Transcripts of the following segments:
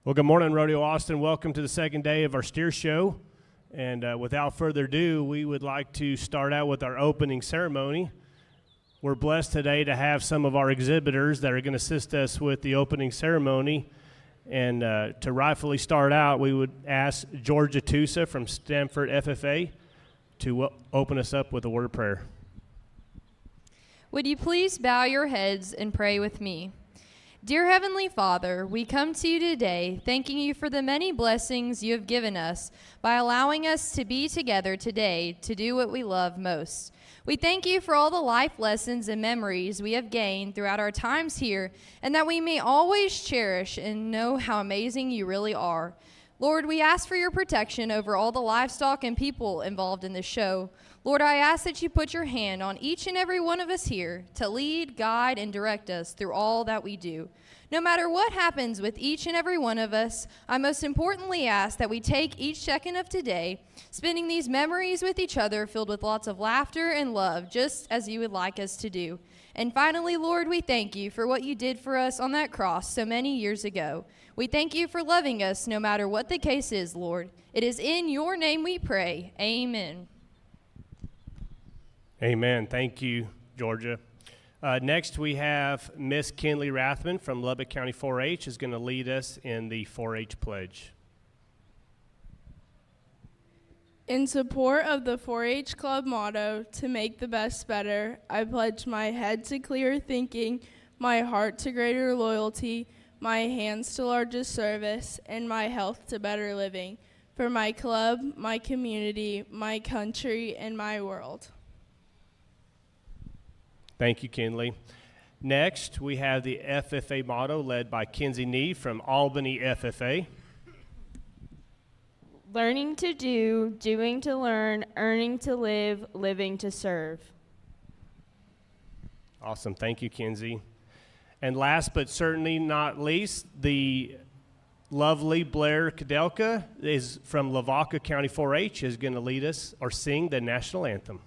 Well, good morning, Rodeo Austin. Welcome to the second day of our steer show. And without further ado, we would like to start out with our opening ceremony. We're blessed today to have some of our exhibitors that are going to assist us with the opening ceremony. And to rightfully start out, we would ask Georgia Tusa from Stanford FFA to open us up with a word of prayer. Would you please bow your heads and pray with me? Dear Heavenly Father, we come to you today thanking you for the many blessings you have given us by allowing us to be together today to do what we love most. We thank you for all the life lessons and memories we have gained throughout our times here, and that we may always cherish and know how amazing you really are. Lord, we ask for your protection over all the livestock and people involved in this show. Lord, I ask that you put your hand on each and every one of us here to lead, guide, and direct us through all that we do. No matter what happens with each and every one of us, I most importantly ask that we take each second of today, spending these memories with each other filled with lots of laughter and love, just as you would like us to do. And finally, Lord, we thank you for what you did for us on that cross so many years ago. We thank you for loving us no matter what the case is, Lord. It is in your name we pray. Amen. Amen. Thank you, Georgia. Next, we have Miss Kinley Rathman from Lubbock County 4-H is going to lead us in the 4-H pledge. In support of the 4-H Club motto, to make the best better, I pledge my head to clearer thinking, my heart to greater loyalty, my hands to larger service, and my health to better living, for my club, my community, my country, and my world. Thank you, Kinley. Next, we have the FFA motto led by Kenzie Nee from Albany FFA. Learning to do, doing to learn, earning to live, living to serve. Awesome. Thank you, Kenzie. And last but certainly not least, the lovely Blair Kadelka is from Lavaca County 4-H is going to lead us or sing the national anthem.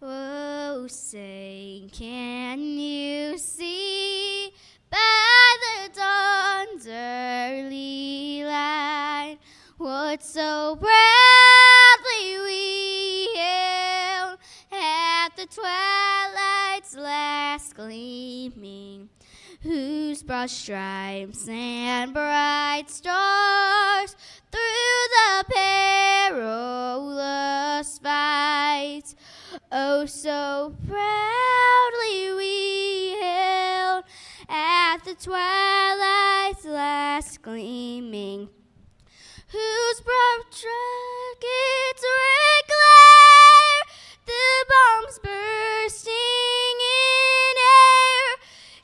Oh, say, can you see by the dawn's early light what so proudly we hailed at the twilight's last gleaming, whose broad stripes and bright stars through the perilous fight, oh, so proudly we hailed at the twilight's last gleaming, whose broad trumpets red glare, the bombs bursting in air,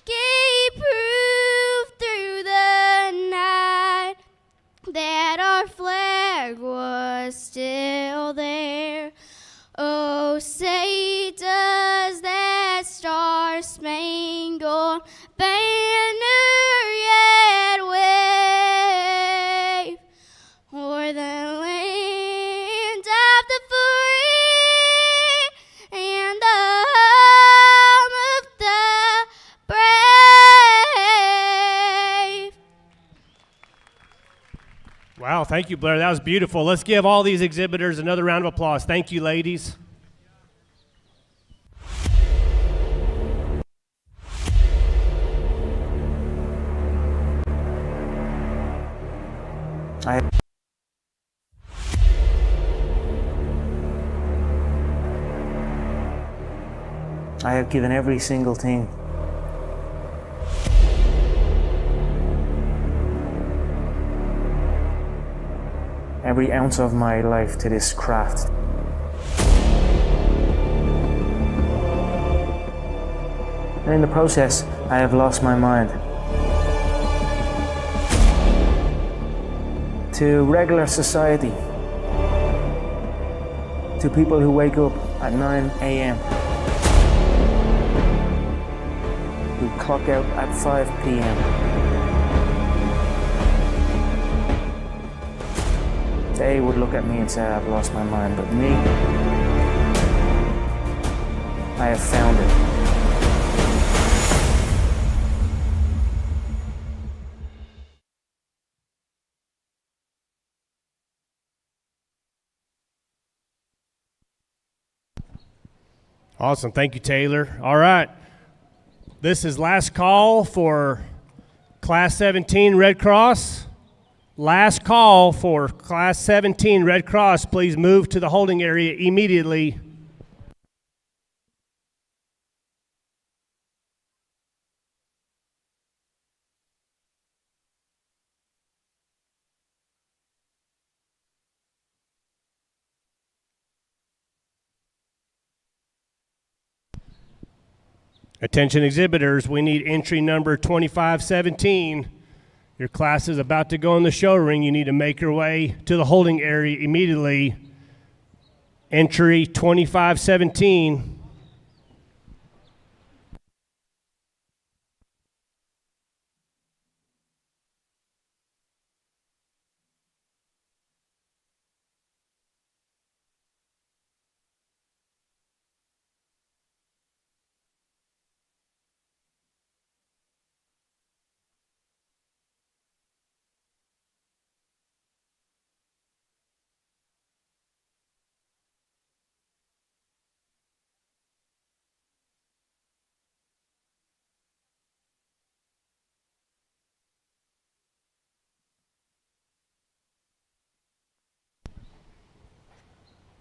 gave proof through the night that our flag was still there. Oh, say, does that star-spangled banner yet wave o'er the land of the free and the home of the brave? Wow, thank you, Blair. That was beautiful. Let's give all these exhibitors another round of applause. Thank you, ladies. I have given every single thing. Every ounce of my life to this craft. And in the process, I have lost my mind. To regular society. To people who wake up at 9 a.m. Who clock out at 5 p.m. They would look at me and say I've lost my mind, but me, I have found it. Awesome. Thank you, Taylor. All right. This is last call for Class 17 Red Cross. Last call for Class 17 Red Cross. Please move to the holding area immediately. Attention exhibitors, we need entry number 2517. Your class is about to go in the show ring. You need to make your way to the holding area immediately. Entry 2517.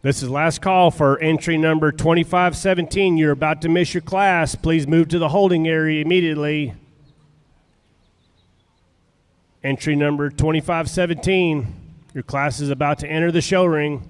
This is last call for entry number 2517. You're about to miss your class. Please move to the holding area immediately. Entry number 2517. Your class is about to enter the show ring.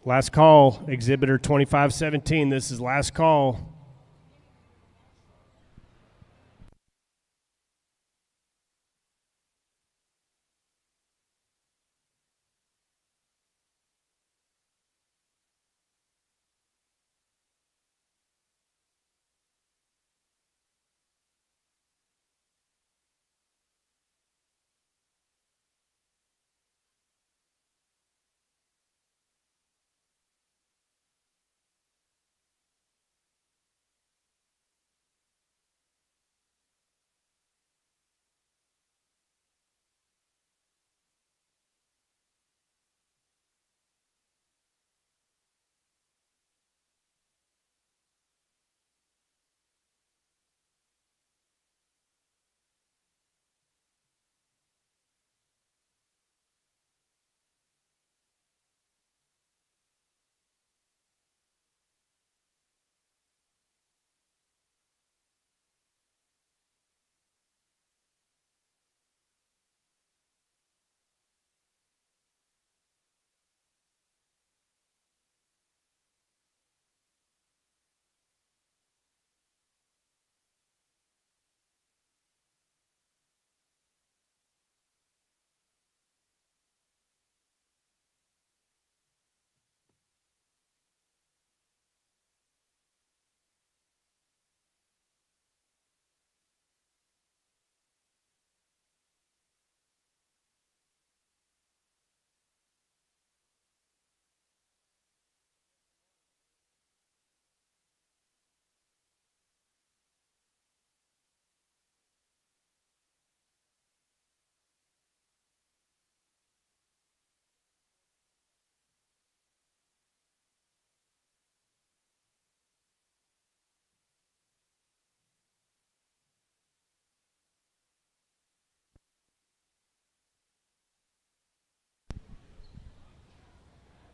Last call, exhibitor 2517. This is last call.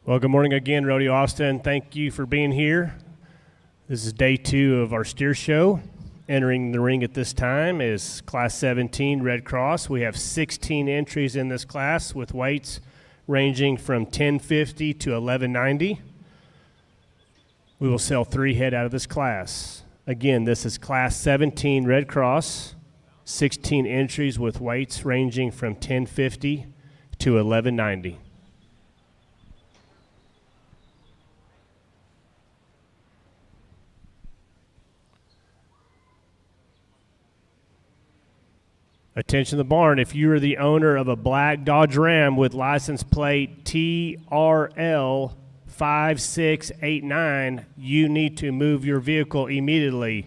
Well, good morning again, Rodeo Austin. Thank you for being here. This is day 2 of our steer show. Entering the ring at this time is Class 17 Red Cross. We have 16 entries in this class with weights ranging from 1050 to 1190. We will sell 3 head out of this class. Again, this is Class 17 Red Cross, 16 entries with weights ranging from 1050 to 1190. Attention the barn, if you are the owner of a black Dodge Ram with license plate TRL 5689, you need to move your vehicle immediately.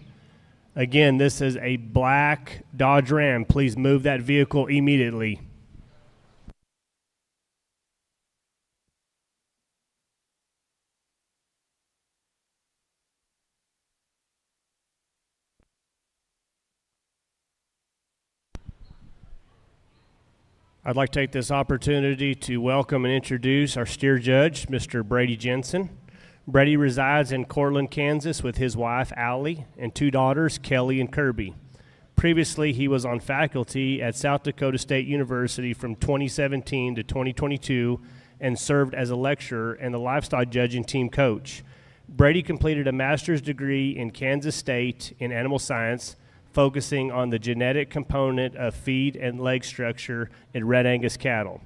Again, this is a black Dodge Ram. Please move that vehicle immediately. I'd like to take this opportunity to welcome and introduce our steer judge, Mr. Brady Jensen. Brady resides in Cortland, Kansas with his wife, Allie, and 2 daughters, Kelly and Kirby. Previously, he was on faculty at South Dakota State University from 2017 to 2022 and served as a lecturer and the livestock judging team coach. Brady completed a master's degree in Kansas State in animal science, focusing on the genetic component of feed and leg structure in Red Angus cattle.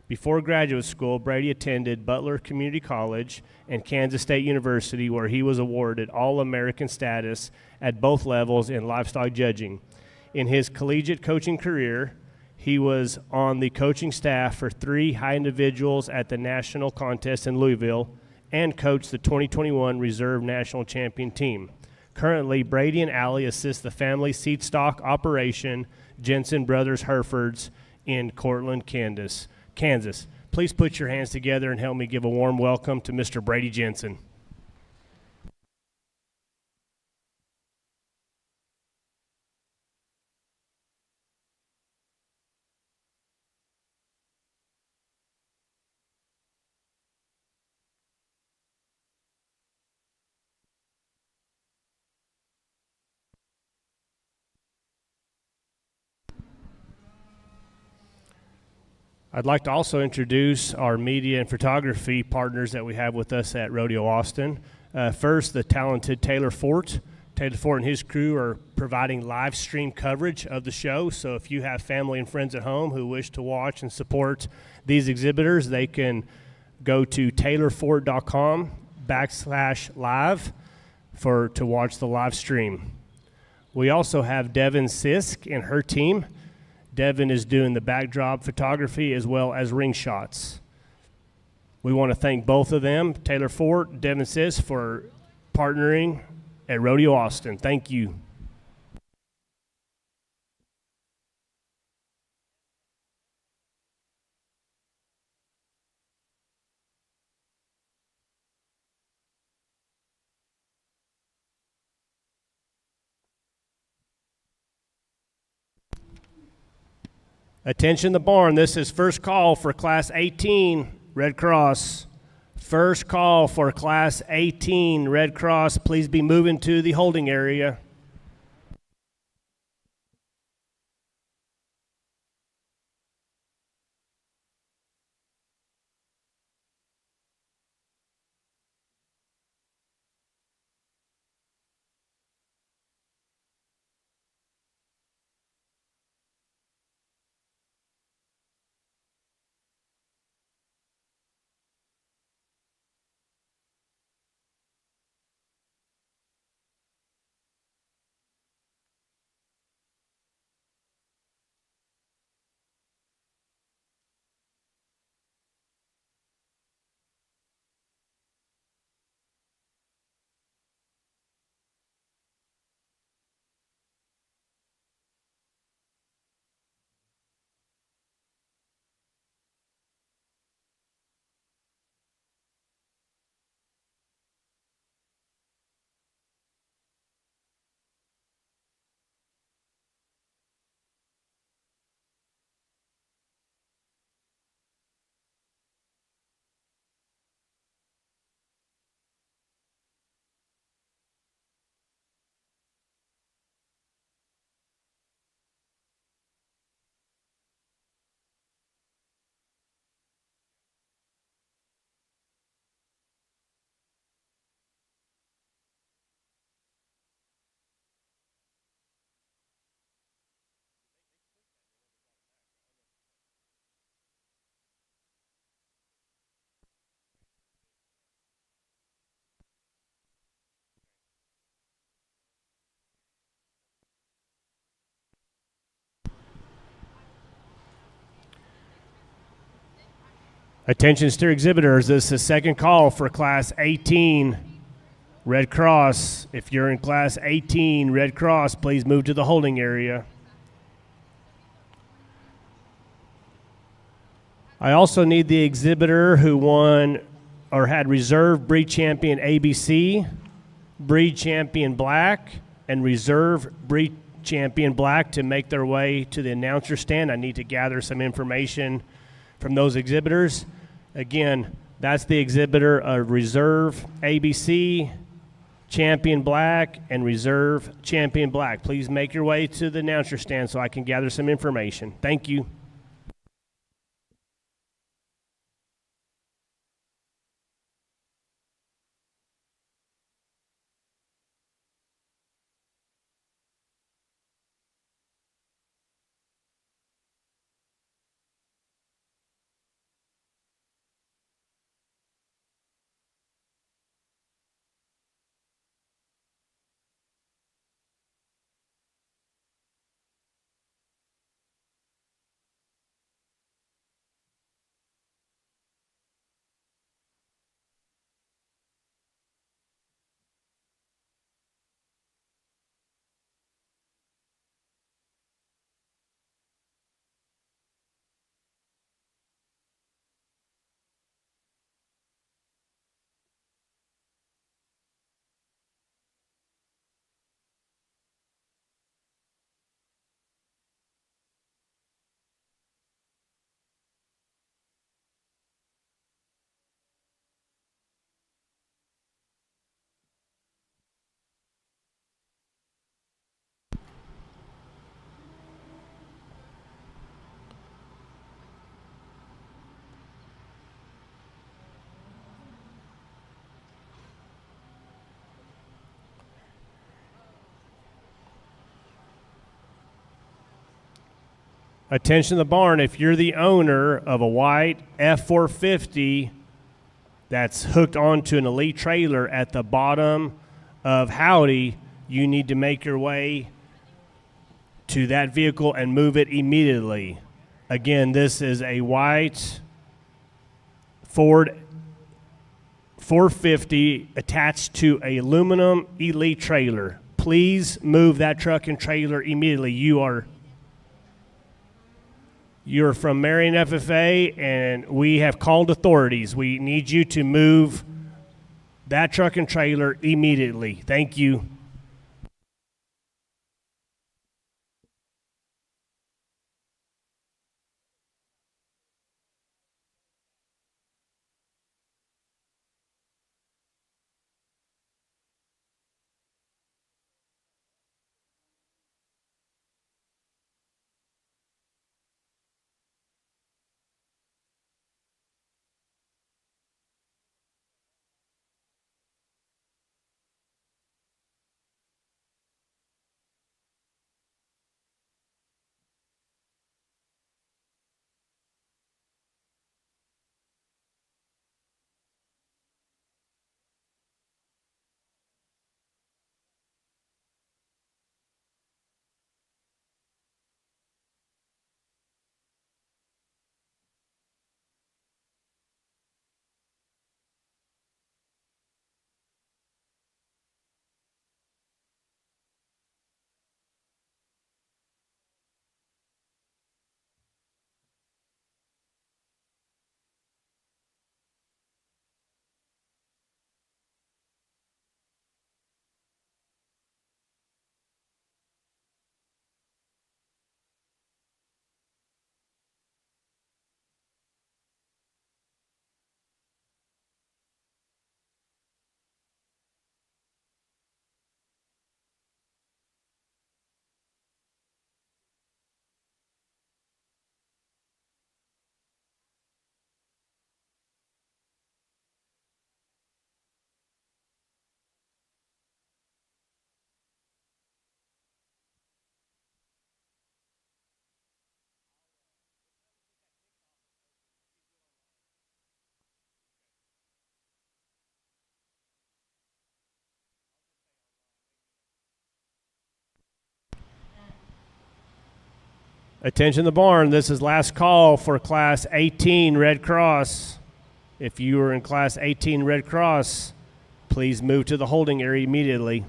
Before graduate school, Brady attended Butler Community College and Kansas State University, where he was awarded All-American status at both levels in livestock judging. In his collegiate coaching career, he was on the coaching staff for 3 high individuals at the national contest in Louisville and coached the 2021 Reserve National Champion team. Currently, Brady and Allie assist the family seed stock operation, Jensen Brothers Herefords, in Cortland, Kansas. Please put your hands together and help me give a warm welcome to Mr. Brady Jensen. I'd like to also introduce our media and photography partners that we have with us at Rodeo Austin. First, the talented Taylor Fort. Taylor Fort and his crew are providing live stream coverage of the show. So if you have family and friends at home who wish to watch and support these exhibitors, they can go to taylorfort.com/live to watch the live stream. We also have Devin Sisk and her team. Devin is doing the backdrop photography as well as ring shots. We want to thank both of them, Taylor Fort, Devin Sisk, for partnering at Rodeo Austin. Thank you. Attention the barn, this is first call for Class 18 Red Cross. First call for Class 18 Red Cross. Please be moving to the holding area. Attention steer exhibitors, this is the second call for Class 18 Red Cross. If you're in Class 18 Red Cross, please move to the holding area. I also need the exhibitor who won or had reserve breed champion ABC, breed champion black, and reserve breed champion black to make their way to the announcer stand. I need to gather some information from those exhibitors. Again, that's the exhibitor of reserve ABC, champion black, and reserve champion black. Please make your way to the announcer stand so I can gather some information. Thank you. Attention the barn, if you're the owner of a white F450 that's hooked onto an elite trailer at the bottom of Howdy, you need to make your way to that vehicle and move it immediately. Again, this is a white Ford 450 attached to a aluminum elite trailer. Please move that truck and trailer immediately. You're from Marion FFA, and we have called authorities. We need you to move that truck and trailer immediately. Thank you. Attention the barn, this is last call for Class 18 Red Cross. If you are in Class 18 Red Cross, please move to the holding area immediately.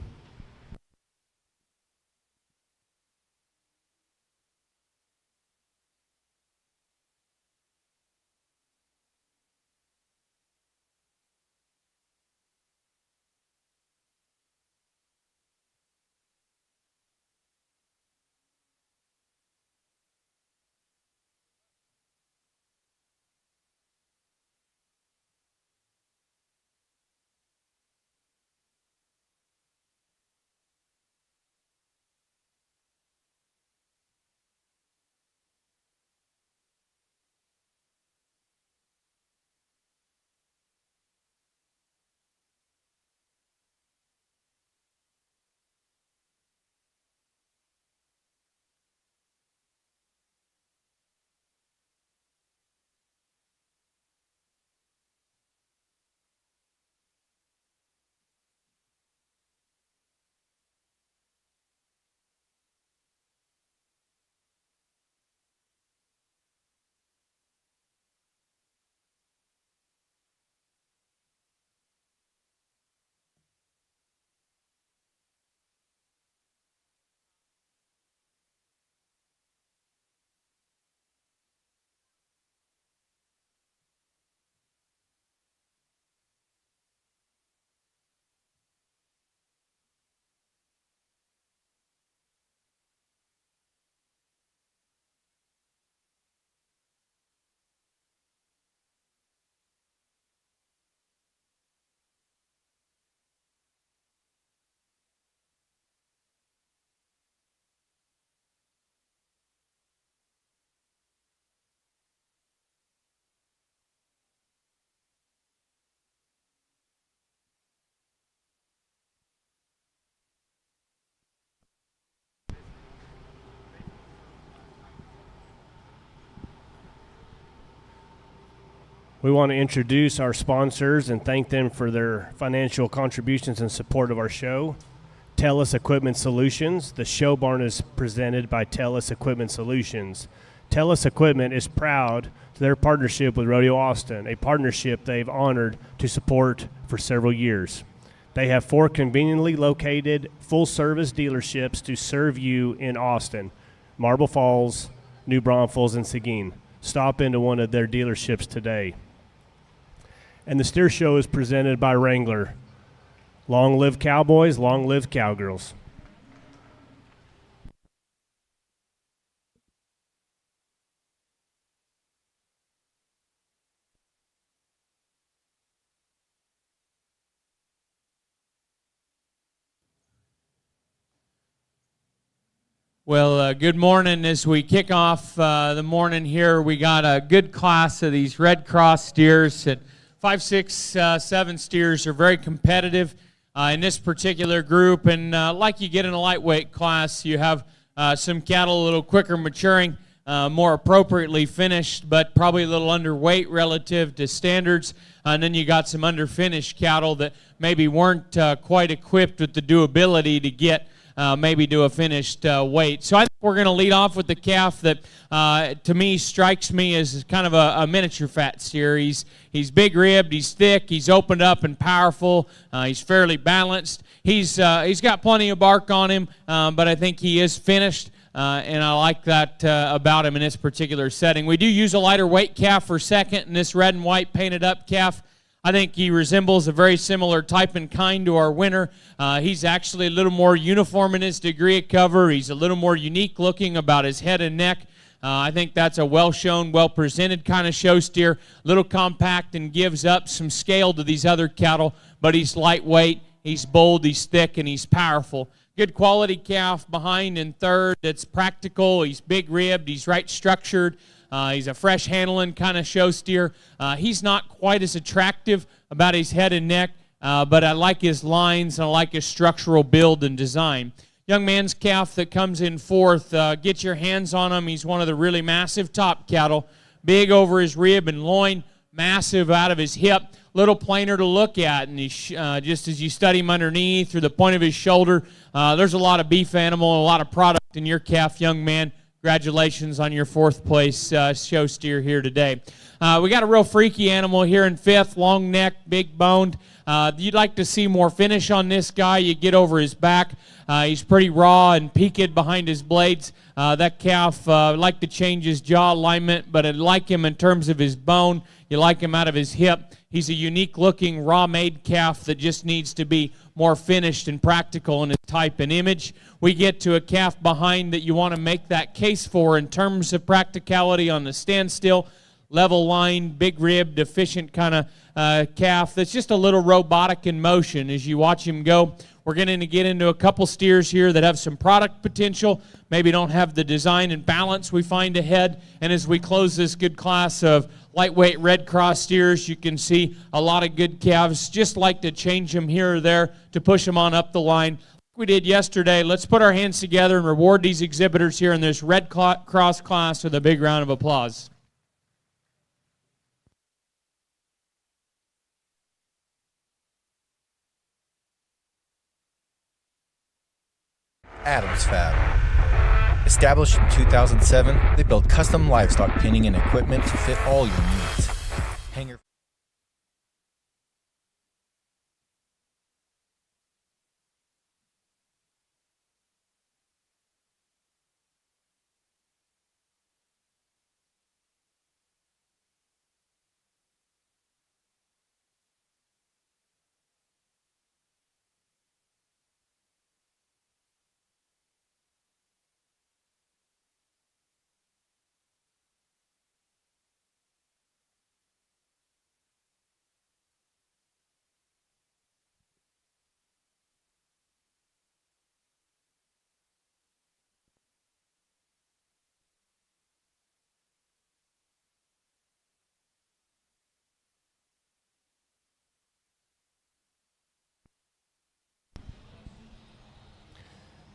We want to introduce our sponsors and thank them for their financial contributions and support of our show. TELUS Equipment Solutions. The show barn is presented by TELUS Equipment Solutions. TELUS Equipment is proud to their partnership with Rodeo Austin, a partnership they've honored to support for several years. They have 4 conveniently located full-service dealerships to serve you in Austin, Marble Falls, New Braunfels, and Seguin. Stop into one of their dealerships today. And the Steer Show is presented by Wrangler. Long live Cowboys, long live Cowgirls. Well, good morning. As we kick off the morning here, we got a good class of these Red Cross steers. At 5, 6, 7 steers are very competitive in this particular group. And like you get in a lightweight class, you have some cattle a little quicker maturing, more appropriately finished, but probably a little underweight relative to standards. And then you got some underfinished cattle that maybe weren't quite equipped with the durability to get maybe to a finished weight. So I think we're going to lead off with the calf that to me strikes me as kind of a miniature fat steer. He's big ribbed, he's thick, he's opened up and powerful, he's fairly balanced. He's got plenty of bark on him, but I think he is finished. And I like that about him in this particular setting. We do use a lighter weight calf for second, and this red and white painted up calf, I think he resembles a very similar type and kind to our winner. He's actually a little more uniform in his degree of cover. He's a little more unique looking about his head and neck. I think that's a well-shown, well-presented kind of show steer. Little compact and gives up some scale to these other cattle, but he's lightweight, he's bold, he's thick, and he's powerful. Good quality calf behind in third that's practical. He's big-ribbed, he's right structured. He's a fresh handling kind of show steer. He's not quite as attractive about his head and neck, but I like his lines and I like his structural build and design. Young man's calf that comes in fourth, get your hands on him. He's one of the really massive top cattle, big over his rib and loin, massive out of his hip, little plainer to look at, and he's just as you study him underneath through the point of his shoulder, there's a lot of beef animal and a lot of product in your calf, young man. Congratulations on your fourth place show steer here today. We got a real freaky animal here in fifth, long neck, big boned. You'd like to see more finish on this guy. You get over his back. He's pretty raw and peaked behind his blades. That calf, like to change his jaw alignment, but I like him in terms of his bone. You like him out of his hip. He's a unique-looking, raw-made calf that just needs to be more finished and practical in his type and image. We get to a calf behind that you want to make that case for in terms of practicality on the standstill, level line, big ribbed, efficient kind of calf that's just a little robotic in motion as you watch him go. We're going to get into a couple steers here that have some product potential, maybe don't have the design and balance we find ahead. And as we close this good class of lightweight Red Cross steers, you can see a lot of good calves. Just like to change them here or there to push them on up the line. Like we did yesterday, let's put our hands together and reward these exhibitors here in this Red Cross class with a big round of applause. Adams Fab. Established in 2007, they build custom livestock pinning and equipment to fit all your needs. Hanger.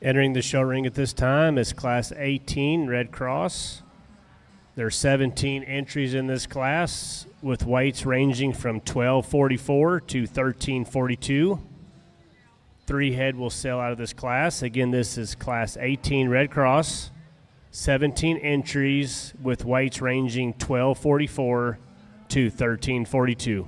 Entering the show ring at this time is Class 18 Red Cross. There are 17 entries in this class with weights ranging from 1244 to 1342. 3 head will sail out of this class. Again, this is Class 18 Red Cross. 17 entries with weights ranging 1244 to 1342.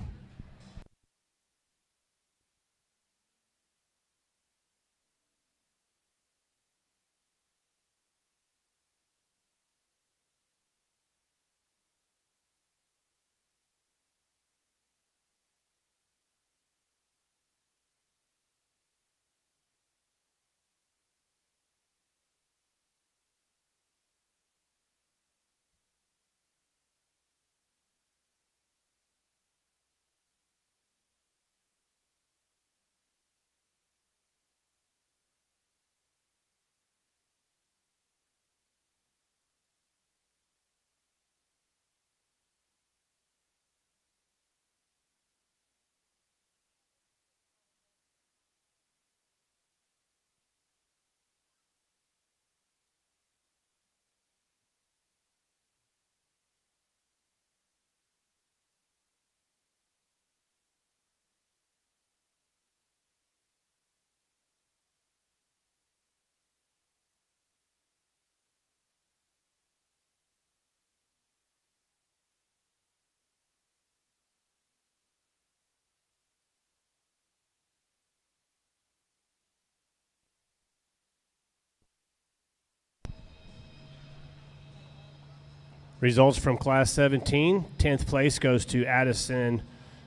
Results from Class 17. 10th place goes to Addison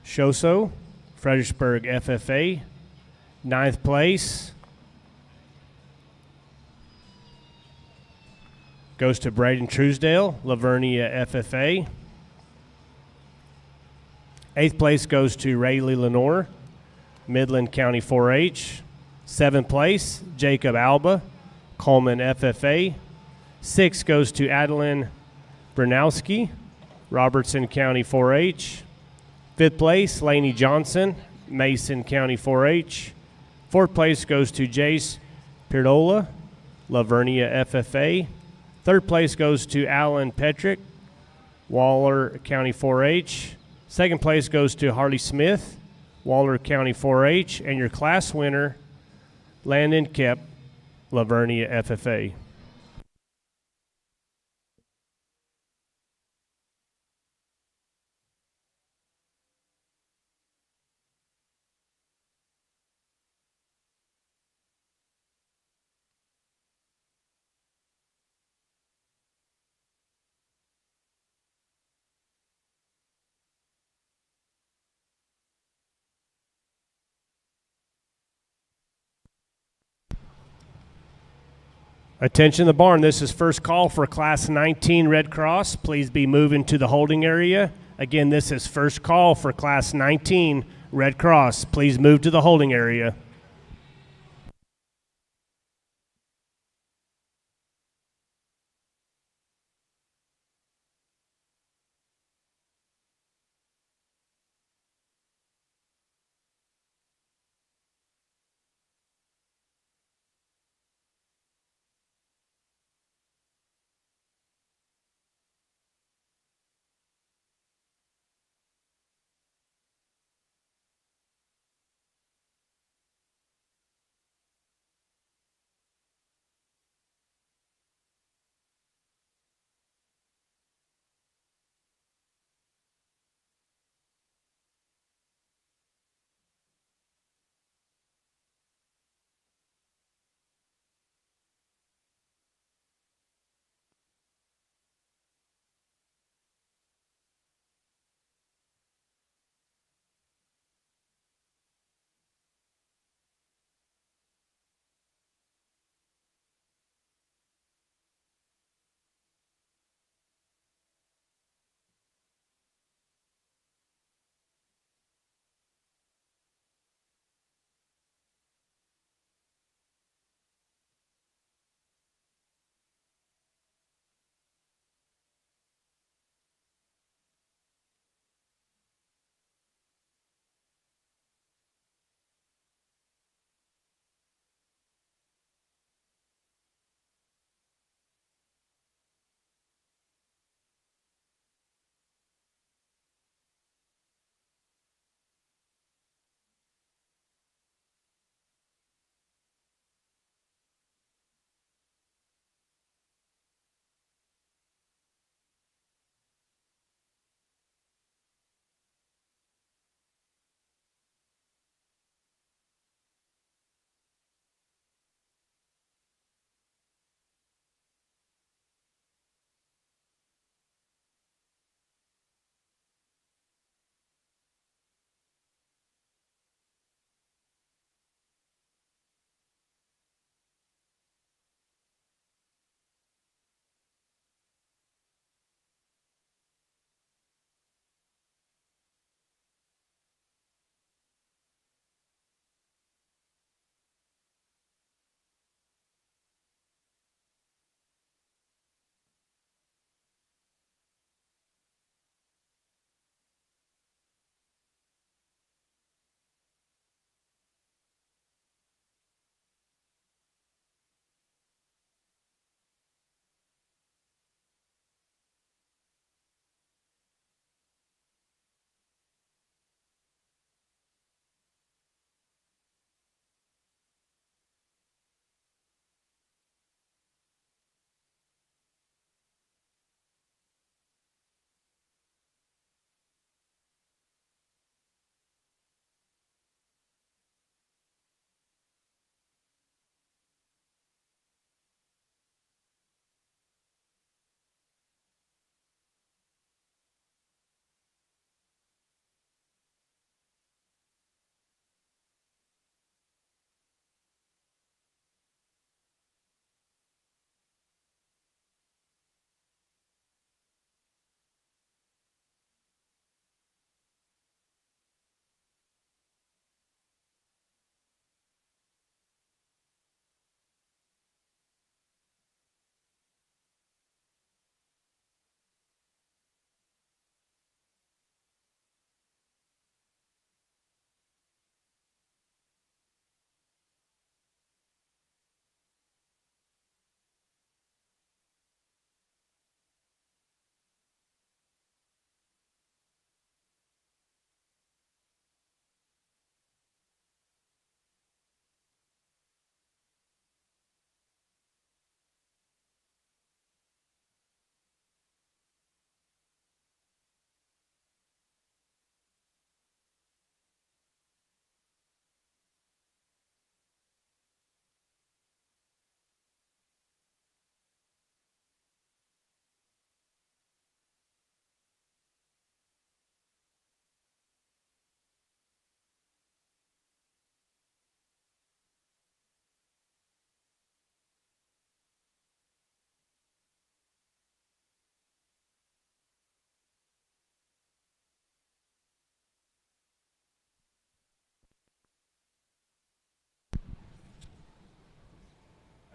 Shoso, Fredericksburg FFA. 9th place goes to Braden Truesdale, Lavernia FFA. 8th place goes to Rayleigh Lenore, Midland County 4-H. 7th place, Jacob Alba, Coleman FFA. 6th goes to Adeline Brunowski, Robertson County 4-H. 5th place, Laney Johnson, Mason County 4-H. 4th place goes to Jace Pirdola, Lavernia FFA. 3rd place goes to Alan Petrick, Waller County 4-H. 2nd place goes to Harley Smith, Waller County 4-H. And your class winner, Landon Kep, Lavernia FFA. Attention the barn, this is first call for Class 19 Red Cross. Please be moving to the holding area. Again, this is first call for Class 19 Red Cross. Please move to the holding area.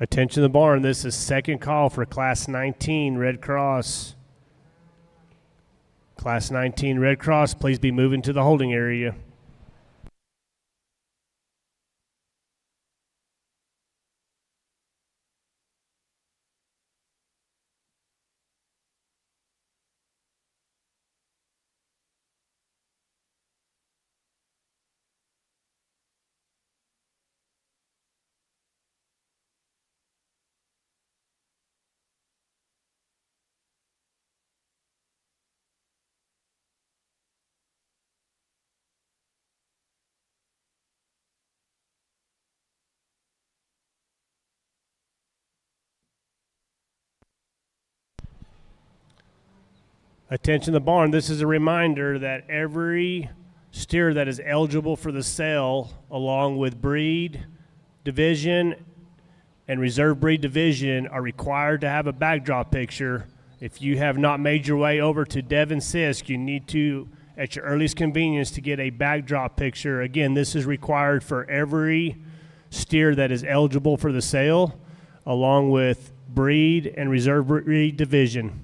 Attention the barn. This is second call for Class 19 Red Cross. Class 19 Red Cross, please be moving to the holding area. Attention the barn. This is a reminder that every steer that is eligible for the sale, along with breed, division, and reserve breed division, are required to have a backdrop picture. If you have not made your way over to Devon Sisk, you need to, at your earliest convenience, to get a backdrop picture. Again, this is required for every steer that is eligible for the sale, along with breed and reserve breed division.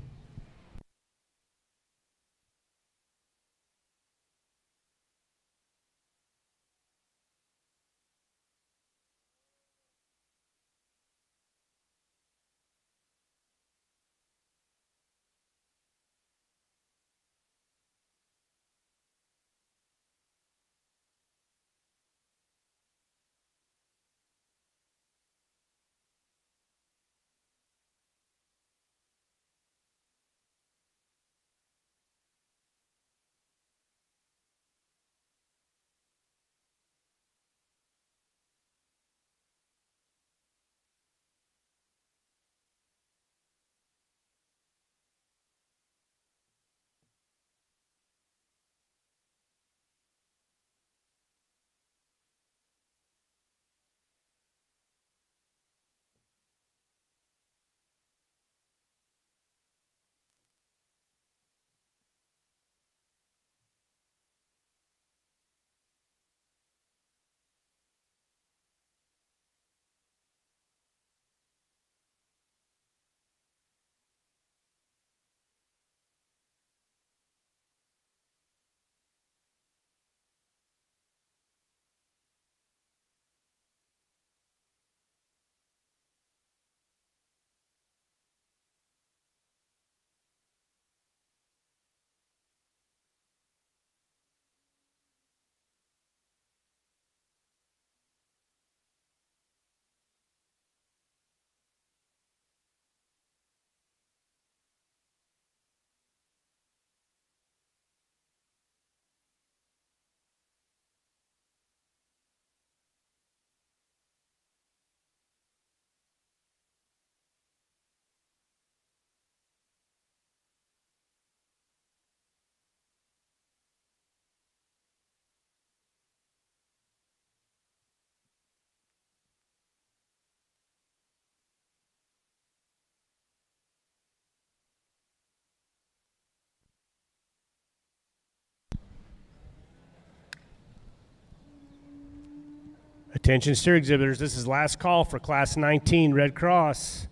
Attention steer exhibitors, this is last call for Class 19 Red Cross.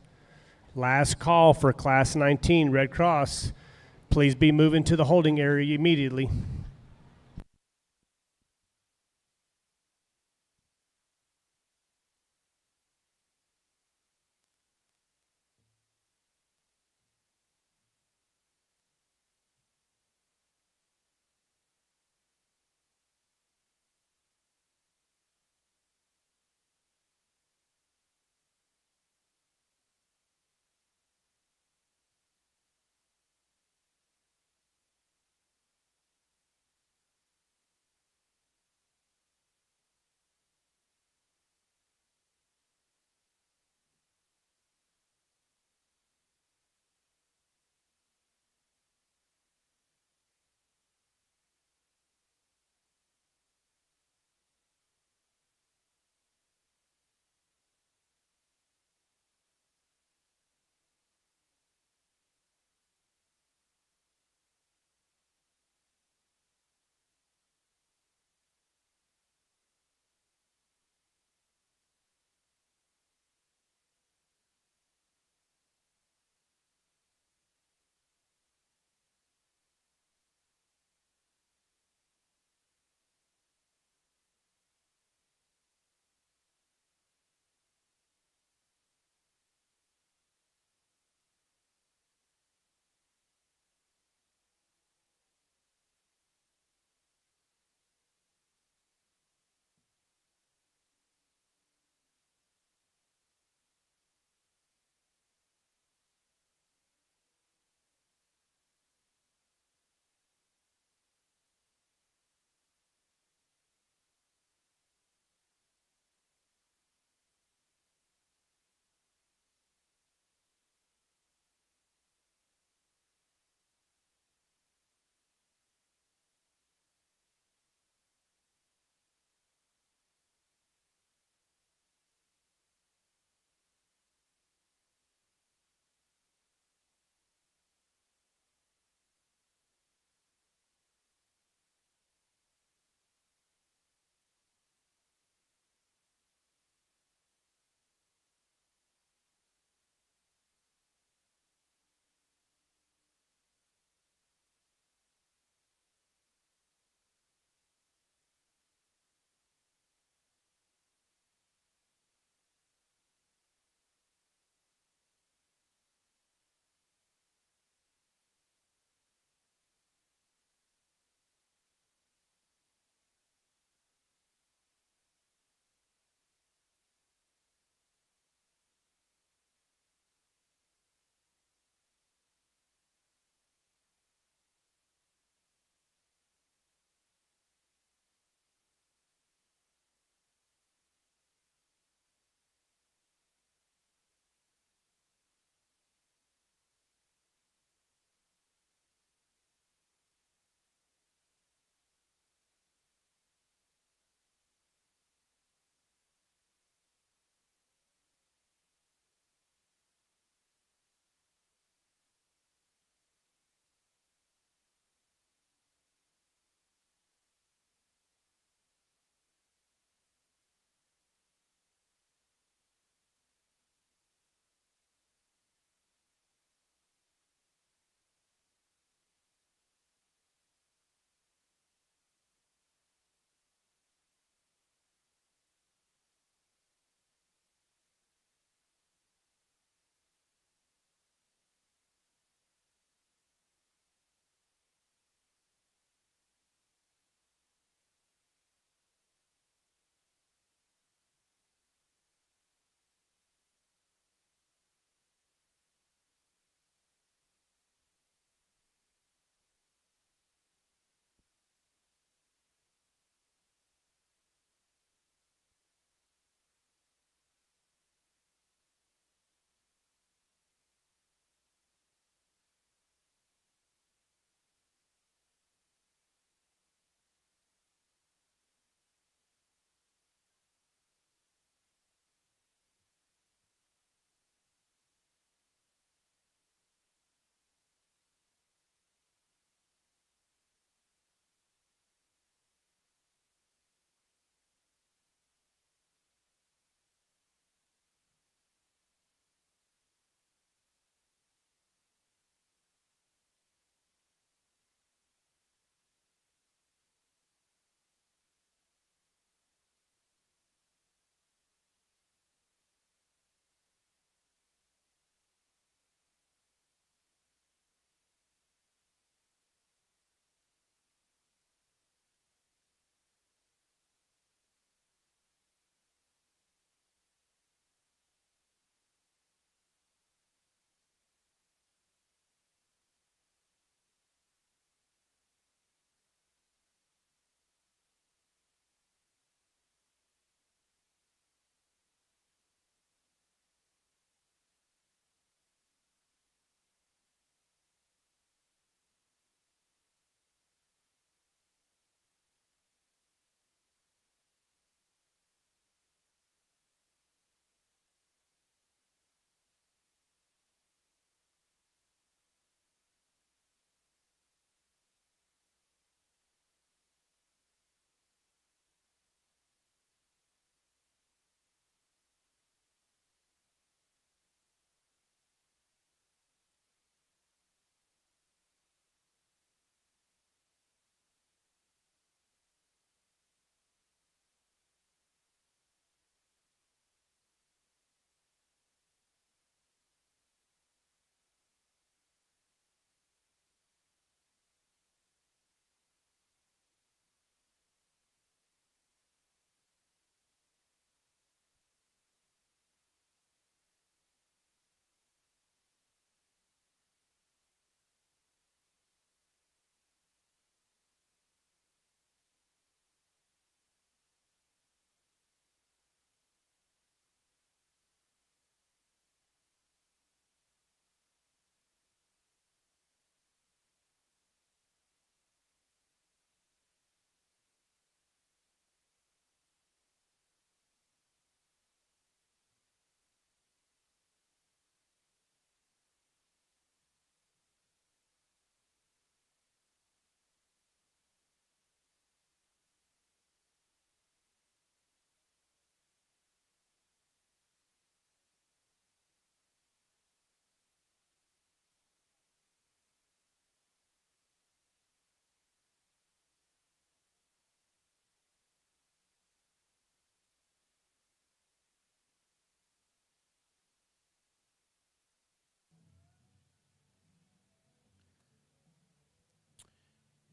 Last call for Class 19 Red Cross. Please be moving to the holding area immediately.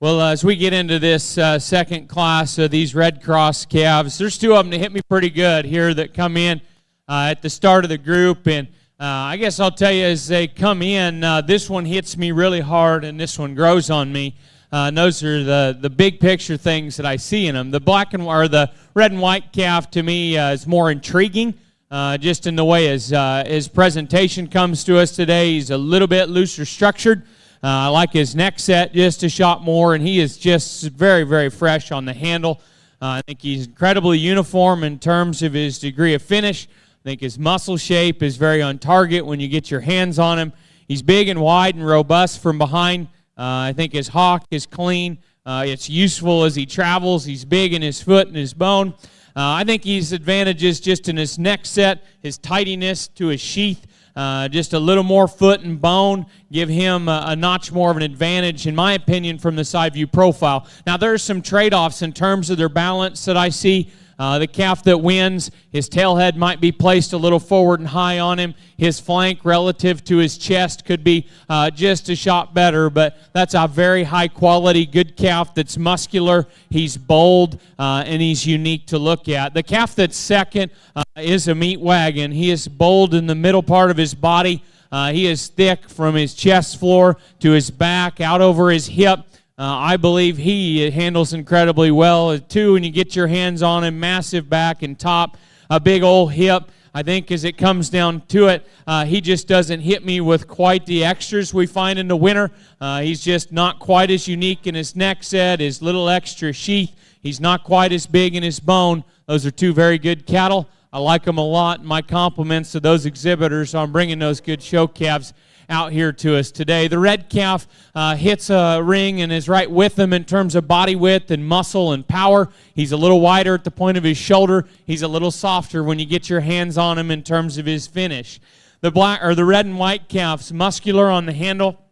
Well, as we get into this second class of these Red Cross calves, there's two of them that hit me pretty good here that come in at the start of the group. And I guess I'll tell you, as they come in, this one hits me really hard and this one grows on me. And those are the big picture things that I see in them. The black and or the red and white calf to me is more intriguing, just in the way his presentation comes to us today. He's a little bit looser structured. I like his neck set just a shot more, and he is just very, very fresh on the handle. I think he's incredibly uniform in terms of his degree of finish. I think his muscle shape is very on target when you get your hands on him. He's big and wide and robust from behind. I think his hock is clean. It's useful as he travels. He's big in his foot and his bone. I think he's advantages just in his neck set, his tidiness to his sheath. Just a little more foot and bone, give him a notch more of an advantage, in my opinion, from the side view profile. Now, there's some trade-offs in terms of their balance that I see. The calf that wins, his tail head might be placed a little forward and high on him. His flank relative to his chest could be just a shot better, but that's a very high-quality, good calf that's muscular. He's bold, and he's unique to look at. The calf that's second is a meat wagon. He is bold in the middle part of his body. He is thick from his chest floor to his back, out over his hip. I believe he handles incredibly well, too, when you get your hands on him. Massive back and top, a big old hip. I think as it comes down to it, he just doesn't hit me with quite the extras we find in the winter. He's just not quite as unique in his neck set, his little extra sheath. He's not quite as big in his bone. Those are two very good cattle. I like them a lot. My compliments to those exhibitors on bringing those good show calves out here to us today. The red calf hits a ring and is right with them in terms of body width and muscle and power. He's a little wider at the point of his shoulder. He's a little softer when you get your hands on him in terms of his finish. The red and white calf's muscular on the handle,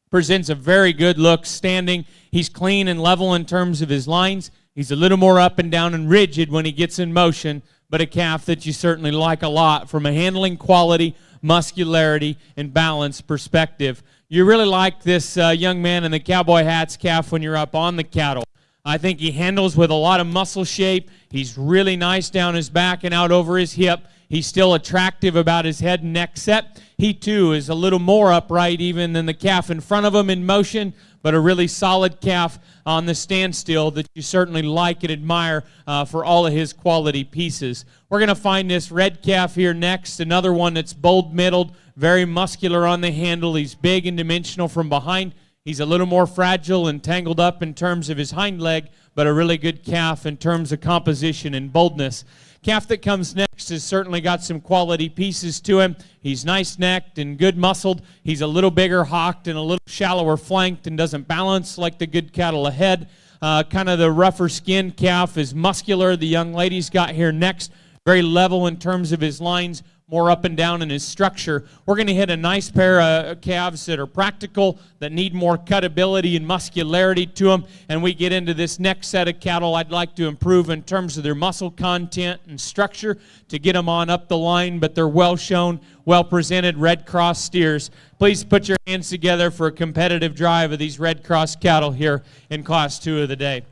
presents a very good look standing. He's clean and level in terms of his lines. He's a little more up and down and rigid when he gets in motion, but a calf that you certainly like a lot from a handling quality, muscularity, and balance perspective. You really like this young man in the cowboy hats calf when you're up on the cattle. I think he handles with a lot of muscle shape. He's really nice down his back and out over his hip. He's still attractive about his head and neck set. He, too, is a little more upright even than the calf in front of him in motion, but a really solid calf on the standstill that you certainly like and admire for all of his quality pieces. We're going to find this red calf here next, another one that's bold-middled, very muscular on the handle. He's big and dimensional from behind. He's a little more fragile and tangled up in terms of his hind leg, but a really good calf in terms of composition and boldness. Calf that comes next has certainly got some quality pieces to him. He's nice-necked and good muscled. He's a little bigger hocked and a little shallower flanked and doesn't balance like the good cattle ahead. Kind of the rougher skinned calf is muscular. The young lady's got here next. Very level in terms of his lines, more up and down in his structure. We're going to hit a nice pair of calves that are practical, that need more cutability and muscularity to them. And we get into this next set of cattle I'd like to improve in terms of their muscle content and structure to get them on up the line, but they're well shown, well presented Red Cross steers. Please put your hands together for a competitive drive of these Red Cross cattle here in Class 2 of the day.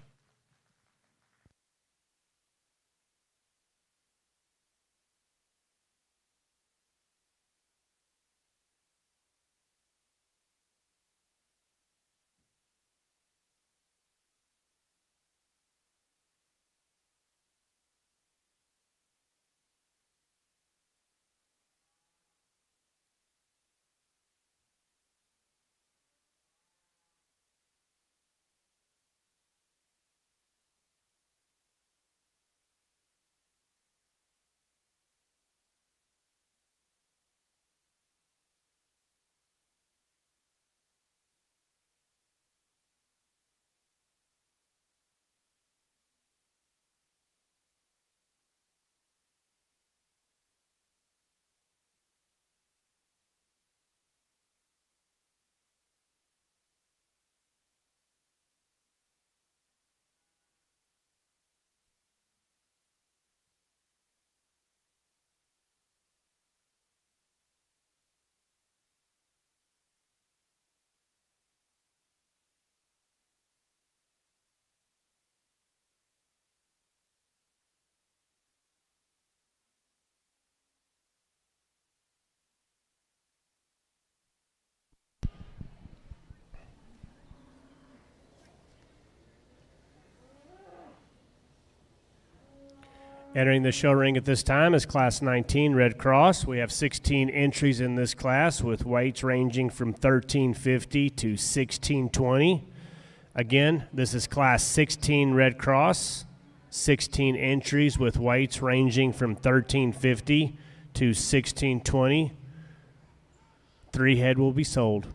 Entering the show ring at this time is Class 19 Red Cross. We have 16 entries in this class with weights ranging from 1350 to 1620. Again, this is Class 16 Red Cross. 16 entries with weights ranging from 1350 to 1620. 3 head will be sold.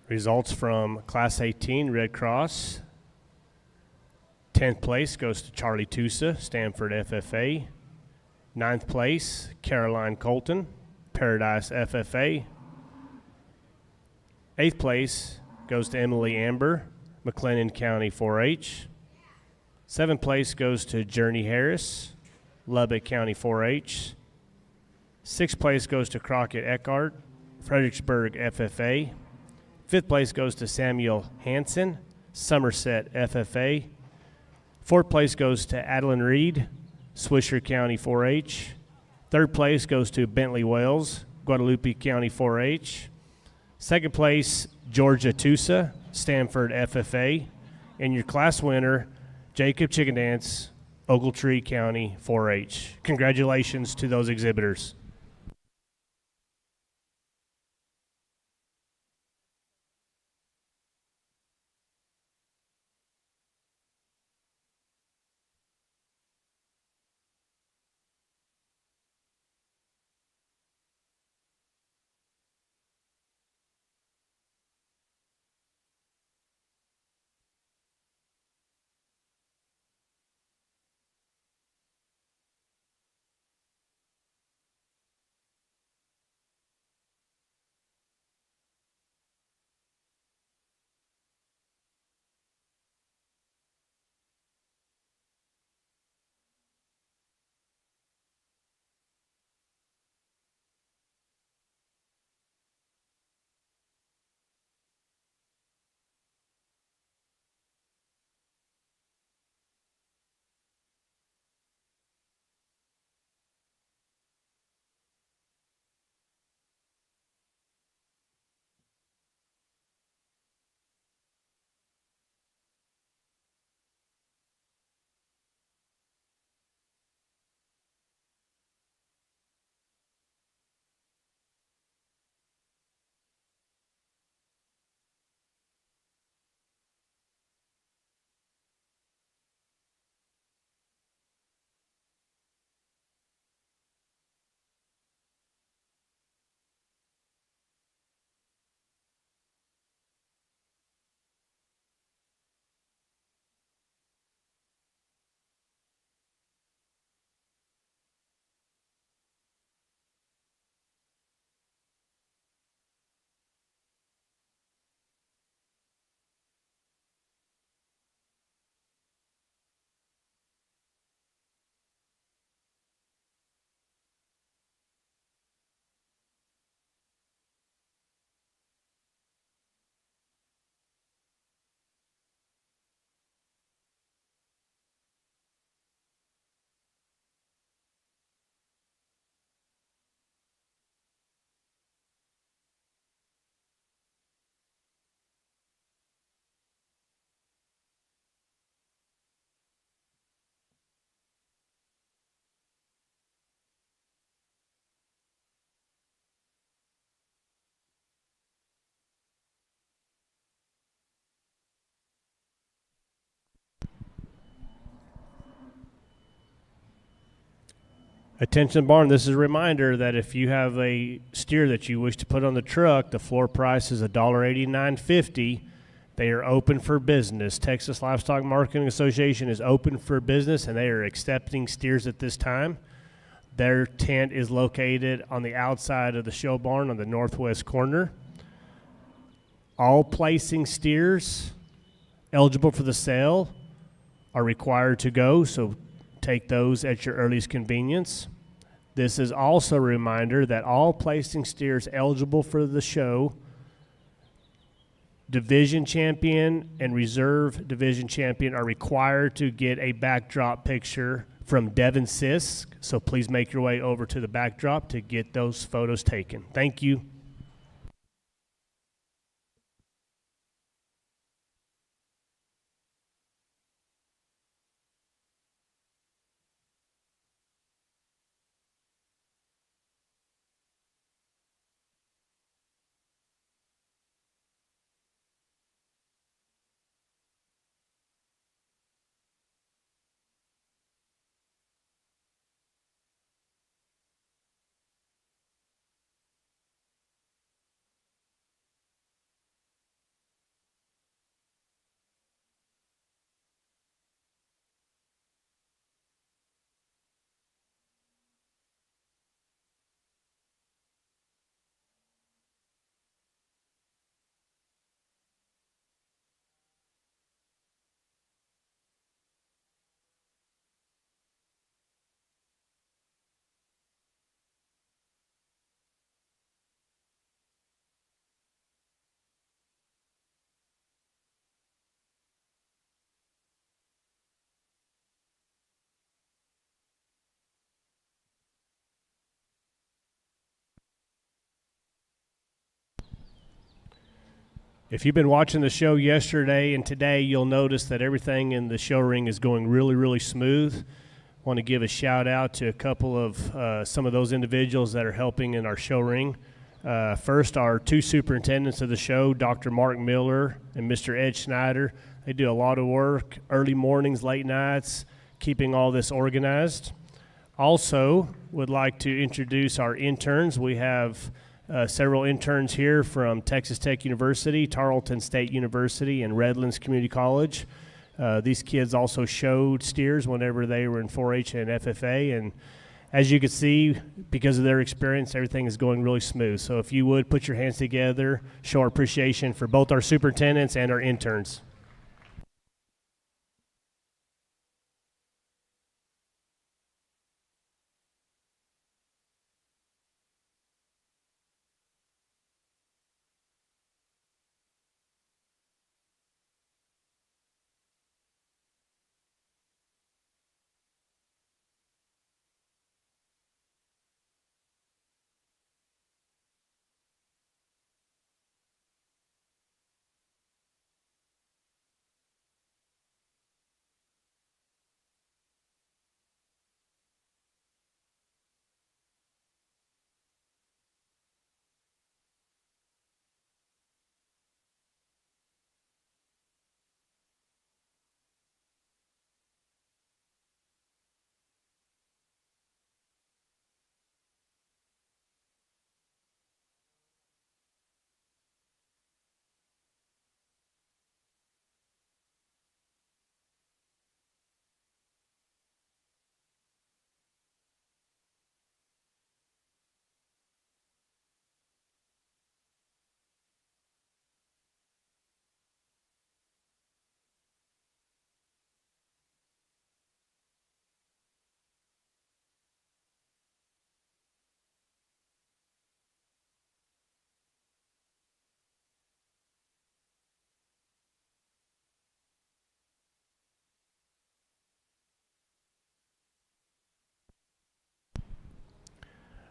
Results from Class 18 Red Cross. 10th place goes to Charlie Tusa, Stanford FFA. 9th place, Caroline Colton, Paradise FFA. 8th place goes to Emily Amber, McLennan County 4-H. 7th place goes to Journey Harris, Lubbock County 4-H. 6th place goes to Crockett Eckhart, Fredericksburg FFA. 5th place goes to Samuel Hansen, Somerset FFA. 4th place goes to Adeline Reed, Swisher County 4-H. 3rd place goes to Bentley Wales, Guadalupe County 4-H. 2nd place, Georgia Tusa, Stanford FFA. And your class winner, Jacob Chicken Dance, Ogletree County 4-H. Congratulations to those exhibitors. Attention barn, this is a reminder that if you have a steer that you wish to put on the truck, the floor price is $1.8950. They are open for business. Texas Livestock Marketing Association is open for business, and they are accepting steers at this time. Their tent is located on the outside of the show barn on the northwest corner. All placing steers eligible for the sale are required to go, so take those at your earliest convenience. This is also a reminder that all placing steers eligible for the show, division champion and reserve division champion, are required to get a backdrop picture from Devin Sisk. So please make your way over to the backdrop to get those photos taken. Thank you. If you've been watching the show yesterday and today, you'll notice that everything in the show ring is going really, really smooth. I want to give a shout out to a couple of some of those individuals that are helping in our show ring. First, our two superintendents of the show, Dr. Mark Miller and Mr. Ed Schneider. They do a lot of work, early mornings, late nights, keeping all this organized. Also, would like to introduce our interns. We have several interns here from Texas Tech University, Tarleton State University, and Redlands Community College. These kids also showed steers whenever they were in 4-H and FFA, and as you can see, because of their experience, everything is going really smooth. So if you would put your hands together, show our appreciation for both our superintendents and our interns.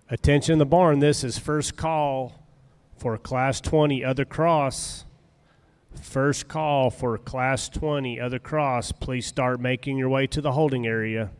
Attention in the barn, this is first call for Class 20 Other Cross. First call for Class 20 Other Cross. Please start making your way to the holding area.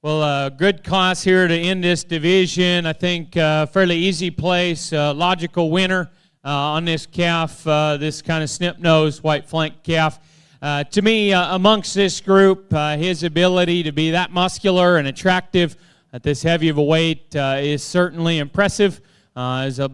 Well, good class here to end this division. I think fairly easy place, logical winner on this calf, this kind of snip-nosed white flank calf. To me, amongst this group, his ability to be that muscular and attractive at this heavy of a weight is certainly impressive. Is a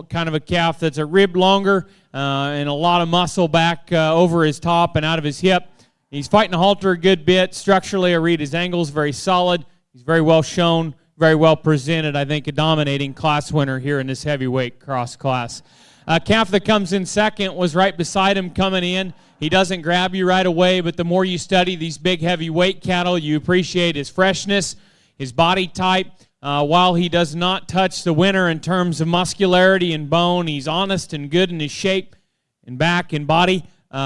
kind of a calf that's a rib longer and a lot of muscle back over his top and out of his hip. He's fighting the halter a good bit. Structurally, I read his angles very solid. He's very well shown, very well presented. I think a dominating class winner here in this heavyweight cross class. Calf that comes in second was right beside him coming in. He doesn't grab you right away, but the more you study these big heavyweight cattle, you appreciate his freshness, his body type. While he does not touch the winner in terms of muscularity and bone, he's honest and good in his shape and back and body.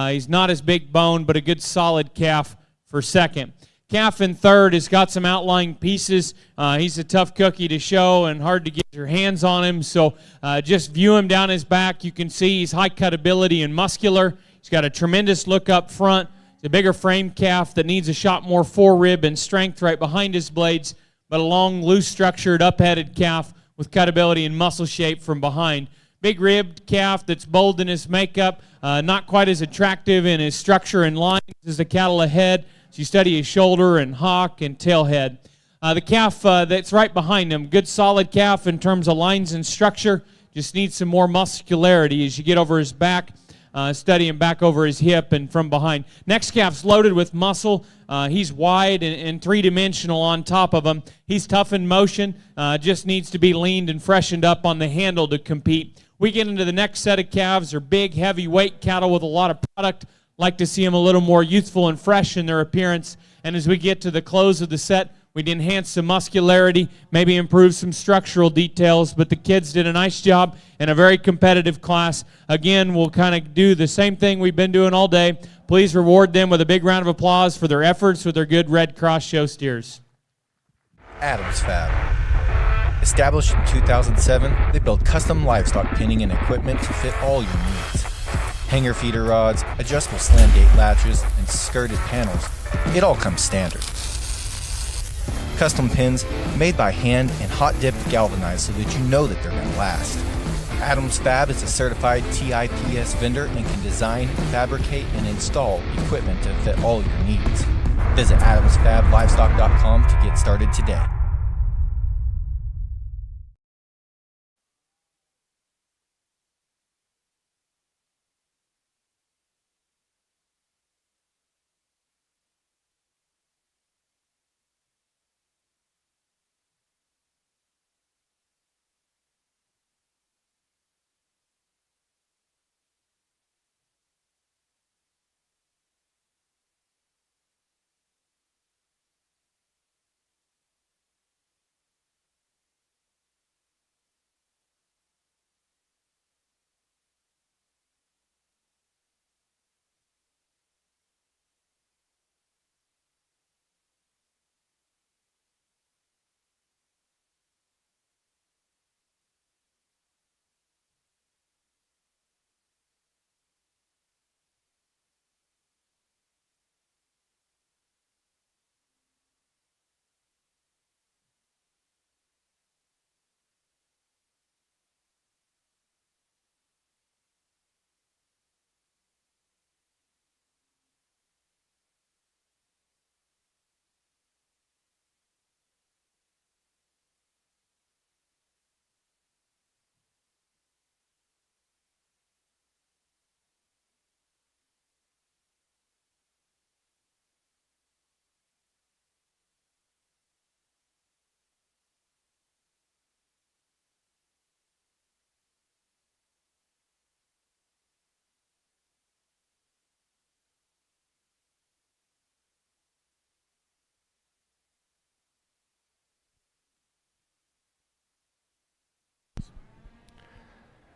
He's not as big bone, but a good solid calf for second. Calf in third has got some outlying pieces. He's a tough cookie to show and hard to get your hands on him. So just view him down his back. You can see he's high cut ability and muscular. He's got a tremendous look up front. He's a bigger frame calf that needs a shot more forerib and strength right behind his blades, but a long, loose structured, up-headed calf with cut ability and muscle shape from behind. Big ribbed calf that's bold in his makeup, not quite as attractive in his structure and lines as the cattle ahead. So you study his shoulder and hock and tail head. The calf that's right behind him, good solid calf in terms of lines and structure, just needs some more muscularity as you get over his back, study him back over his hip and from behind. Next calf's loaded with muscle. He's wide and three-dimensional on top of him. He's tough in motion, just needs to be leaned and freshened up on the handle to compete. We get into the next set of calves. They're big, heavyweight cattle with a lot of product. Like to see them a little more youthful and fresh in their appearance. And as we get to the close of the set, we'd enhance some muscularity, maybe improve some structural details, but the kids did a nice job in a very competitive class. Again, we'll kind of do the same thing we've been doing all day. Please reward them with a big round of applause for their efforts with their good Red Cross show steers. Adams Fab. Established in 2007, they build custom livestock pinning and equipment to fit all your needs. Hanger feeder rods, adjustable slam gate latches, and skirted panels. It all comes standard. Custom pins made by hand and hot dipped galvanized so that you know that they're going to last. Adams Fab is a certified TIPS vendor and can design, fabricate, and install equipment to fit all your needs. Visit adamsfablivestock.com to get started today.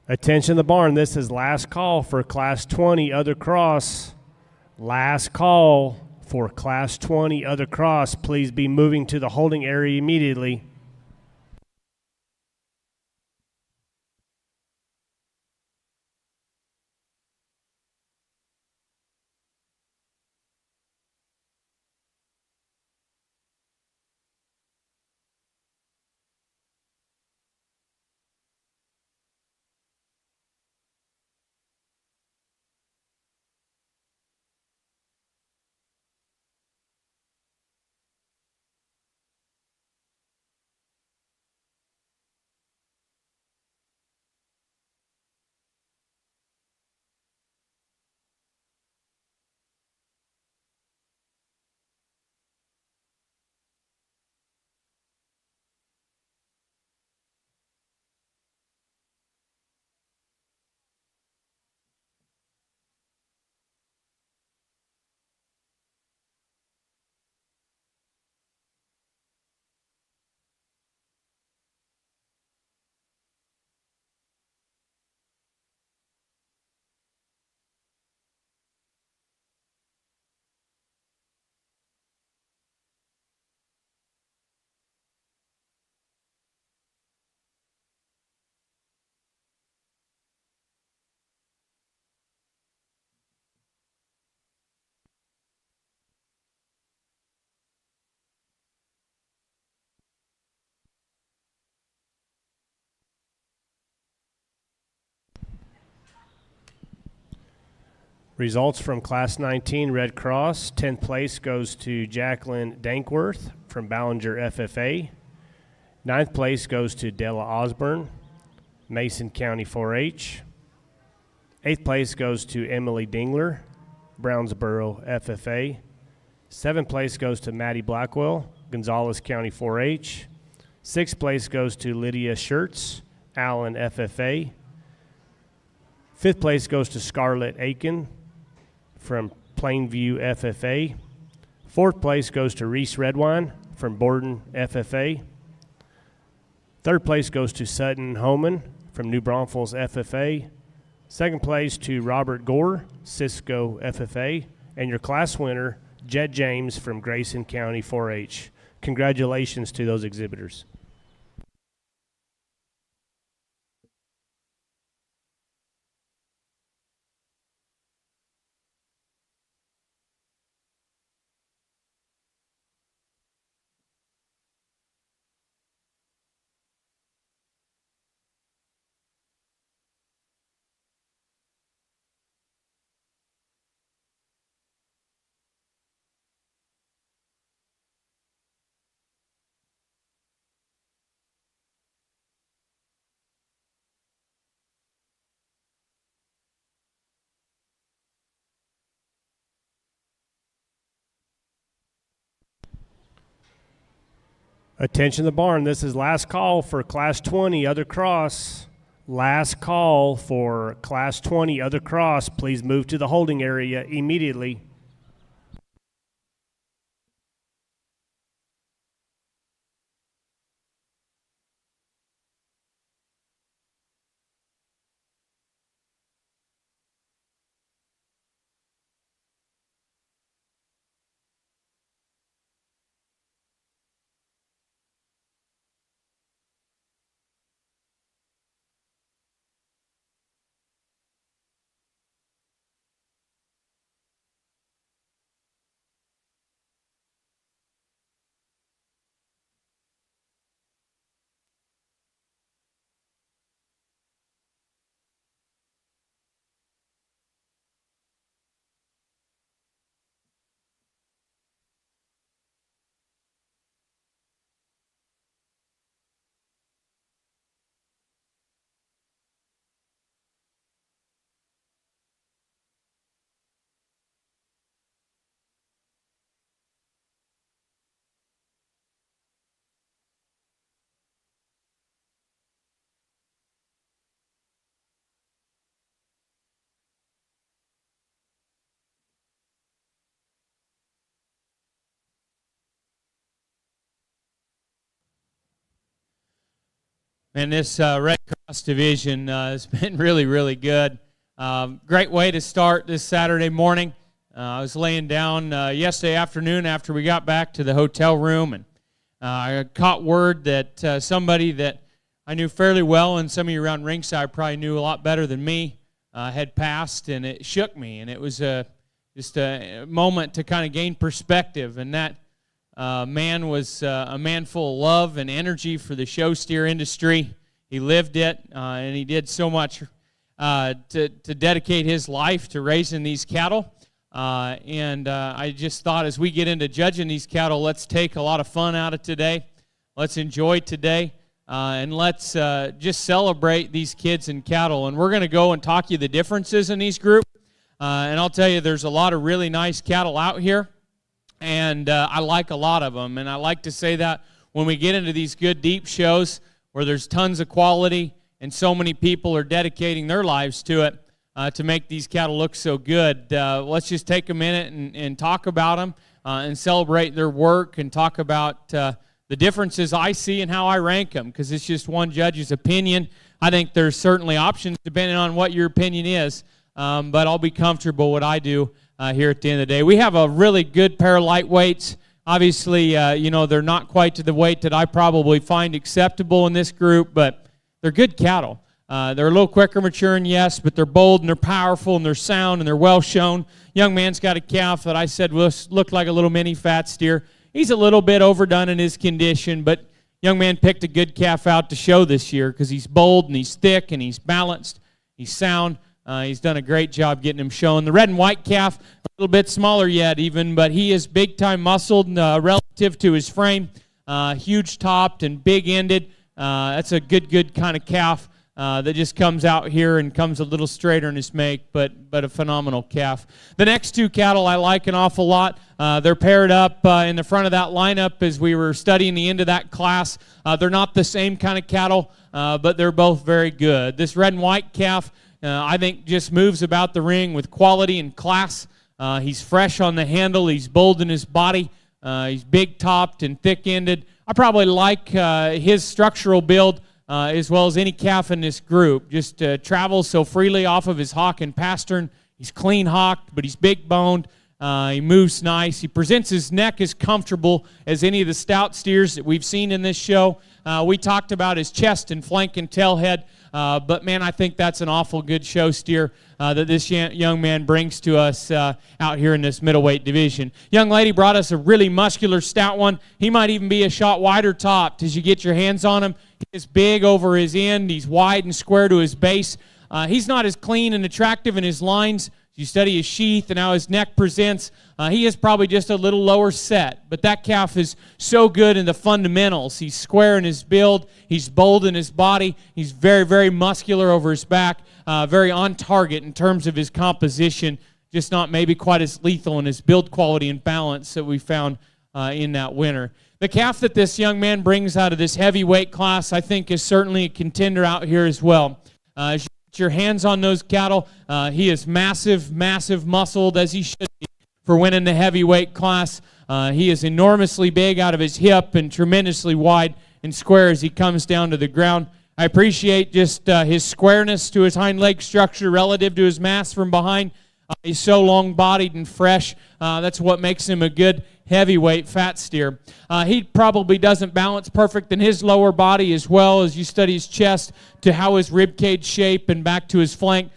Attention the barn, this is last call for Class 20 Other Cross. Last call for Class 20 Other Cross. Please be moving to the holding area immediately. Results from Class 19 Red Cross. 10th place goes to Jacqueline Dankworth from Ballinger FFA. 9th place goes to Della Osborne, Mason County 4-H. 8th place goes to Emily Dingler, Brownsboro FFA. 7th place goes to Maddie Blackwell, Gonzales County 4-H. 6th place goes to Lydia Schertz, Allen FFA. 5th place goes to Scarlett Aiken from Plainview FFA. 4th place goes to Reese Redwine from Borden FFA. 3rd place goes to Sutton Homan from New Braunfels FFA. 2nd place to Robert Gore, Cisco FFA. And your class winner, Jed James from Grayson County 4-H. Congratulations to those exhibitors. Attention the barn, this is last call for Class 20 Other Cross. Last call for Class 20 Other Cross. Please move to the holding area immediately. And this Red Cross division has been really, really good. Great way to start this Saturday morning. I was laying down yesterday afternoon after we got back to the hotel room, and I caught word that somebody that I knew fairly well, and some of you around ringside probably knew a lot better than me, had passed, and it shook me. And it was just a moment to kind of gain perspective, and that man was a man full of love and energy for the show steer industry. He lived it, and he did so much to dedicate his life to raising these cattle. And I just thought as we get into judging these cattle, let's take a lot of fun out of today. Let's enjoy today, and let's just celebrate these kids and cattle. And we're going to go and talk you the differences in these groups. And I'll tell you, there's a lot of really nice cattle out here. And I like a lot of them. And I like to say that when we get into these good, deep shows where there's tons of quality and so many people are dedicating their lives to it to make these cattle look so good, let's just take a minute and talk about them and celebrate their work and talk about the differences I see and how I rank them, because it's just one judge's opinion. I think there's certainly options depending on what your opinion is, but I'll be comfortable what I do here at the end of the day. We have a really good pair of lightweights. Obviously, they're not quite to the weight that I probably find acceptable in this group, but they're good cattle. They're a little quicker maturing, yes, but they're bold and they're powerful and they're sound and they're well shown. Young man's got a calf that I said looked like a little mini fat steer. He's a little bit overdone in his condition, but young man picked a good calf out to show this year because he's bold and he's thick and he's balanced. He's sound. He's done a great job getting him shown. The red and white calf, a little bit smaller yet even, but he is big-time muscled relative to his frame. Huge topped and big-ended. That's a good kind of calf that just comes out here and comes a little straighter in his make, but a phenomenal calf. The next two cattle I like an awful lot. They're paired up in the front of that lineup as we were studying the end of that class. They're not the same kind of cattle, but they're both very good. This red and white calf, I think, just moves about the ring with quality and class. He's fresh on the handle. He's bold in his body. He's big-topped and thick-ended. I probably like his structural build as well as any calf in this group. Just travels so freely off of his hock and pastern. He's clean-hocked, but he's big-boned. He moves nice. He presents his neck as comfortable as any of the stout steers that we've seen in this show. We talked about his chest and flank and tail head, but, man, I think that's an awful good show steer that this young man brings to us out here in this middleweight division. Young lady brought us a really muscular, stout one. He might even be a shot wider topped as you get your hands on him. He's big over his end. He's wide and square to his base. He's not as clean and attractive in his lines. You study his sheath and how his neck presents, he is probably just a little lower set. But that calf is so good in the fundamentals. He's square in his build. He's bold in his body. He's very, very muscular over his back. Very on target in terms of his composition. Just not maybe quite as lethal in his build quality and balance that we found in that winter. The calf that this young man brings out of this heavyweight class, I think, is certainly a contender out here as well. As you get your hands on those cattle, he is massive, muscled, as he should be for winning the heavyweight class. He is enormously big out of his hip and tremendously wide and square as he comes down to the ground. I appreciate just his squareness to his hind leg structure relative to his mass from behind. He's so long-bodied and fresh. That's what makes him a good heavyweight fat steer. He probably doesn't balance perfect in his lower body as well as you study his chest to how his rib cage shape and back to his flank.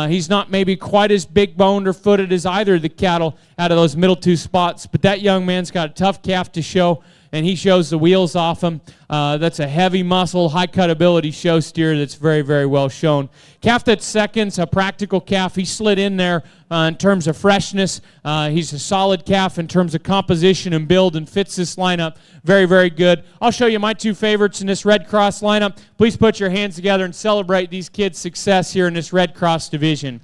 He's not maybe quite as big-boned or footed as either of the cattle out of those middle two spots, but that young man's got a tough calf to show, and he shows the wheels off him. That's a heavy muscle, high cut ability show steer that's very, very well shown. Calf that's second's a practical calf. He slid in there in terms of freshness. He's a solid calf in terms of composition and build and fits this lineup very, very good. I'll show you my two favorites in this Red Cross lineup. Please put your hands together and celebrate these kids' success here in this Red Cross division.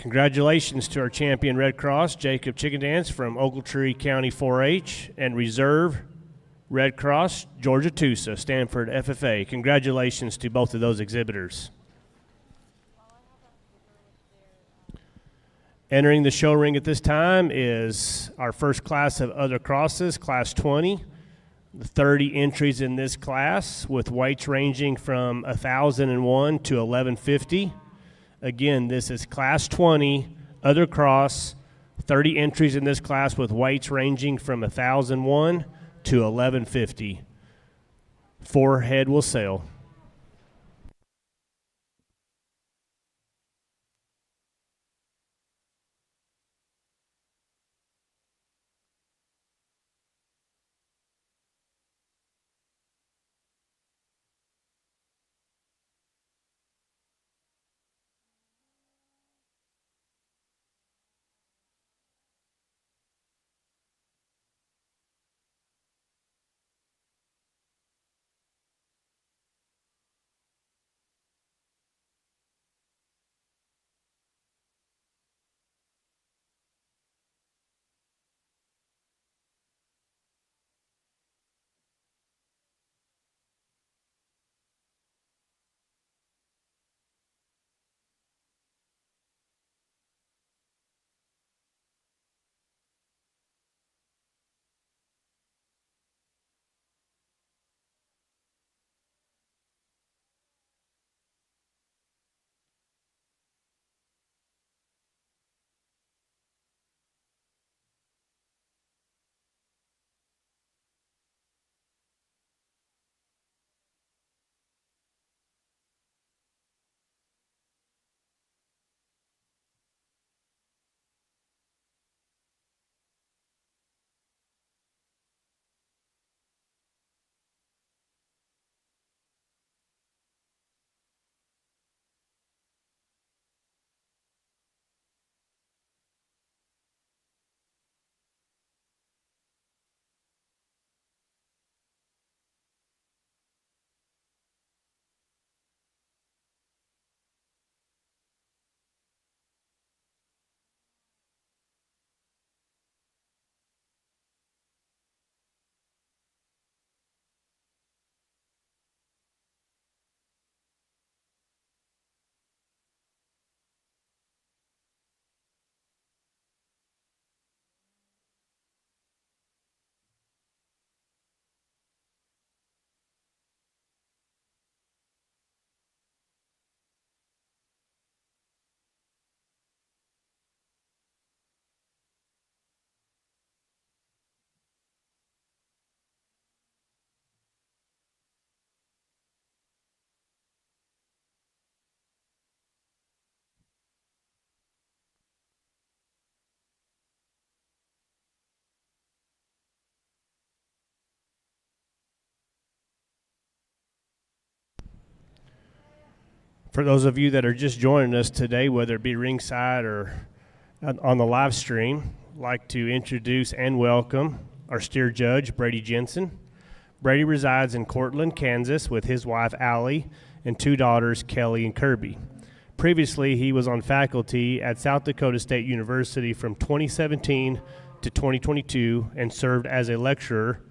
Congratulations to our champion Red Cross, Jacob Chickendance from Ogletree County 4-H, and Reserve Red Cross, Georgia Tusa, Stanford FFA. Congratulations to both of those exhibitors. Entering the show ring at this time is our first class of other crosses, Class 20. The 30 entries in this class with weights ranging from 1,001 to 1,150. Again, this is Class 20, other cross, 30 entries in this class with weights ranging from 1,001 to 1,150. 4 head will sail. For those of you that are just joining us today, whether it be ringside or on the live stream, I'd like to introduce and welcome our steer judge, Brady Jensen. Brady resides in Cortland, Kansas with his wife, Allie, and 2 daughters, Kelly and Kirby. Previously, he was on faculty at South Dakota State University from 2017 to 2022 and served as a lecturer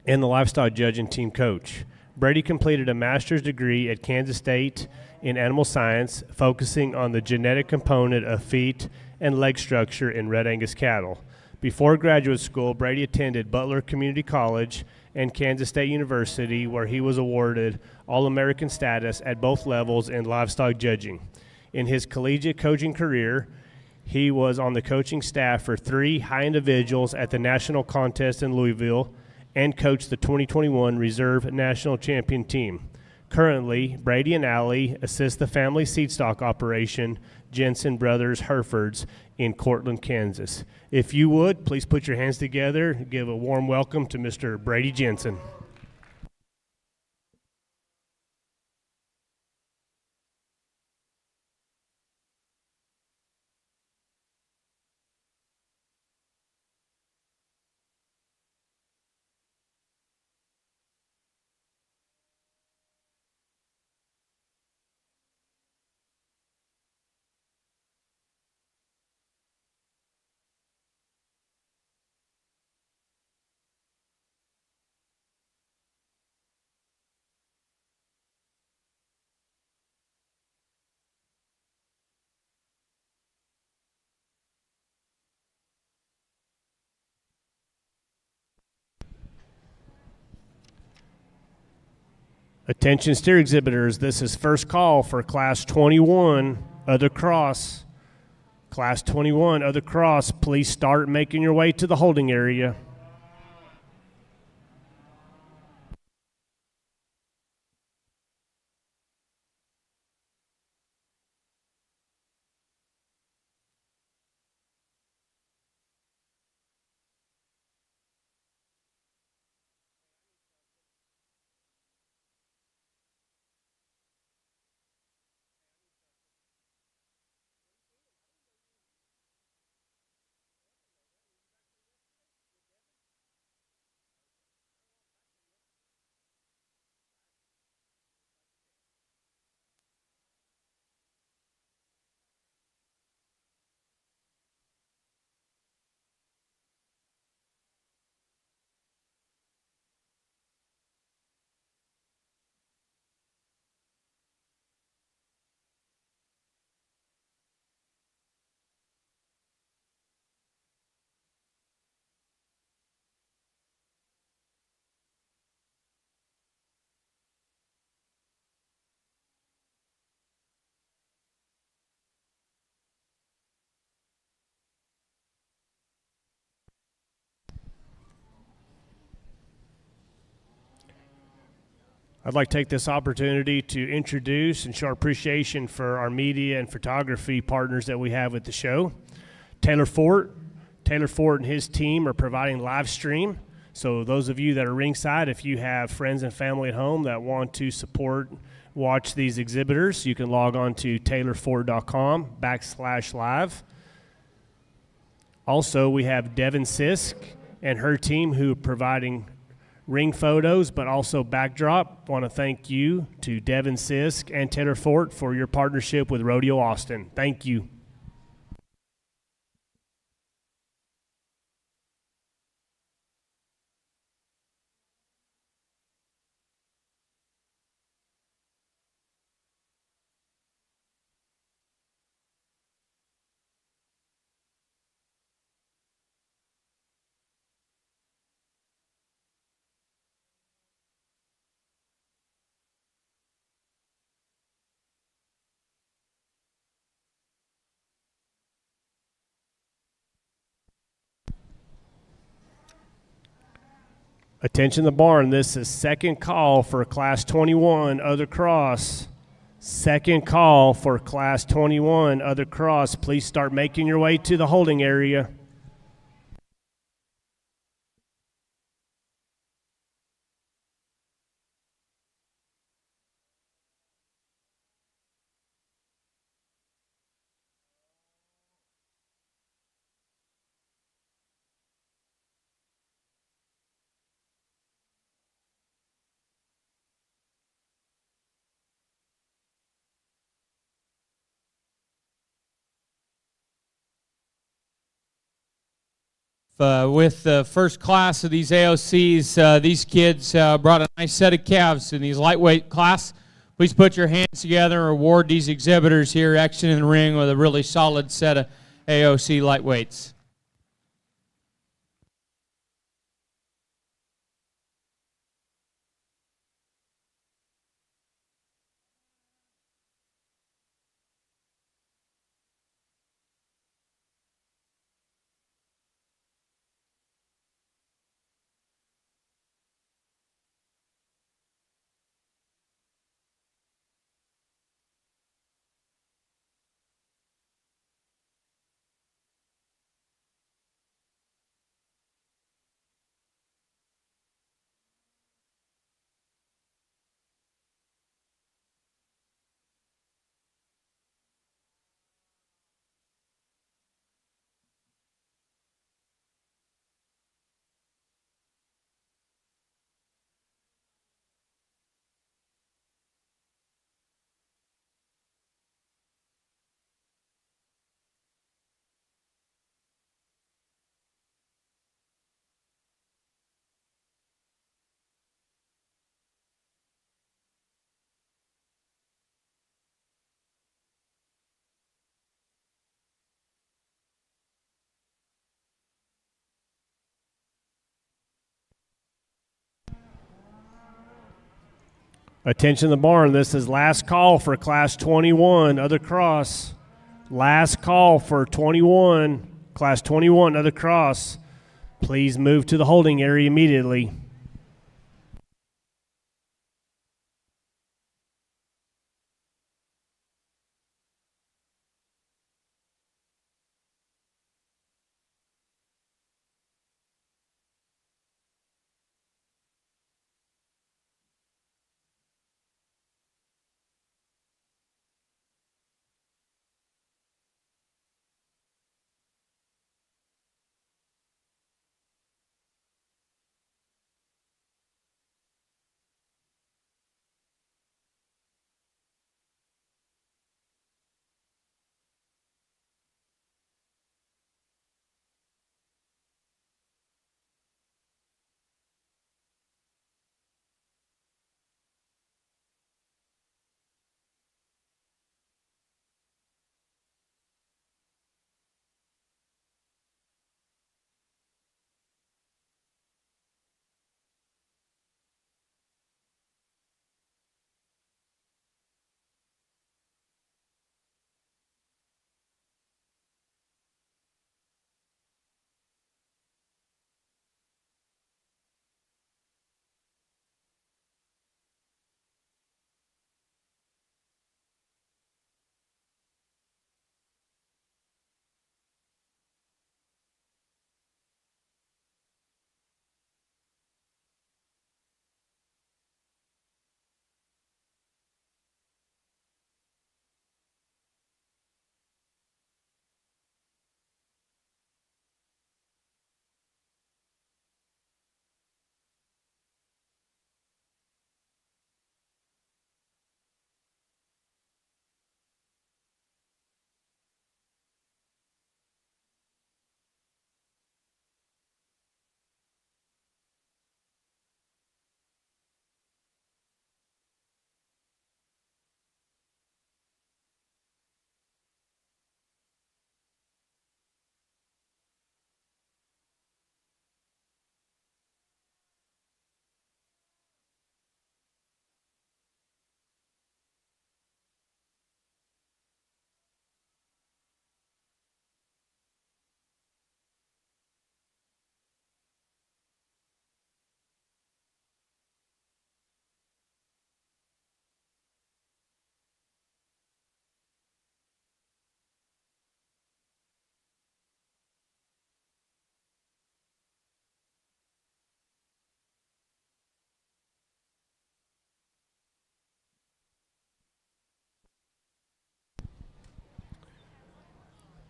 and the livestock judge and team coach. Brady completed a master's degree at Kansas State in animal science, focusing on the genetic component of feet and leg structure in Red Angus cattle. Before graduate school, Brady attended Butler Community College and Kansas State University, where he was awarded All-American status at both levels in livestock judging. In his collegiate coaching career, he was on the coaching staff for 3 high individuals at the national contest in Louisville and coached the 2021 Reserve National Champion team. Currently, Brady and Allie assist the family seed stock operation, Jensen Brothers Herefords, in Cortland, Kansas. If you would, please put your hands together and give a warm welcome to Mr. Brady Jensen. Attention steer exhibitors, this is first call for Class 21, Other Cross. Class 21, Other Cross, please start making your way to the holding area. I'd like to take this opportunity to introduce and show our appreciation for our media and photography partners that we have at the show. Taylor Fort. Taylor Fort and his team are providing live stream. So those of you that are ringside, if you have friends and family at home that want to watch these exhibitors, you can log on to taylorfort.com/live. Also, we have Devin Sisk and her team who are providing ring photos, but also backdrop. Want to thank you to Devin Sisk and Taylor Fort for your partnership with Rodeo Austin. Thank you. Attention the barn, this is second call for Class 21, Other Cross. Second call for Class 21, Other Cross. Please start making your way to the holding area. With the first class of these AOCs, these kids brought a nice set of calves in these lightweight class. Please put your hands together and reward these exhibitors here exiting the ring with a really solid set of AOC lightweights. Attention the barn. This is last call for Class 21, other cross. Last call for 21, Class 21, other cross. Please move to the holding area immediately.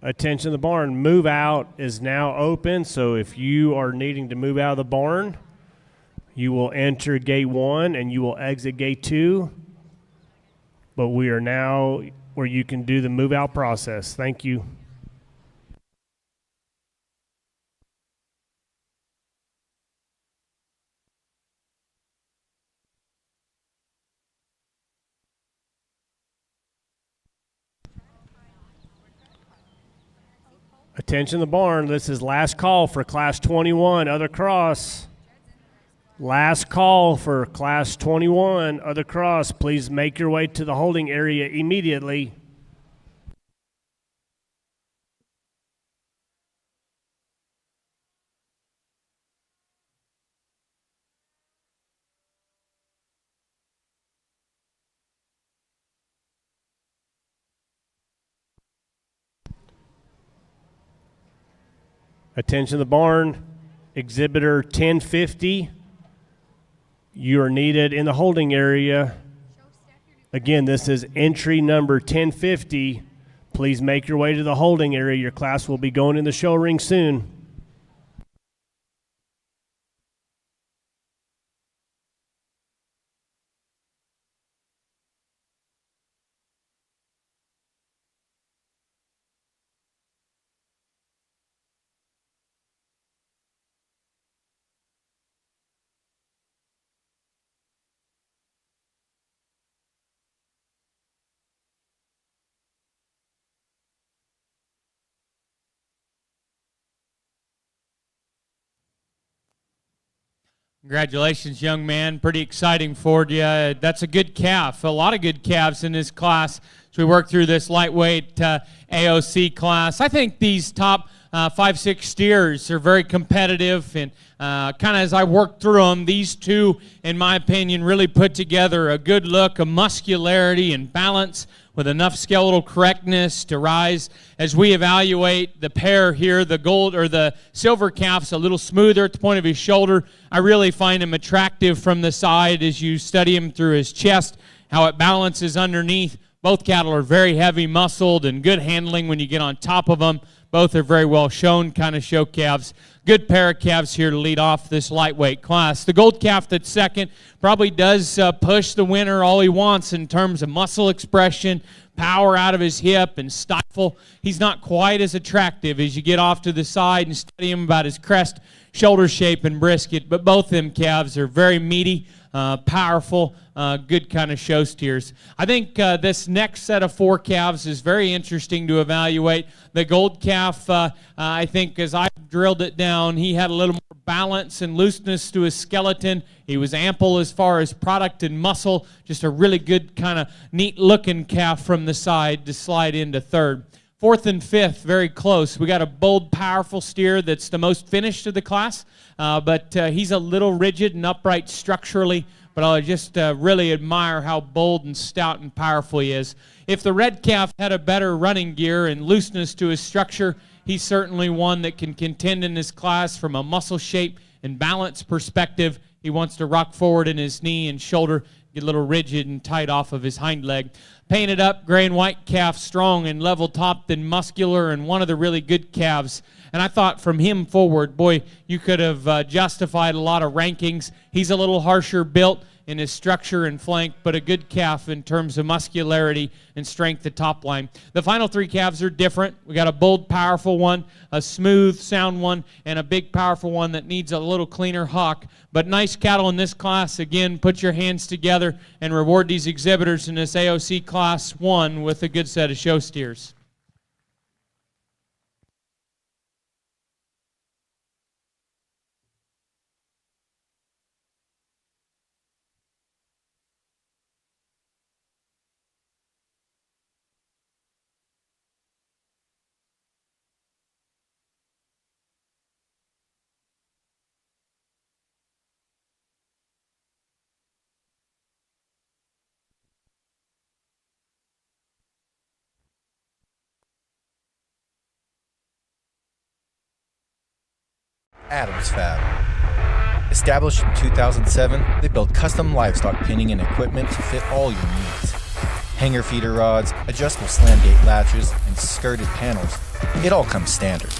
Attention the barn. Move out is now open, so if you are needing to move out of the barn, you will enter gate 1 and you will exit gate 2. But we are now where you can do the move out process. Thank you. Attention the barn. This is last call for Class 21, other cross. Last call for Class 21, other cross. Please make your way to the holding area immediately. Attention the barn. Exhibitor 1050. You are needed in the holding area. Again, this is entry number 1050. Please make your way to the holding area. Your class will be going in the show ring soon. Congratulations, young man. Pretty exciting for you. That's a good calf. A lot of good calves in this class as we work through this lightweight AOC class. I think these top 5-6 steers are very competitive, and kind of as I work through them, these two, in my opinion, really put together a good look of muscularity and balance with enough skeletal correctness to rise. As we evaluate the pair here, the gold or the silver calf's a little smoother at the point of his shoulder. I really find him attractive from the side as you study him through his chest, how it balances underneath. Both cattle are very heavy muscled and good handling when you get on top of them. Both are very well shown kind of show calves. Good pair of calves here to lead off this lightweight class. The gold calf that's second probably does push the winner all he wants in terms of muscle expression, power out of his hip, and stifle. He's not quite as attractive as you get off to the side and study him about his crest, shoulder shape, and brisket. But both them calves are very meaty, powerful, good kind of show steers. I think this next set of 4 calves is very interesting to evaluate. The gold calf, I think as I drilled it down, he had a little more balance and looseness to his skeleton. He was ample as far as product and muscle. Just a really good kind of neat looking calf from the side to slide into third. Fourth and fifth, very close. We got a bold, powerful steer that's the most finished of the class, but he's a little rigid and upright structurally, but I just really admire how bold and stout and powerful he is. If the red calf had a better running gear and looseness to his structure, he's certainly one that can contend in this class from a muscle shape and balance perspective. He wants to rock forward in his knee and shoulder, get a little rigid and tight off of his hind leg. Painted up, gray and white calf, strong and level topped and muscular, and one of the really good calves. And I thought from him forward, boy, you could have justified a lot of rankings. He's a little harsher built in his structure and flank, but a good calf in terms of muscularity and strength at top line. The final 3 calves are different. We got a bold, powerful one, a smooth, sound one, and a big, powerful one that needs a little cleaner hock. But nice cattle in this class. Again, put your hands together and reward these exhibitors in this AOC Class 1 with a good set of show steers. Adams Fab. Established in 2007, they build custom livestock pinning and equipment to fit all your needs. Hanger feeder rods, adjustable slam gate latches, and skirted panels. It all comes standard.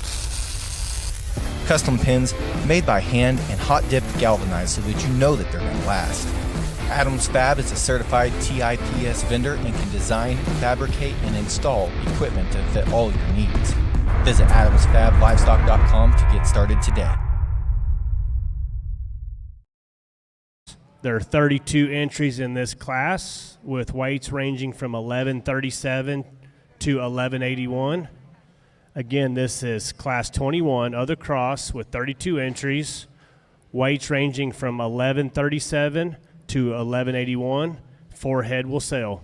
Custom pins made by hand and hot dipped galvanized so that you know that they're going to last. Adams Fab is a certified TIPS vendor and can design, fabricate, and install equipment to fit all your needs. Visit adamsfablivestock.com to get started today. There are 32 entries in this class with weights ranging from 1137 to 1181. Again, this is Class 21 other cross with 32 entries, weights ranging from 1137 to 1181. 4 head will sell.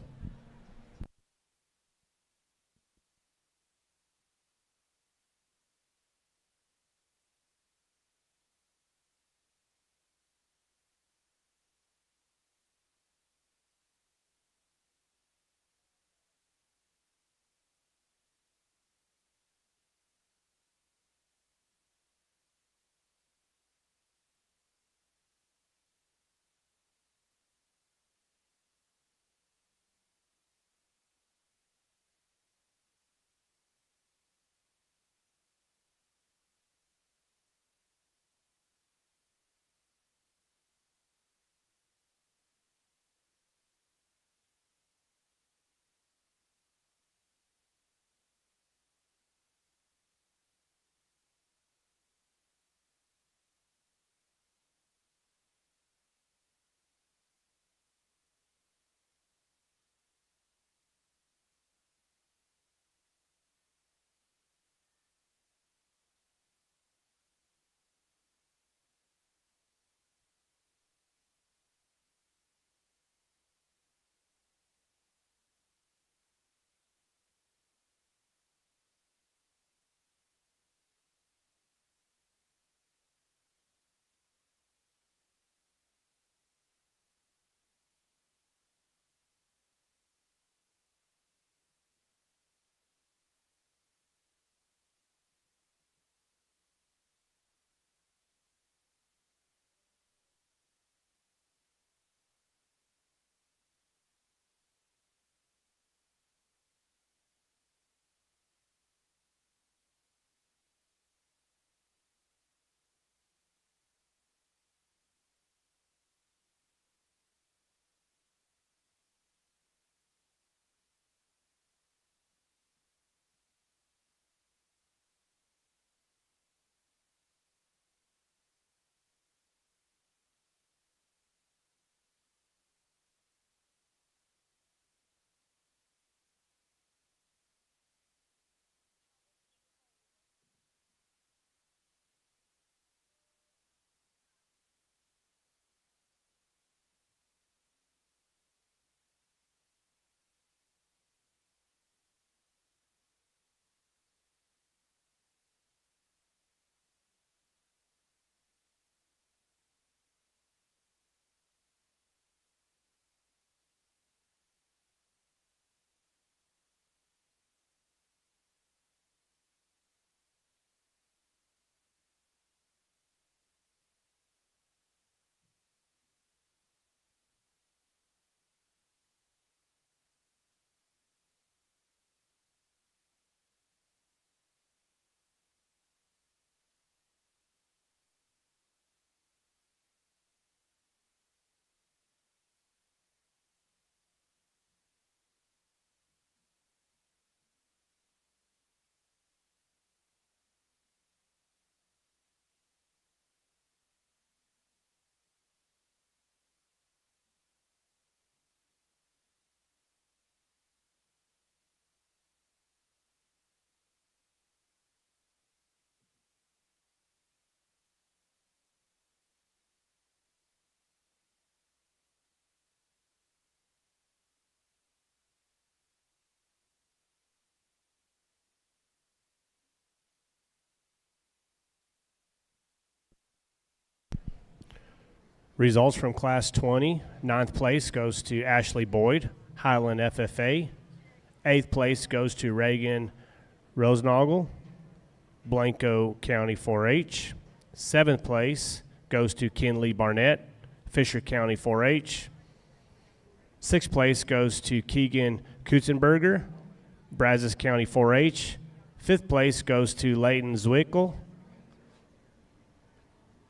Results from Class 20. Ninth place goes to Ashley Boyd, Highland FFA. Eighth place goes to Reagan Rosenagel, Blanco County 4-H. Seventh place goes to Kinley Barnett, Fisher County 4-H. Sixth place goes to Keegan Kutzenberger, Brazos County 4-H. Fifth place goes to Leighton Zwickel,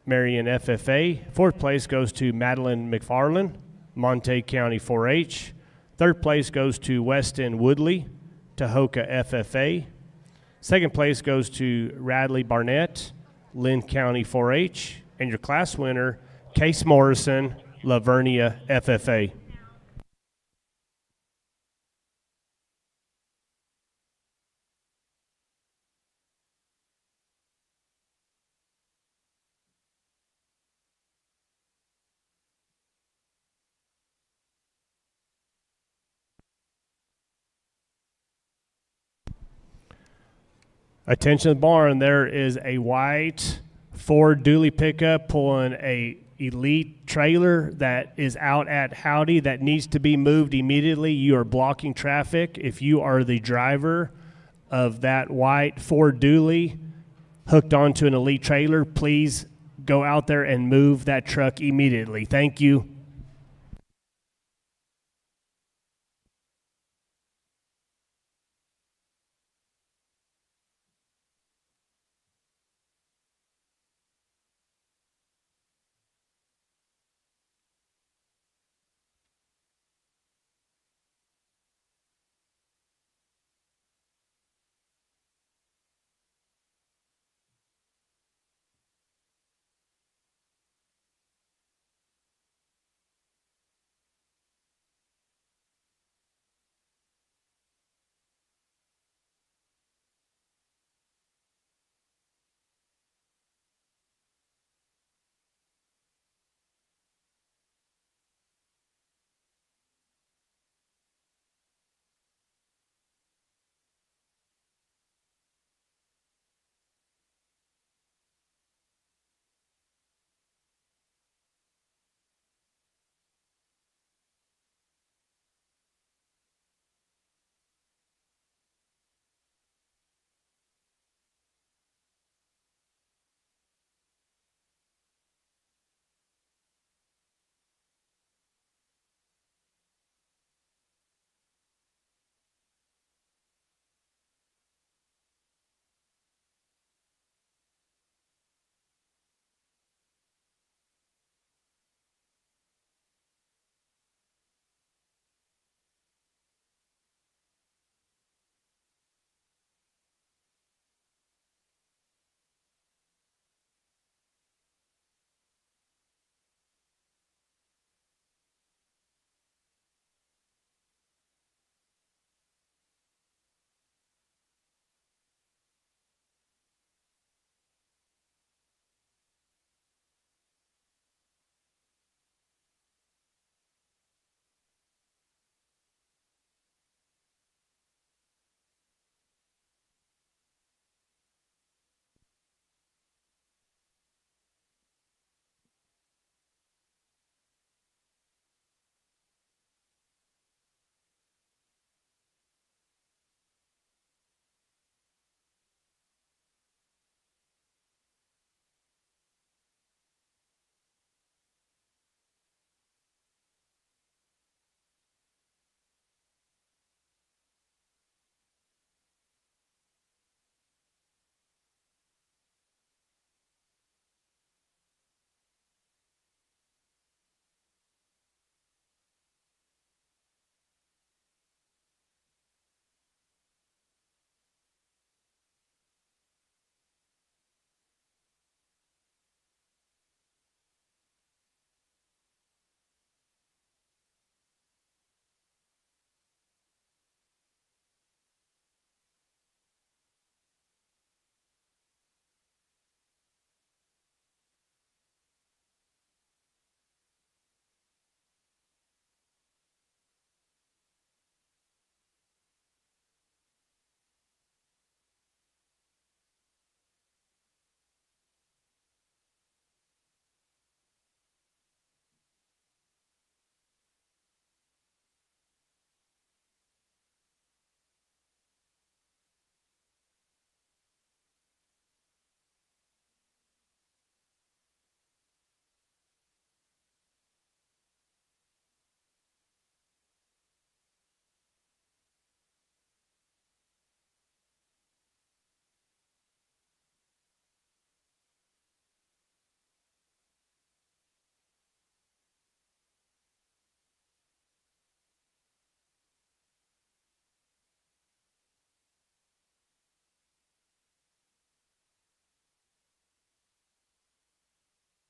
Marion FFA. Fourth place goes to Madeline McFarland, Montague County 4-H. Third place goes to Weston Woodley, Tahoka FFA. Second place goes to Radley Barnett, Lynn County 4-H. And your class winner, Case Morrison, Lavernia FFA. Attention barn, there is a white Ford dually pickup pulling a elite trailer that is out at Howdy that needs to be moved immediately. You are blocking traffic. If you are the driver of that white Ford dually hooked onto an elite trailer, please go out there and move that truck immediately. Thank you.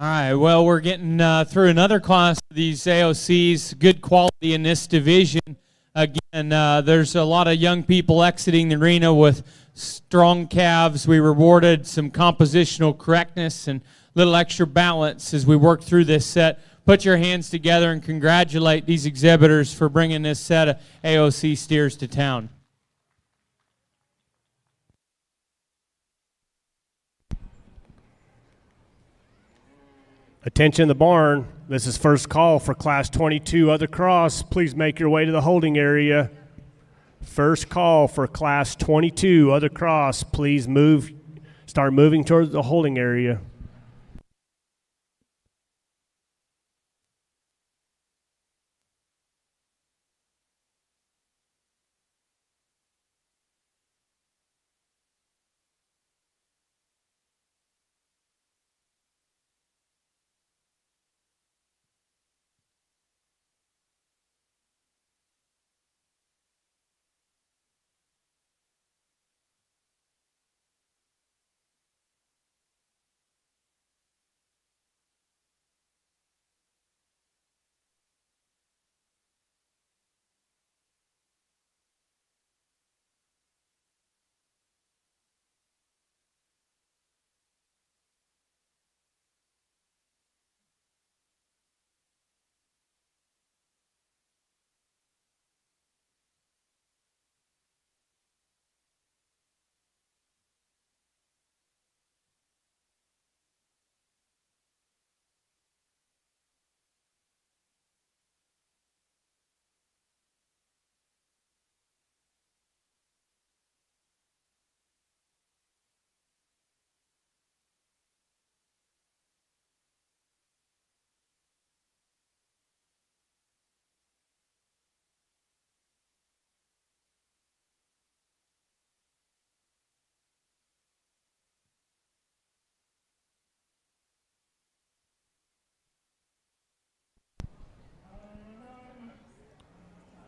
All right, well, we're getting through another class of these AOCs, good quality in this division. Again, there's a lot of young people exiting the arena with strong calves. We rewarded some compositional correctness and a little extra balance as we work through this set. Put your hands together and congratulate these exhibitors for bringing this set of AOC steers to town. Attention the barn. This is first call for Class 22 Other Cross. Please make your way to the holding area. First call for Class 22 Other Cross. Please start moving towards the holding area.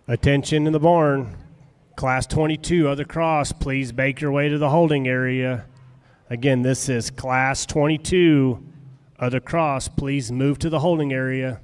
Attention in the barn. Class 22 Other Cross, please make your way to the holding area. Again, this is Class 22 Other Cross. Please move to the holding area.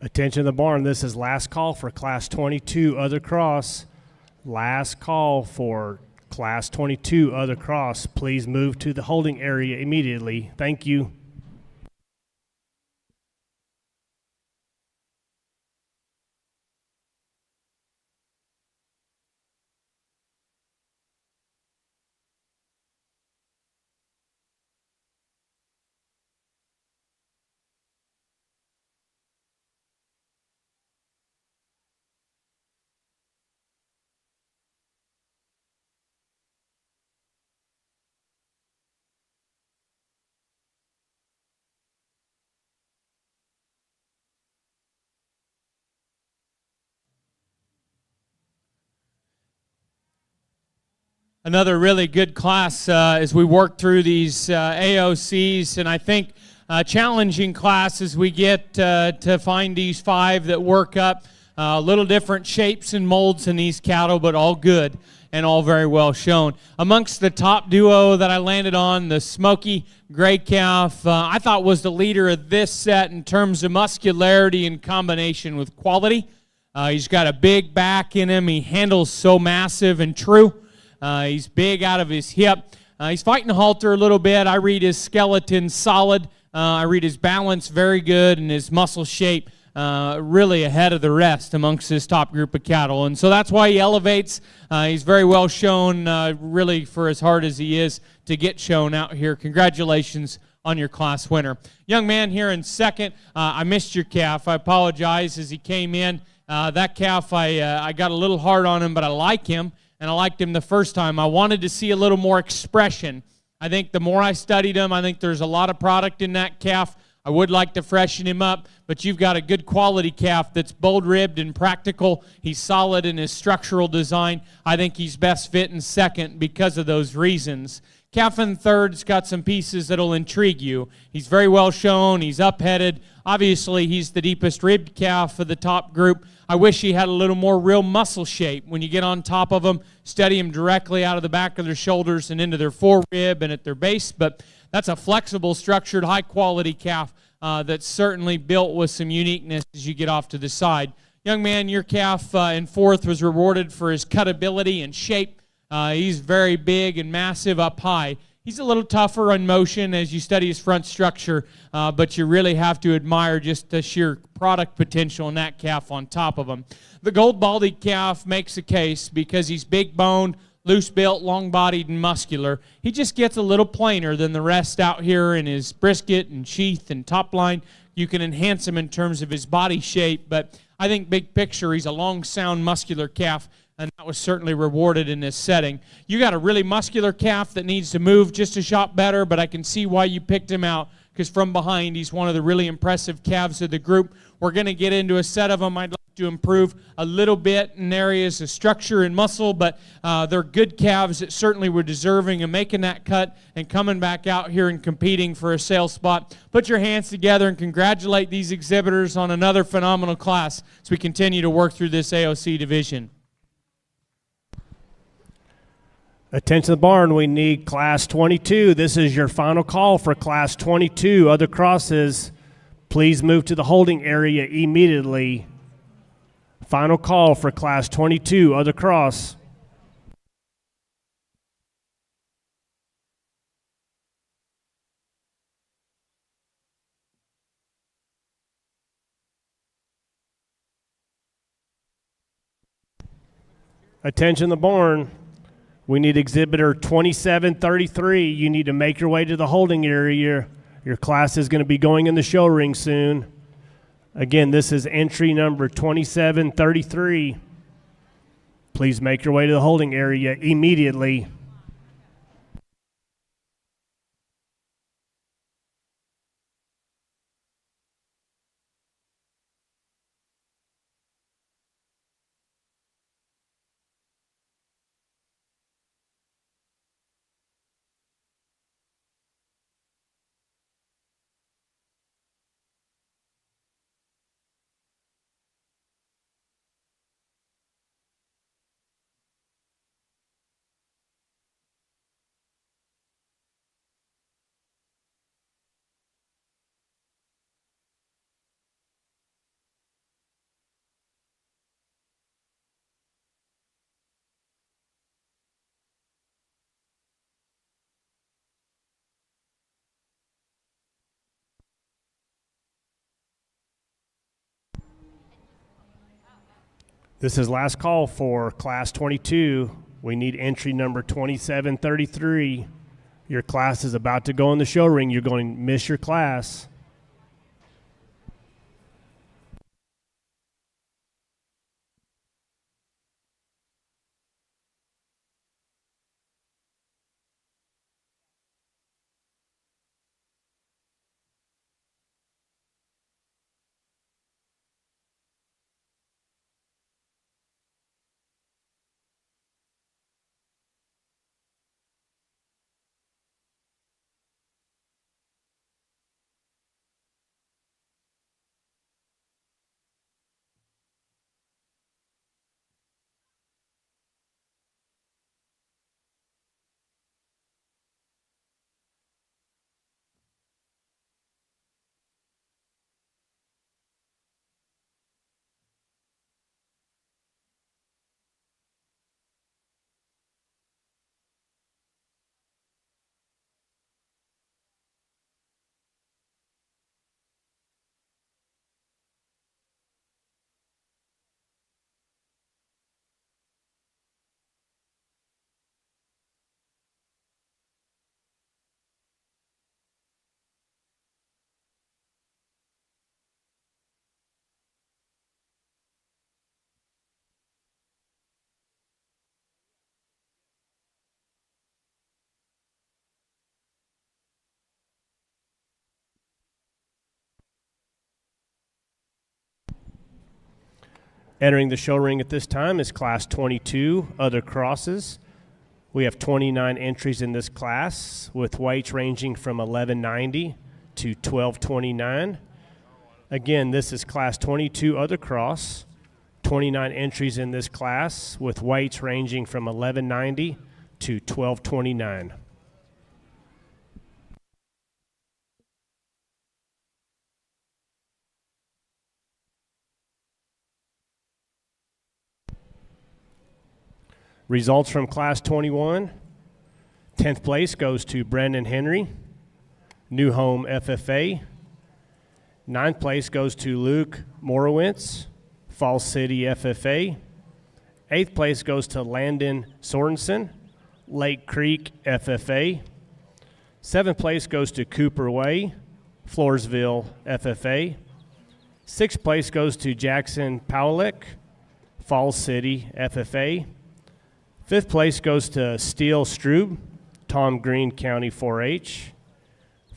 Attention the barn, this is last call for Class 22 other cross. Last call for Class 22 other cross. Please move to the holding area immediately. Thank you. Another really good class as we work through these AOCs, and I think challenging class as we get to find these 5 that work up little different shapes and molds in these cattle, but all good and all very well shown. Amongst the top duo that I landed on, the Smoky Gray Calf, I thought was the leader of this set in terms of muscularity in combination with quality. He's got a big back in him. He handles so massive and true. He's big out of his hip. He's fighting halter a little bit. I read his skeleton solid. I read his balance very good and his muscle shape really ahead of the rest amongst his top group of cattle. And so that's why he elevates. He's very well shown, really for as hard as he is to get shown out here. Congratulations on your class winner. Young man here in second, I missed your calf. I apologize as he came in. That calf, I got a little hard on him, but I like him. And I liked him the first time. I wanted to see a little more expression. I think the more I studied him, I think there's a lot of product in that calf. I would like to freshen him up, but you've got a good quality calf that's bold-ribbed and practical. He's solid in his structural design. I think he's best fit in second because of those reasons. Calf in third's got some pieces that'll intrigue you. He's very well shown. He's up-headed. Obviously, he's the deepest ribbed calf of the top group. I wish he had a little more real muscle shape. When you get on top of them, steady them directly out of the back of their shoulders and into their forerib and at their base. But that's a flexible, structured, high-quality calf that's certainly built with some uniqueness as you get off to the side. Young man, your calf in fourth was rewarded for his cutability and shape. He's very big and massive up high. He's a little tougher on motion as you study his front structure, but you really have to admire just the sheer product potential in that calf on top of him. The gold baldy calf makes a case because he's big-boned, loose-built, long-bodied, and muscular. He just gets a little plainer than the rest out here in his brisket and sheath and top line. You can enhance him in terms of his body shape, but I think big picture, he's a long, sound, muscular calf, and that was certainly rewarded in this setting. You got a really muscular calf that needs to move just a shot better, but I can see why you picked him out, because from behind, he's one of the really impressive calves of the group. We're going to get into a set of them I'd like to improve a little bit in areas of structure and muscle, but they're good calves that certainly were deserving of making that cut and coming back out here and competing for a sale spot. Put your hands together and congratulate these exhibitors on another phenomenal class as we continue to work through this AOC division. Attention the barn, we need Class 22. This is your final call for Class 22. Other crosses, please move to the holding area immediately. Final call for Class 22, other cross. Attention the barn. We need exhibitor 2733. You need to make your way to the holding area. Your class is going to be going in the show ring soon. Again, this is entry number 2733. Please make your way to the holding area immediately. This is last call for Class 22. We need entry number 2733. Your class is about to go in the show ring. You're going to miss your class. Entering the show ring at this time is Class 22, Other Crosses. We have 29 entries in this class with weights ranging from 1190 to 1229. Again, this is Class 22, Other Cross. 29 entries in this class with weights ranging from 1190 to 1229. Results from Class 21. 10th place goes to Brendan Henry, New Home FFA. 9th place goes to Luke Morowitz, Falls City FFA. 8th place goes to Landon Sorensen, Lake Creek FFA. 7th place goes to Cooper Way, Floresville FFA. 6th place goes to Jackson Powlick, Falls City FFA. 5th place goes to Steele Strube, Tom Green County 4-H.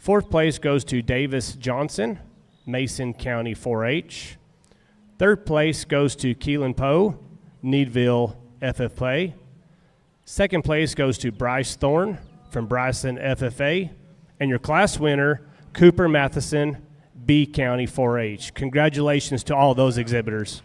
4th place goes to Davis Johnson, Mason County 4-H. 3rd place goes to Keelan Poe, Needville FFA. 2nd place goes to Bryce Thorne from Bryson FFA. And your class winner, Cooper Matheson, B County 4-H. Congratulations to all those exhibitors.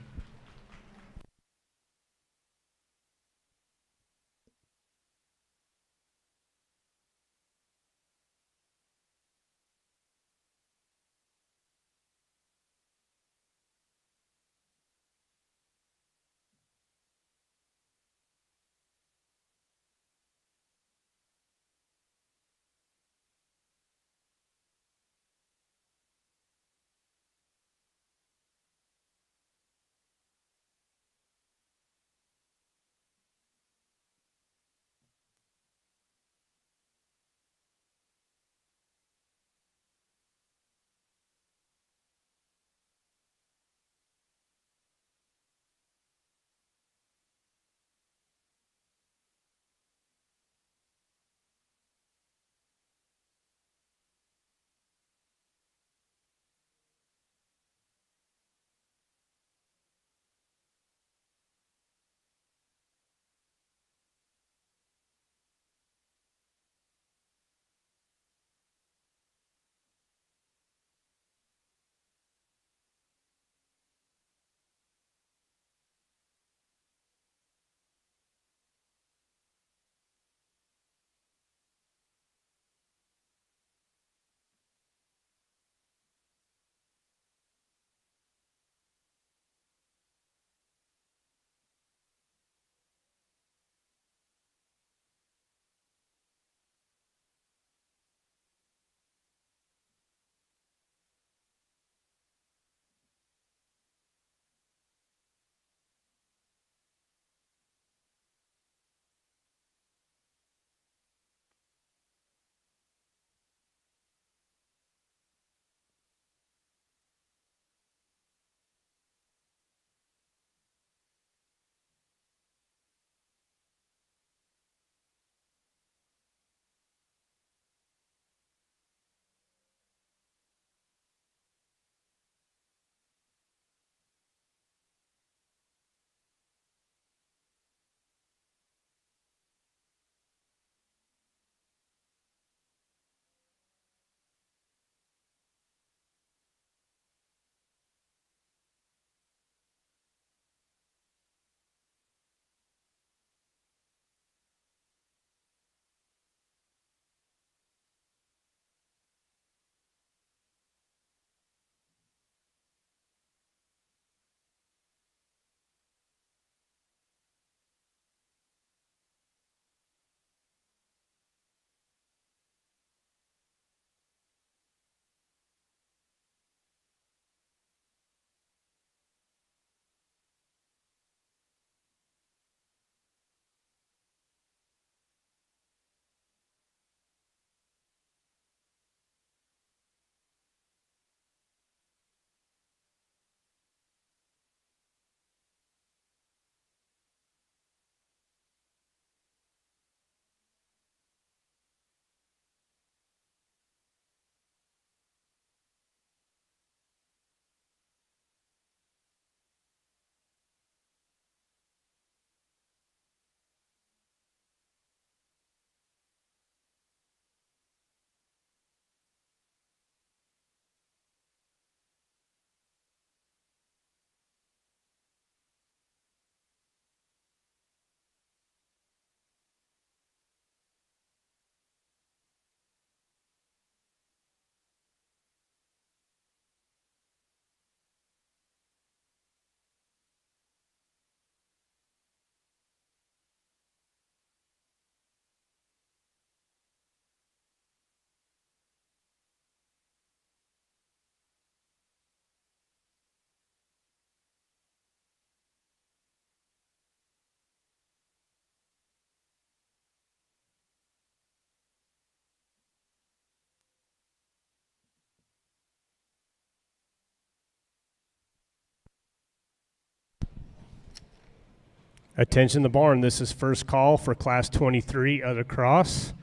Attention the barn, this is first call for Class 23 other cross.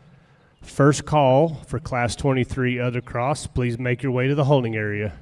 First call for Class 23 other cross. Please make your way to the holding area.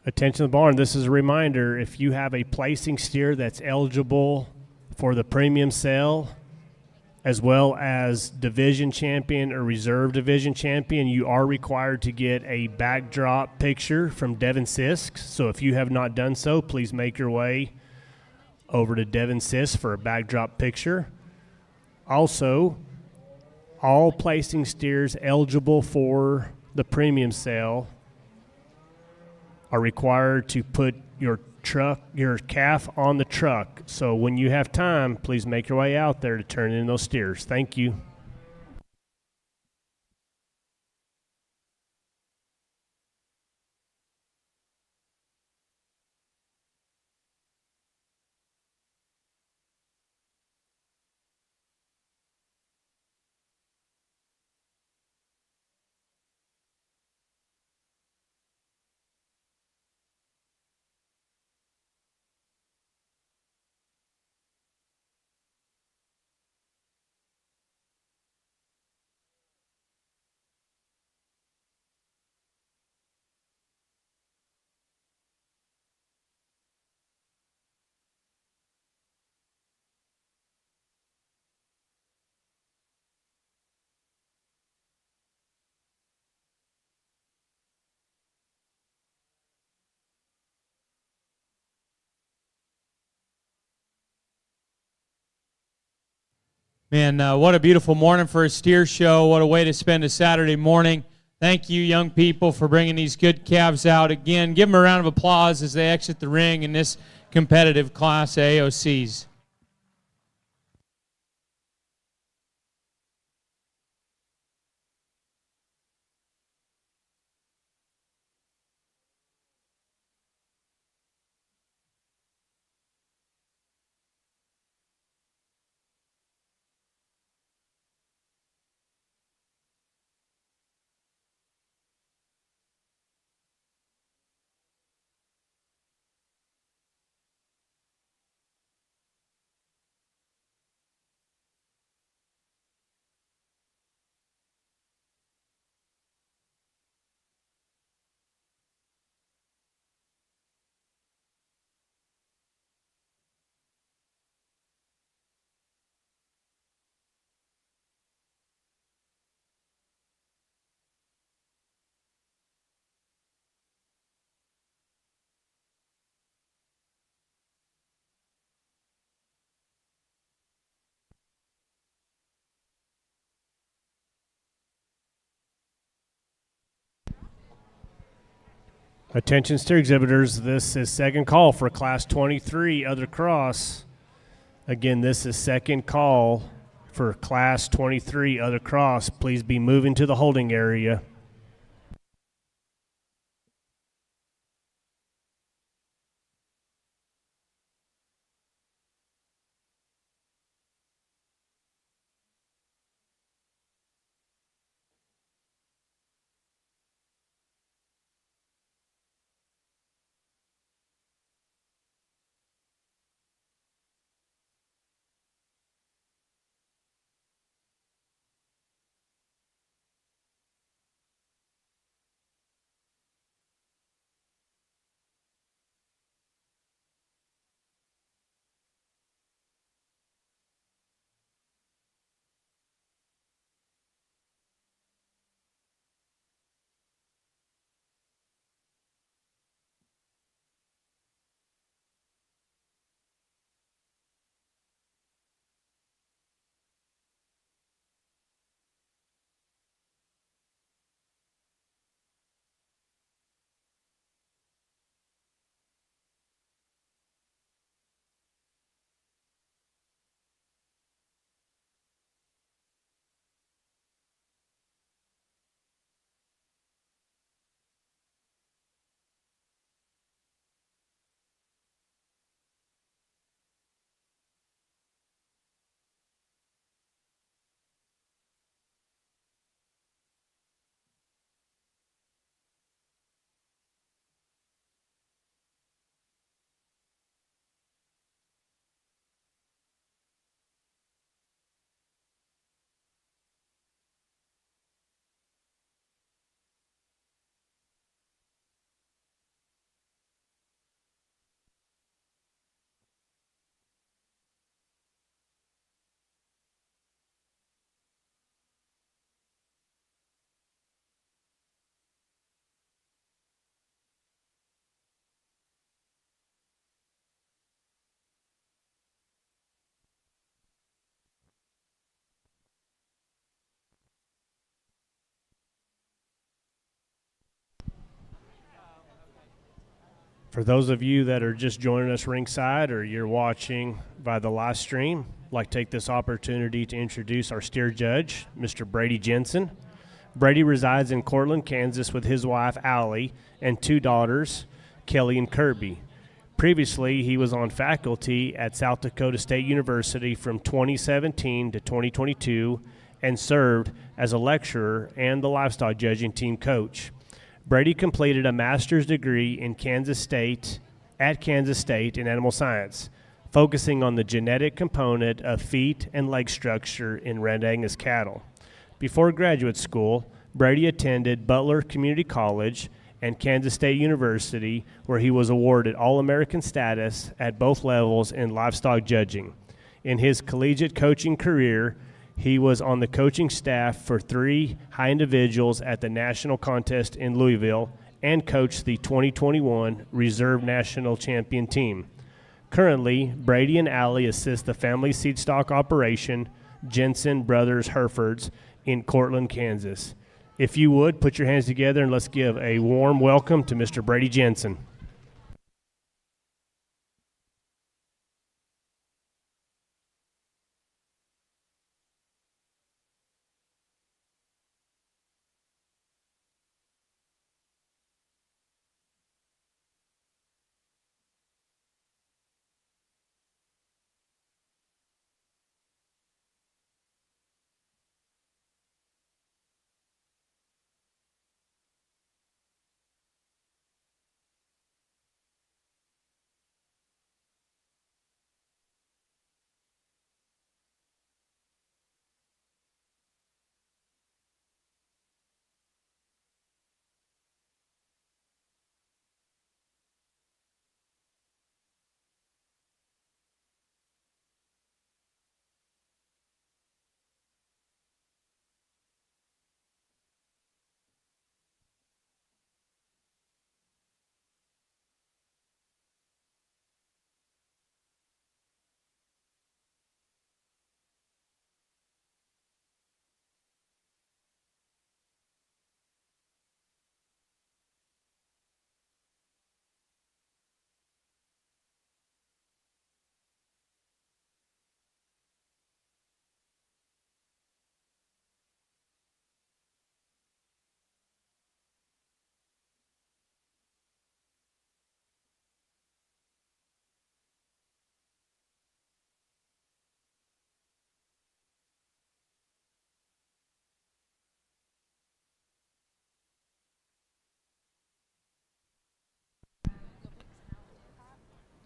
Attention the barn, this is a reminder, if you have a placing steer that's eligible for the premium sale, as well as division champion or reserve division champion, you are required to get a backdrop picture from Devin Sisk. So if you have not done so, please make your way over to Devin Sisk for a backdrop picture. Also, all placing steers eligible for the premium sale are required to put your calf on the truck. So when you have time, please make your way out there to turn in those steers. Thank you. Man, what a beautiful morning for a steer show. What a way to spend a Saturday morning. Thank you, young people, for bringing these good calves out. Again, give them a round of applause as they exit the ring in this competitive class AOCs. Attention steer exhibitors, this is second call for Class 23 other cross. Again, this is second call for Class 23 other cross. Please be moving to the holding area. For those of you that are just joining us ringside or you're watching by the live stream, I'd like to take this opportunity to introduce our steer judge, Mr. Brady Jensen. Brady resides in Cortland, Kansas with his wife, Allie, and two daughters, Kelly and Kirby. Previously, he was on faculty at South Dakota State University from 2017 to 2022 and served as a lecturer and the livestock judging team coach. Brady completed a master's degree in Kansas State in animal science, focusing on the genetic component of feet and leg structure in Red Angus cattle. Before graduate school, Brady attended Butler Community College and Kansas State University, where he was awarded All-American status at both levels in livestock judging. In his collegiate coaching career, he was on the coaching staff for 3 high individuals at the national contest in Louisville and coached the 2021 Reserve National Champion team. Currently, Brady and Allie assist the family seed stock operation, Jensen Brothers Herefords, in Cortland, Kansas. If you would, put your hands together and let's give a warm welcome to Mr. Brady Jensen.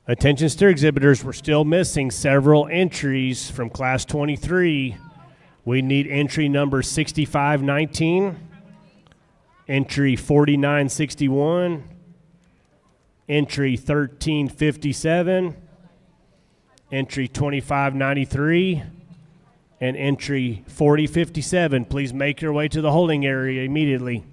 Attention steer exhibitors, we're still missing several entries from class 23. We need entry number 6519, entry 4961, entry 1357, entry 2593, and entry 4057. Please make your way to the holding area immediately.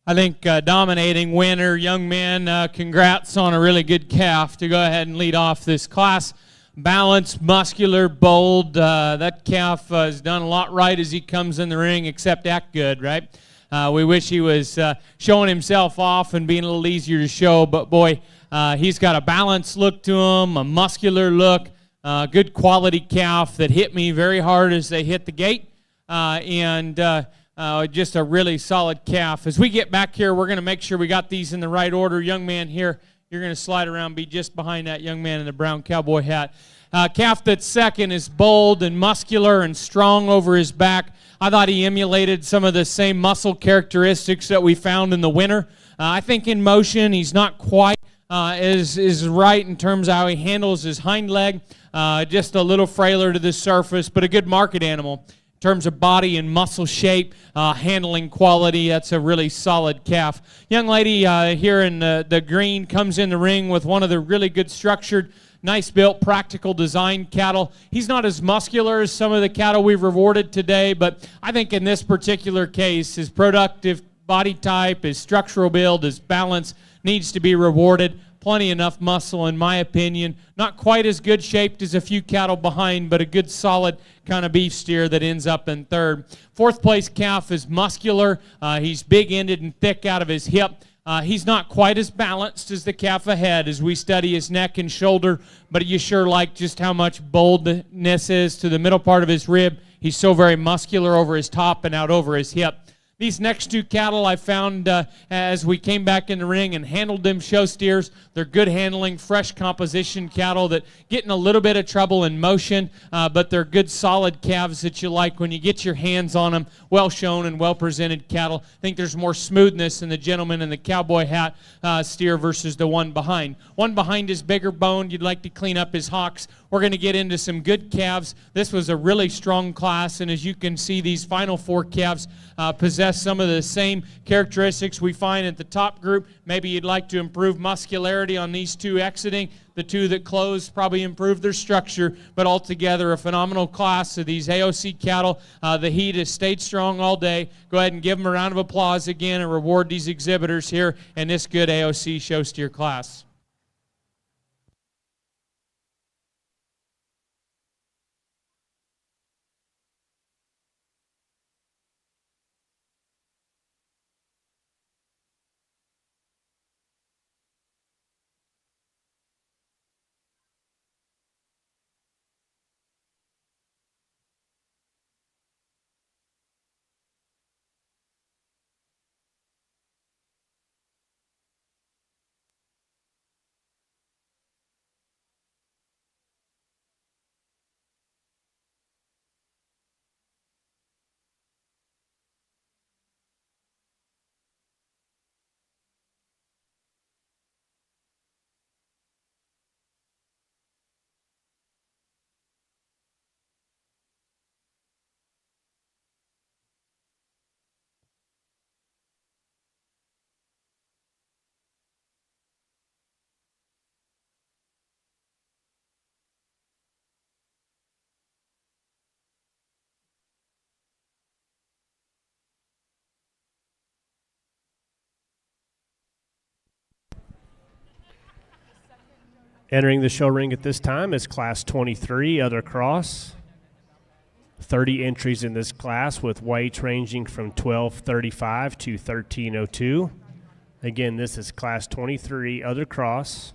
I think dominating winner, young man, congrats on a really good calf to go ahead and lead off this class. Balanced, muscular, bold. That calf has done a lot right as he comes in the ring, except act good, right? We wish he was showing himself off and being a little easier to show, but boy, he's got a balanced look to him, a muscular look, good quality calf that hit me very hard as they hit the gate, just a really solid calf. As we get back here, we're going to make sure we got these in the right order. Young man here, you're going to slide around, be just behind that young man in the brown cowboy hat. Calf that's second is bold and muscular and strong over his back. I thought he emulated some of the same muscle characteristics that we found in the winter. I think in motion, he's not quite is right in terms of how he handles his hind leg. Just a little frailer to the surface, but a good market animal. In terms of body and muscle shape, handling quality, that's a really solid calf. Young lady here in the green comes in the ring with one of the really good structured, nice built, practical design cattle. He's not as muscular as some of the cattle we've rewarded today, but I think in this particular case, his productive body type, his structural build, his balance needs to be rewarded. Plenty enough muscle, in my opinion. Not quite as good shaped as a few cattle behind, but a good solid kind of beef steer that ends up in third. Fourth place calf is muscular. He's big-ended and thick out of his hip. He's not quite as balanced as the calf ahead as we study his neck and shoulder, but you sure like just how much boldness is to the middle part of his rib. He's so very muscular over his top and out over his hip. These next two cattle I found as we came back in the ring and handled them show steers. They're good handling, fresh composition cattle that get in a little bit of trouble in motion, but they're good solid calves that you like when you get your hands on them. Well shown and well presented cattle. I think there's more smoothness in the gentleman in the cowboy hat steer versus the one behind. One behind is bigger boned. You'd like to clean up his hocks. We're going to get into some good calves. This was a really strong class, and as you can see, these final four calves possess some of the same characteristics we find at the top group. Maybe you'd like to improve muscularity on these two exiting. The two that closed probably improved their structure, but altogether a phenomenal class of these AOC cattle. The heat has stayed strong all day. Go ahead and give them a round of applause again and reward these exhibitors here in this good AOC show steer class. Entering the show ring at this time is Class 23, Other Cross. 30 entries in this class with weights ranging from 1235 to 1302. Again, this is Class 23, Other Cross.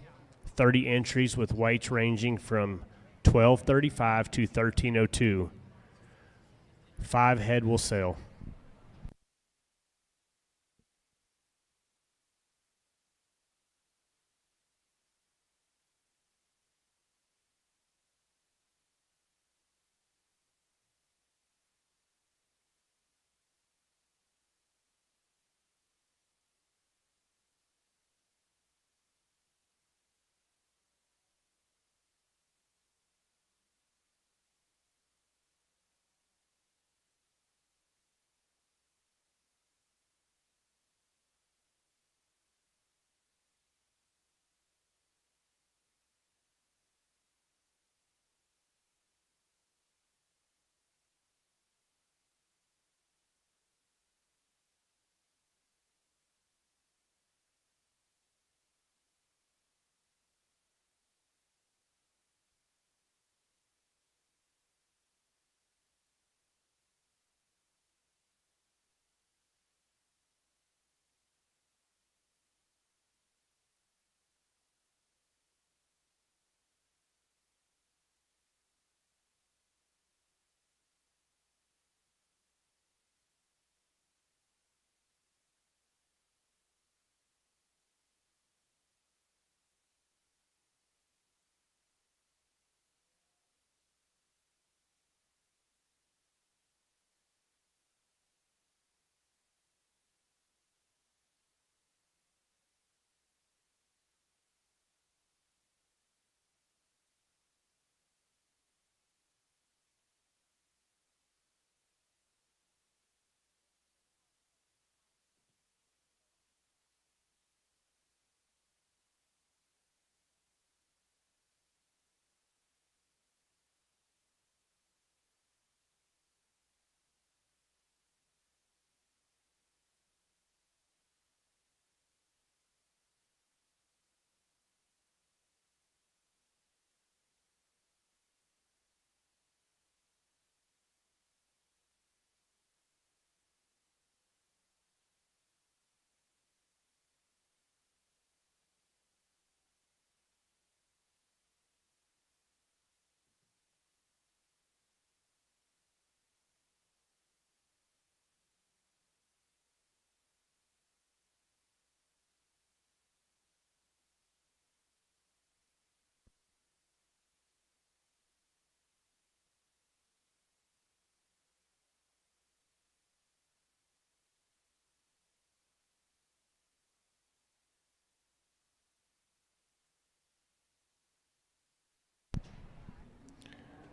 30 entries with weights ranging from 1235 to 1302. 5 head will sail.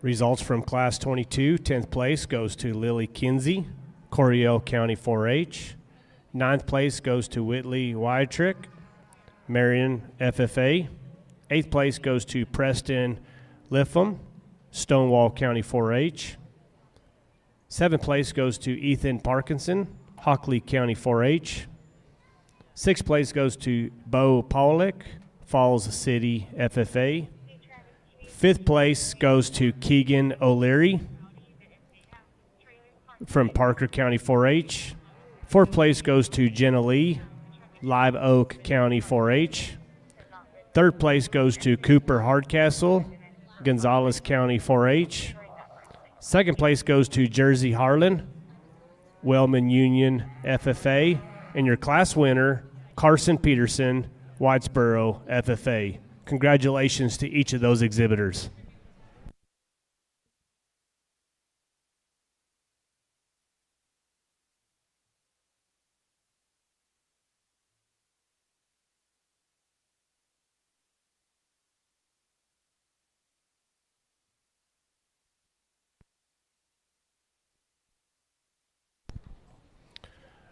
Results from Class 22, 10th place goes to Lily Kinsey, Coryell County 4-H. 9th place goes to Whitley Wytrick, Marion FFA. 8th place goes to Preston Liffam, Stonewall County 4-H. 7th place goes to Ethan Parkinson, Hockley County 4-H. 6th place goes to Bo Pawlik, Falls City FFA. 5th place goes to Keegan O'Leary from Parker County 4-H. 4th place goes to Jenna Lee, Live Oak County 4-H. 3rd place goes to Cooper Hardcastle, Gonzales County 4-H. 2nd place goes to Jersey Harlan, Wellman Union FFA. And your class winner, Carson Peterson, Whitesboro FFA. Congratulations to each of those exhibitors.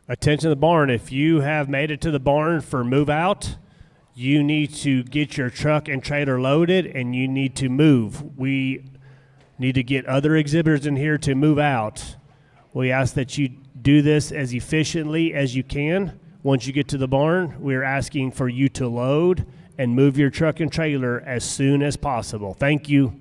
Attention to the barn. If you have made it to the barn for move out, you need to get your truck and trailer loaded and you need to move. We need to get other exhibitors in here to move out. We ask that you do this as efficiently as you can. Once you get to the barn, we're asking for you to load and move your truck and trailer as soon as possible. Thank you.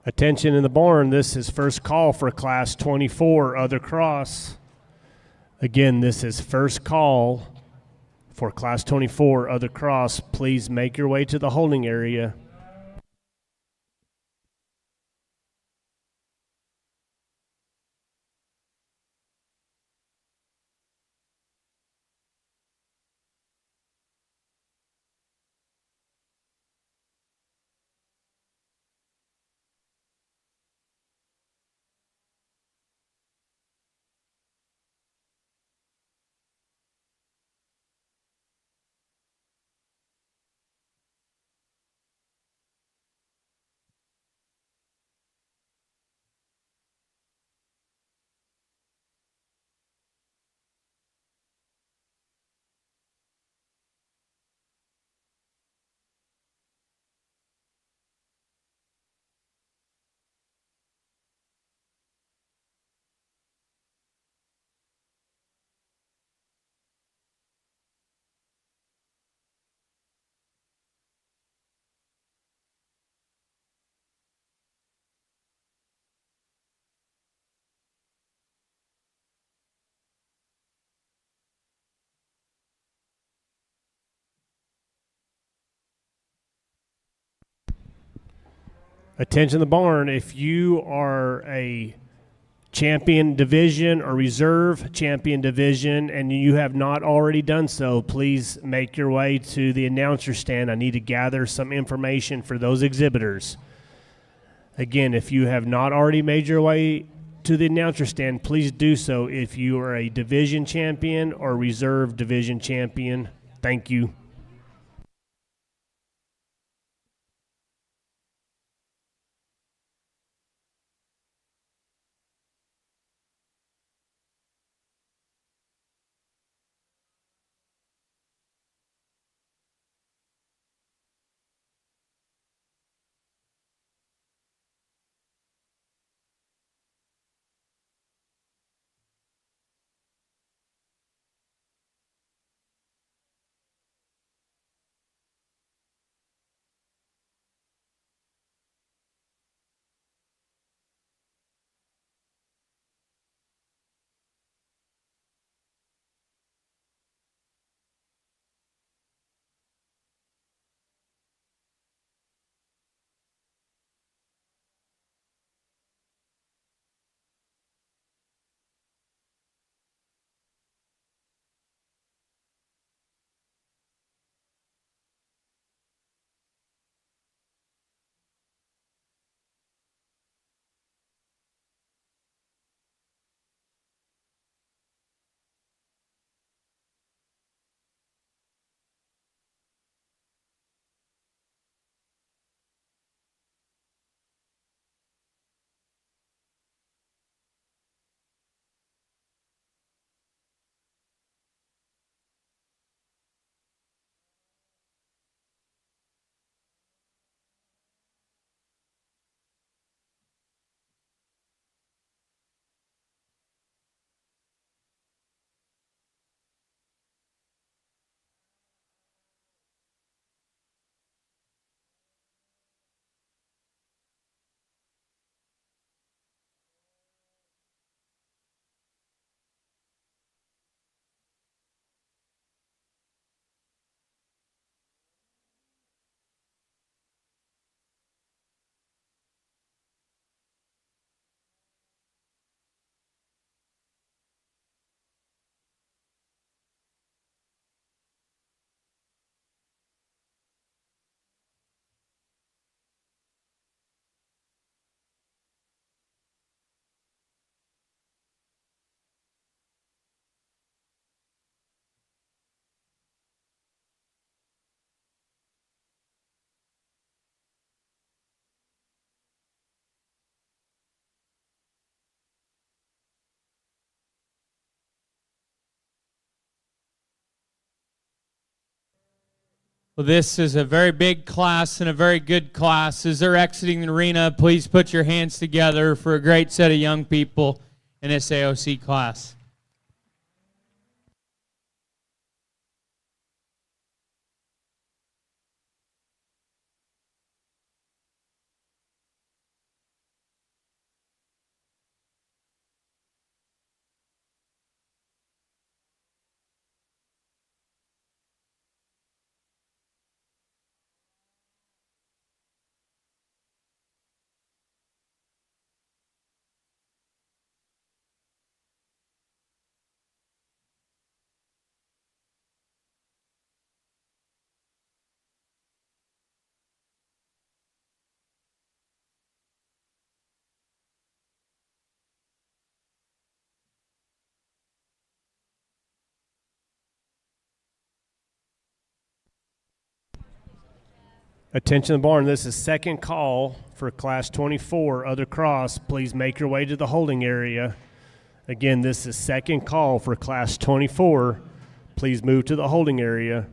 Attention in the barn, this is first call for Class 24, Other Cross. Again, this is first call for Class 24, Other Cross. Please make your way to the holding area. Attention the barn, if you are a champion division or reserve champion division and you have not already done so, please make your way to the announcer stand. I need to gather some information for those exhibitors. Again, if you have not already made your way to the announcer stand, please do so if you are a division champion or reserve division champion. Thank you. Well, this is a very big class and a very good class. As they're exiting the arena, please put your hands together for a great set of young people in this AOC class. Attention the barn, this is second call for class 24, other cross. Please make your way to the holding area. Again, this is second call for class 24. Please move to the holding area.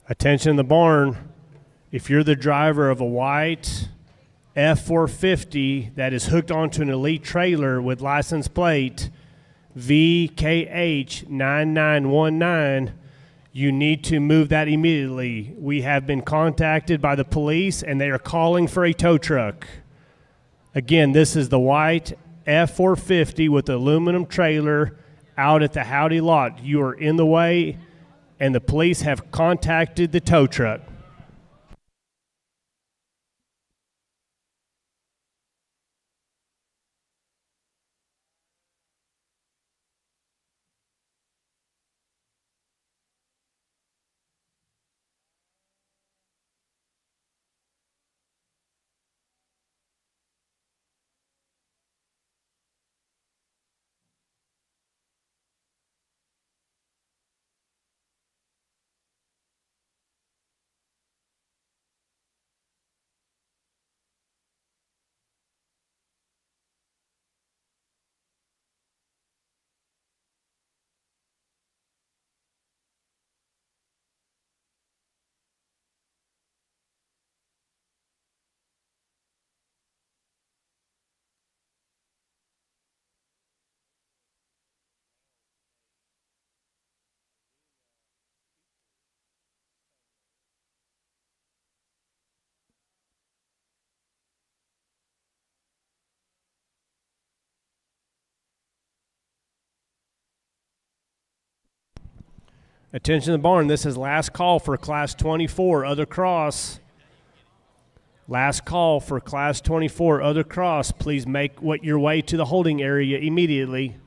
Attention in the barn. If you're the driver of a white F450 that is hooked onto an elite trailer with license plate VKH9919, you need to move that immediately. We have been contacted by the police and they are calling for a tow truck. Again, this is the white F450 with the aluminum trailer out at the Howdy lot. You are in the way, and the police have contacted the tow truck. Attention in the barn, this is last call for Class 24, other cross. Last call for Class 24, other cross. Please make your way to the holding area immediately.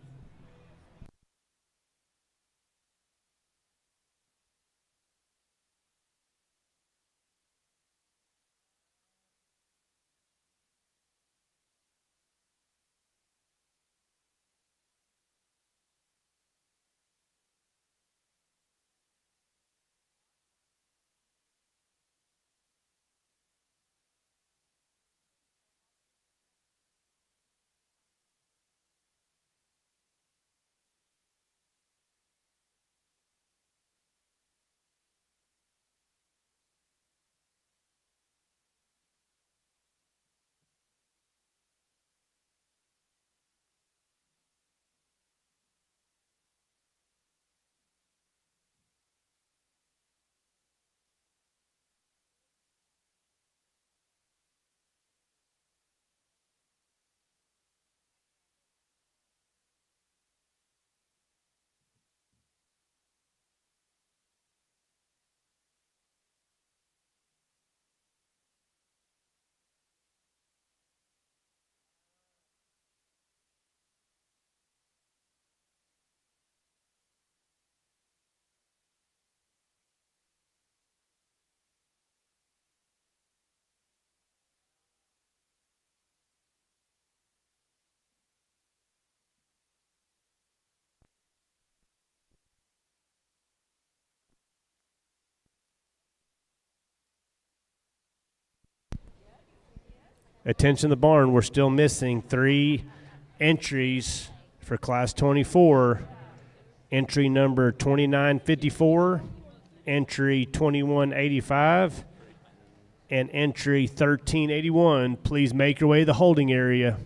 Attention the barn, we're still missing 3 entries for Class 24. Entry number 2954, entry 2185, and entry 1381. Please make your way to the holding area.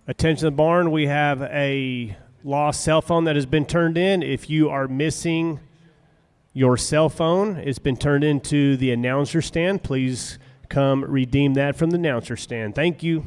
Attention the barn, we have a lost cell phone that has been turned in. If you are missing your cell phone, it's been turned into the announcer stand. Please come redeem that from the announcer stand. Thank you.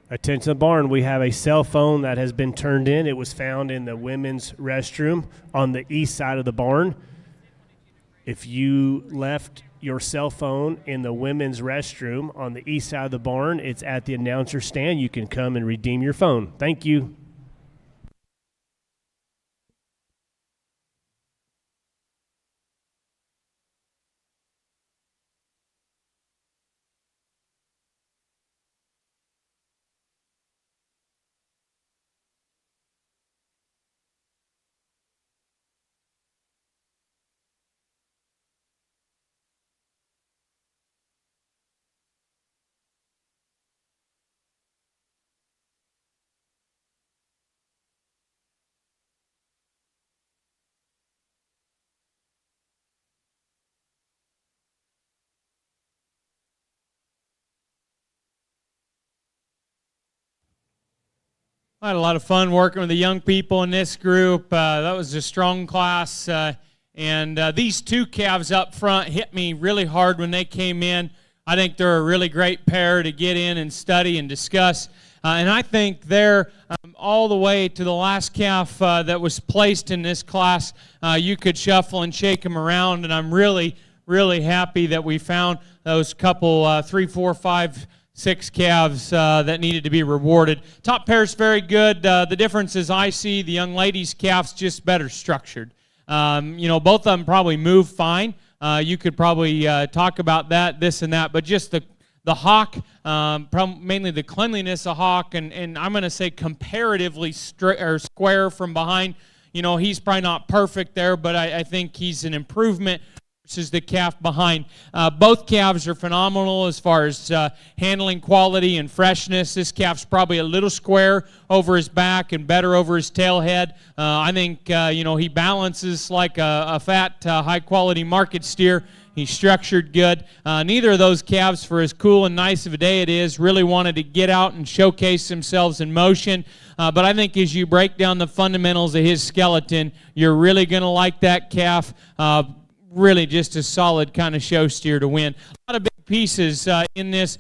Attention barn, we have a cell phone that has been turned in. It was found in the women's restroom on the east side of the barn. If you left your cell phone in the women's restroom on the east side of the barn, it's at the announcer stand. You can come and redeem your phone. Thank you. I had a lot of fun working with the young people in this group. That was a strong class. And these two calves up front hit me really hard when they came in. I think they're a really great pair to get in and study and discuss. And I think they're all the way to the last calf that was placed in this class. You could shuffle and shake them around, and I'm really, really happy that we found those couple 3, 4, 5, 6 calves that needed to be rewarded. Top pair's very good. The difference is I see the young ladies' calves just better structured. Both of them probably move fine. You could probably talk about that, this and that, but just the hock, mainly the cleanliness of hock, and I'm going to say comparatively square from behind. He's probably not perfect there, but I think he's an improvement versus the calf behind. Both calves are phenomenal as far as handling quality and freshness. This calf's probably a little square over his back and better over his tail head. I think, he balances like a fat, high-quality market steer. He's structured good. Neither of those calves, for as cool and nice of a day it is, really wanted to get out and showcase themselves in motion. But I think as you break down the fundamentals of his skeleton, you're really going to like that calf. Really just a solid kind of show steer to win. A lot of big pieces in this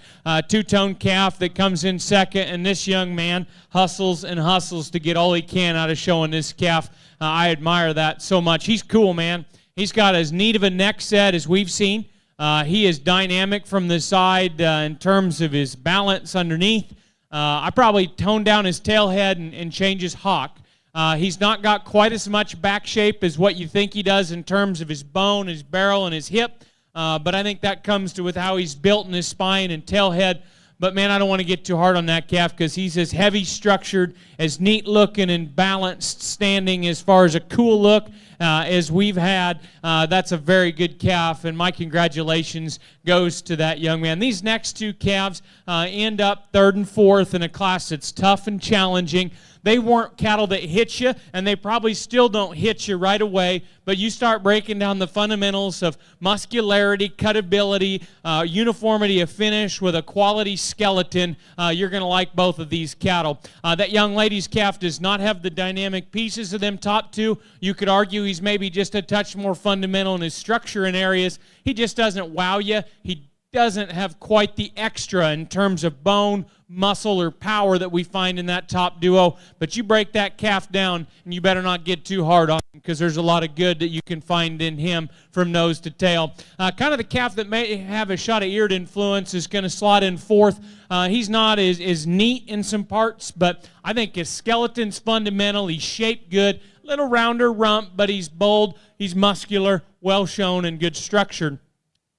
two-tone calf that comes in second, and this young man hustles and hustles to get all he can out of showing this calf. I admire that so much. He's cool, man. He's got as neat of a neck set as we've seen. He is dynamic from the side in terms of his balance underneath. I probably toned down his tail head and change his hock. He's not got quite as much back shape as what you think he does in terms of his bone, his barrel, and his hip. But I think that comes with how he's built in his spine and tail head. But, man, I don't want to get too hard on that calf because he's as heavy structured, as neat looking and balanced standing as far as a cool look as we've had. That's a very good calf, and my congratulations goes to that young man. These next two calves end up third and fourth in a class that's tough and challenging. They weren't cattle that hit you, and they probably still don't hit you right away, but you start breaking down the fundamentals of muscularity, cutability, uniformity of finish with a quality skeleton, you're going to like both of these cattle. That young lady's calf does not have the dynamic pieces of them top two. You could argue he's maybe just a touch more fundamental in his structure in areas. He just doesn't wow you. He doesn't have quite the extra in terms of bone, muscle, or power that we find in that top duo. But you break that calf down, and you better not get too hard on him because there's a lot of good that you can find in him from nose to tail. Kind of the calf that may have a shot of eared influence is going to slot in fourth. He's not as neat in some parts, but I think his skeleton's fundamental. He's shaped good, little rounder rump, but he's bold, he's muscular, well shown, and good structured.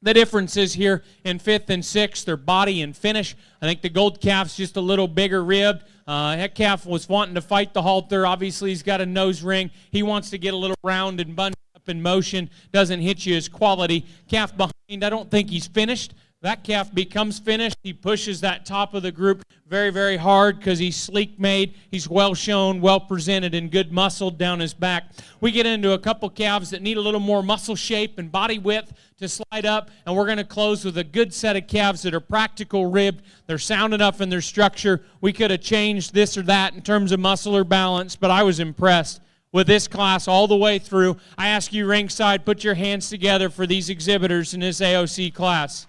The difference is here in fifth and sixth, their body and finish. I think the gold calf's just a little bigger ribbed. That calf was wanting to fight the halter. Obviously, he's got a nose ring. He wants to get a little round and bunched up in motion. Doesn't hit you as quality. Calf behind, I don't think he's finished. That calf becomes finished. He pushes that top of the group very, very hard because he's sleek made. He's well shown, well presented, and good muscle down his back. We get into a couple calves that need a little more muscle shape and body width to slide up, and we're going to close with a good set of calves that are practical ribbed. They're sound enough in their structure. We could have changed this or that in terms of muscle or balance, but I was impressed with this class all the way through. I ask you ringside, put your hands together for these exhibitors in this AOC class.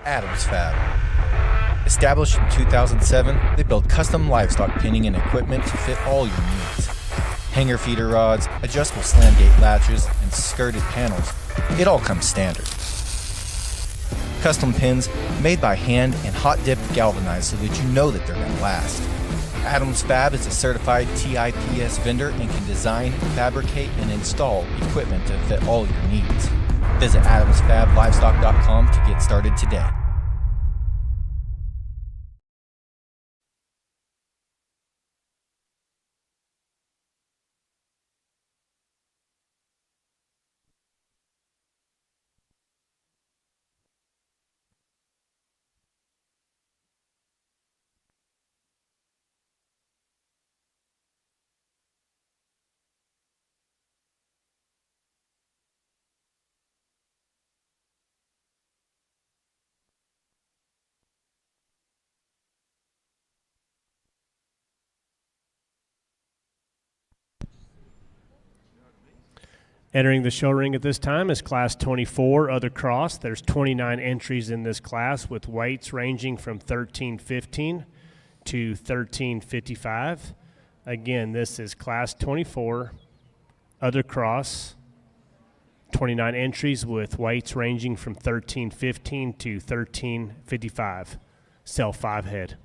Adams Fab. Established in 2007, they build custom livestock pinning and equipment to fit all your needs. Hanger feeder rods, adjustable slam gate latches, and skirted panels. It all comes standard. Custom pins made by hand and hot dipped galvanized so that you know that they're going to last. Adams Fab is a certified TIPS vendor and can design, fabricate, and install equipment to fit all your needs. Visit adamsfablivestock.com to get started today. Entering the show ring at this time is Class 24, Other Cross. There's 29 entries in this class with weights ranging from 1315 to 1355. Again, this is Class 24, Other Cross. 29 entries with weights ranging from 1315 to 1355. Sell 5 head.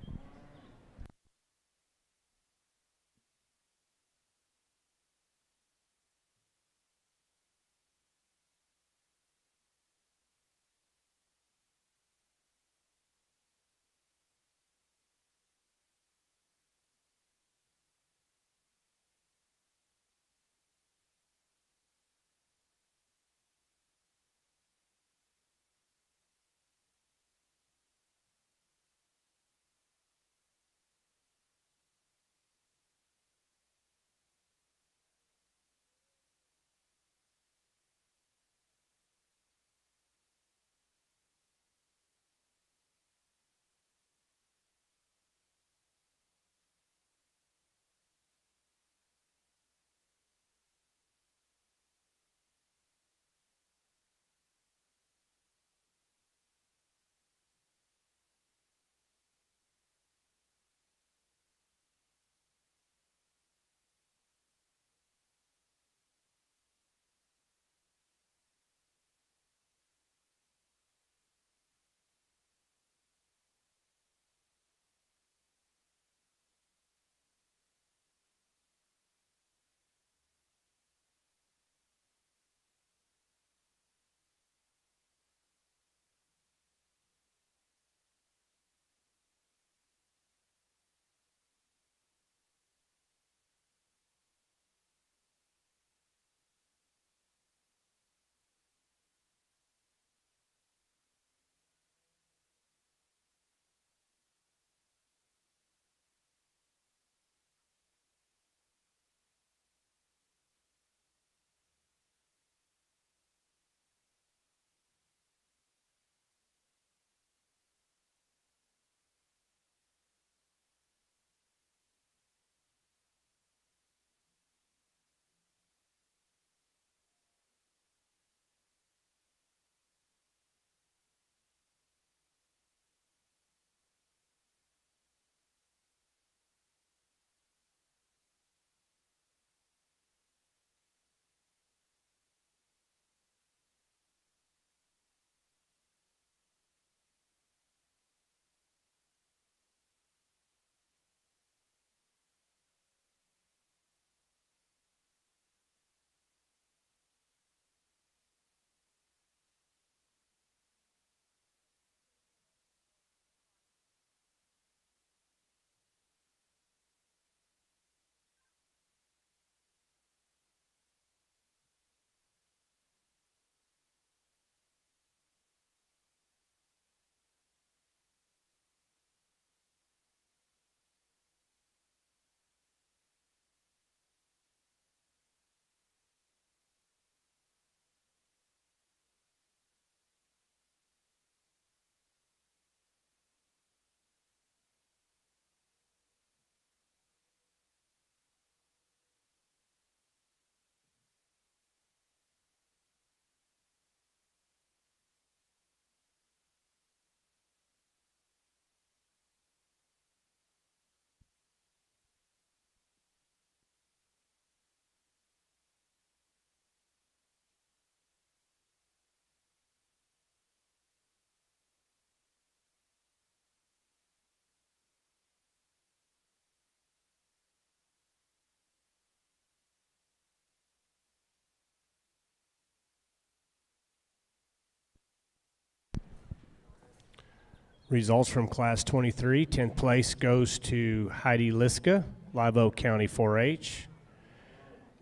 Results from Class 23. 10th place goes to Heidi Liska, Live Oak County 4-H.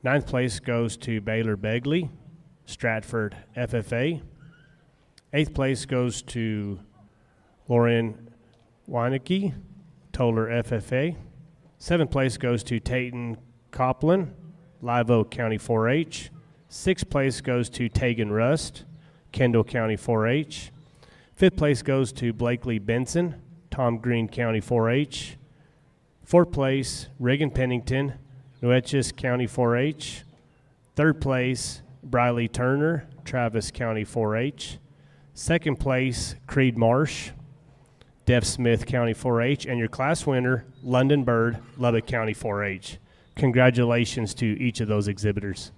9th place goes to Baylor Begley, Stratford FFA. 8th place goes to Lauren Weinecke, Toller FFA. 7th place goes to Tayton Coplin, Live Oak County 4-H. 6th place goes to Tegan Rust, Kendall County 4-H. 5th place goes to Blakely Benson, Tom Green County 4-H. 4th place, Reagan Pennington, Nueces County 4-H. 3rd place, Briley Turner, Travis County 4-H. 2nd place, Creed Marsh, Deaf Smith County 4-H. And your class winner, London Bird, Lubbock County 4-H. Congratulations to each of those exhibitors.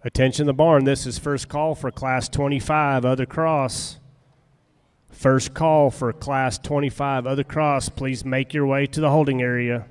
Attention the barn, this is first call for Class 25, other cross. First call for Class 25, other cross. Please make your way to the holding area.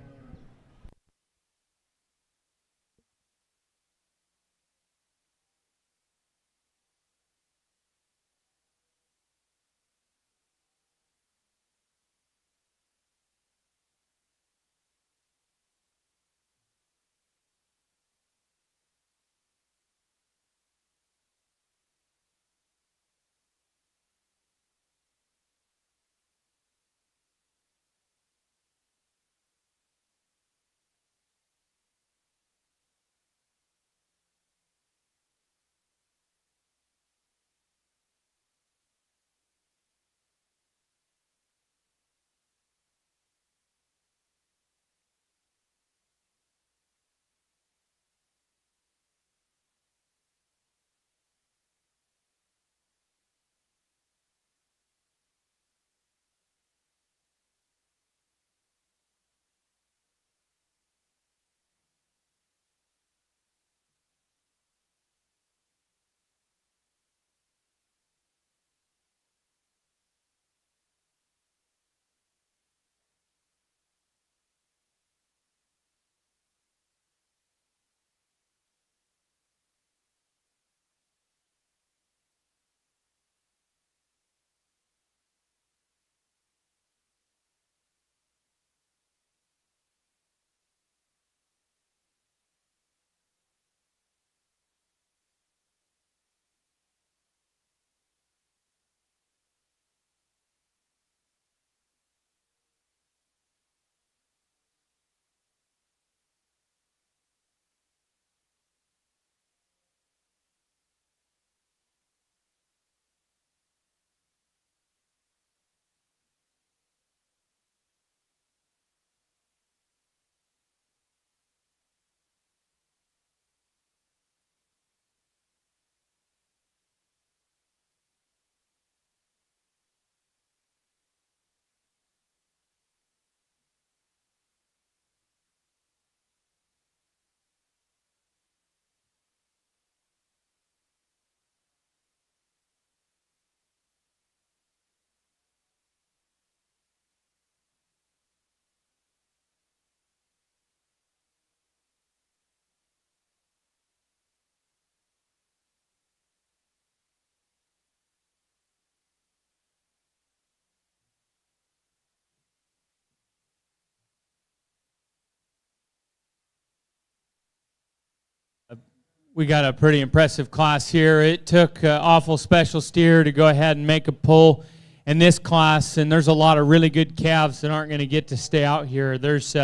We got a pretty impressive class here. It took an awful special steer to go ahead and make a pull in this class, and there's a lot of really good calves that aren't going to get to stay out here. There's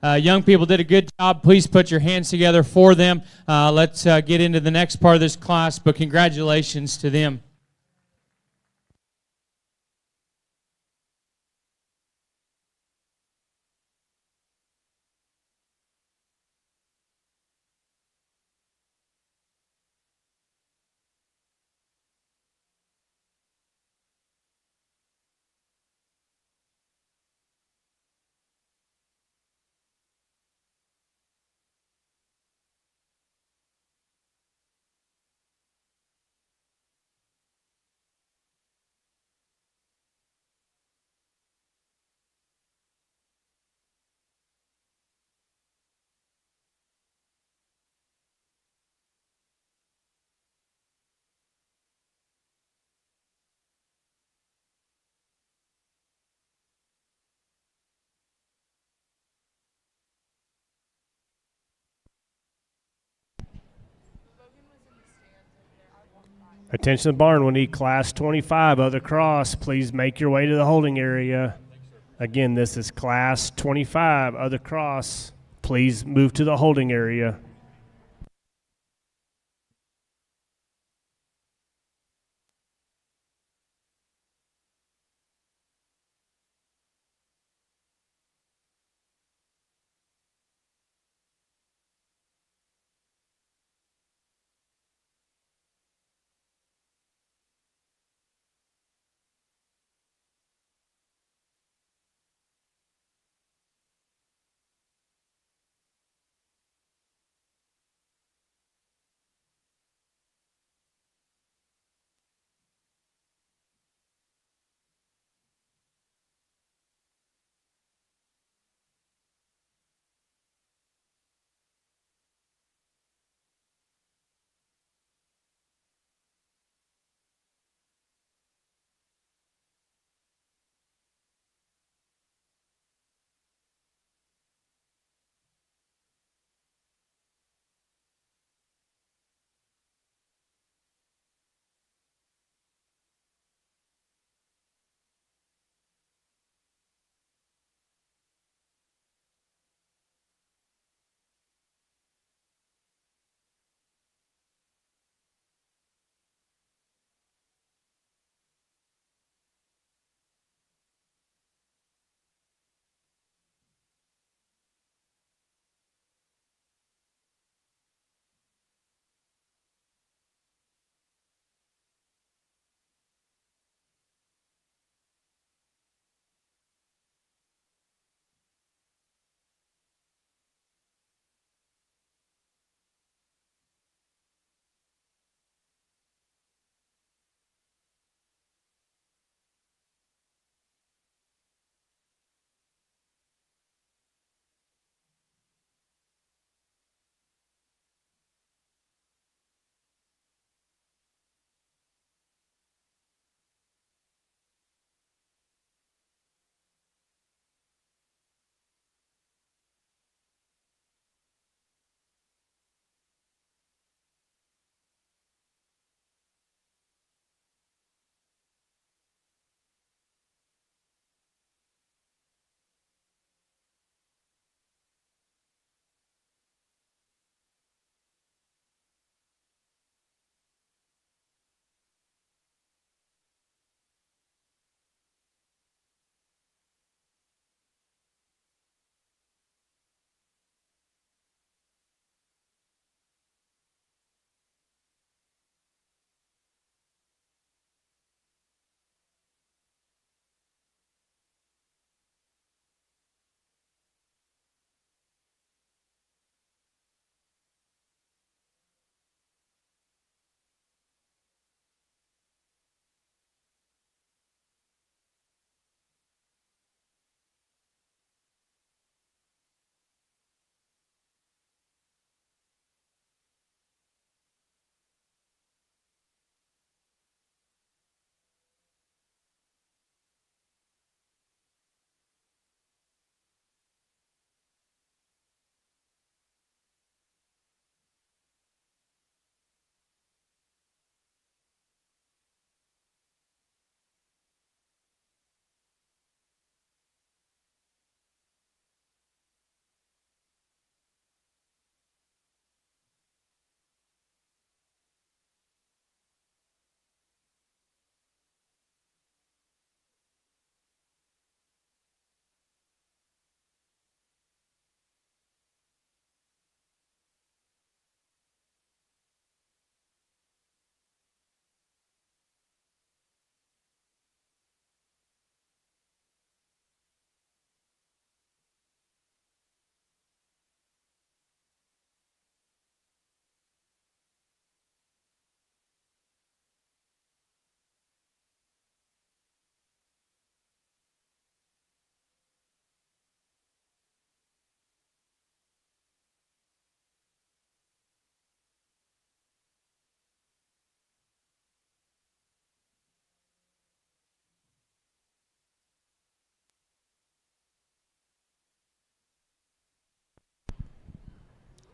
young people did a good job. Please put your hands together for them. Let's get into the next part of this class, but congratulations to them. Attention, the barn. We need class 25, other cross. Please make your way to the holding area. Again, this is class 25, other cross. Please move to the holding area.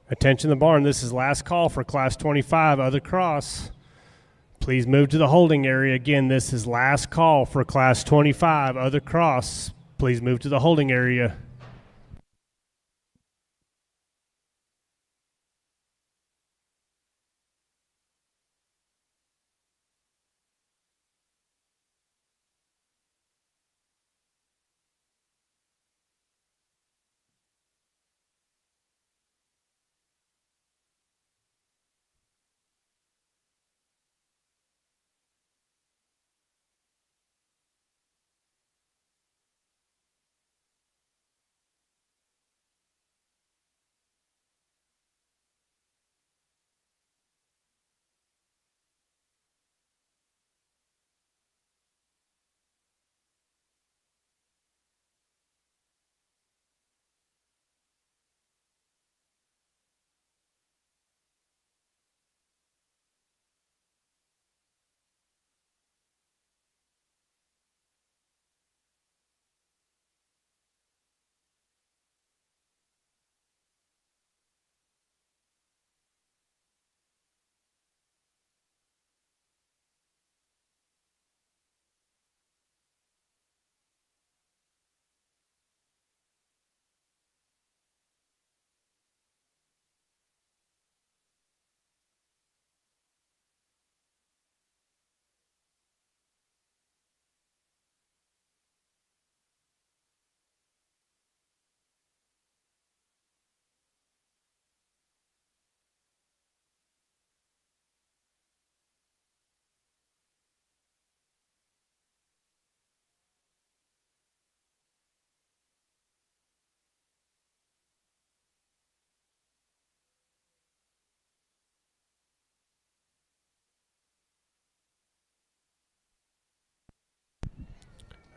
Attention the barn, this is last call for Class 25, other cross. Please move to the holding area. Again, this is last call for Class 25, other cross. Please move to the holding area.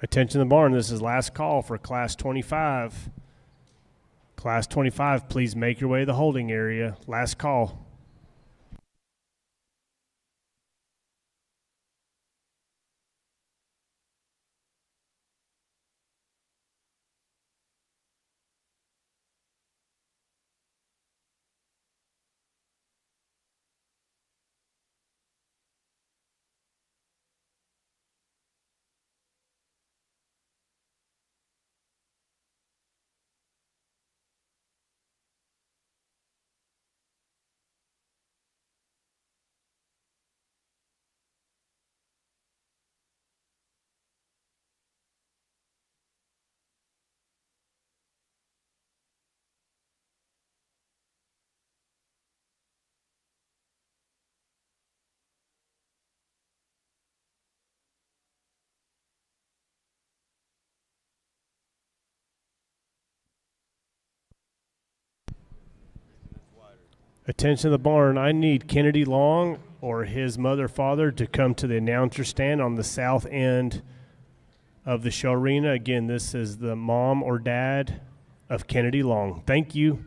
Attention the barn, this is last call for Class 25. Class 25, please make your way to the holding area. Last call. Attention the barn, I need Kennedy Long or his mother father to come to the announcer stand on the south end of the show arena. Again, this is the mom or dad of Kennedy Long. Thank you.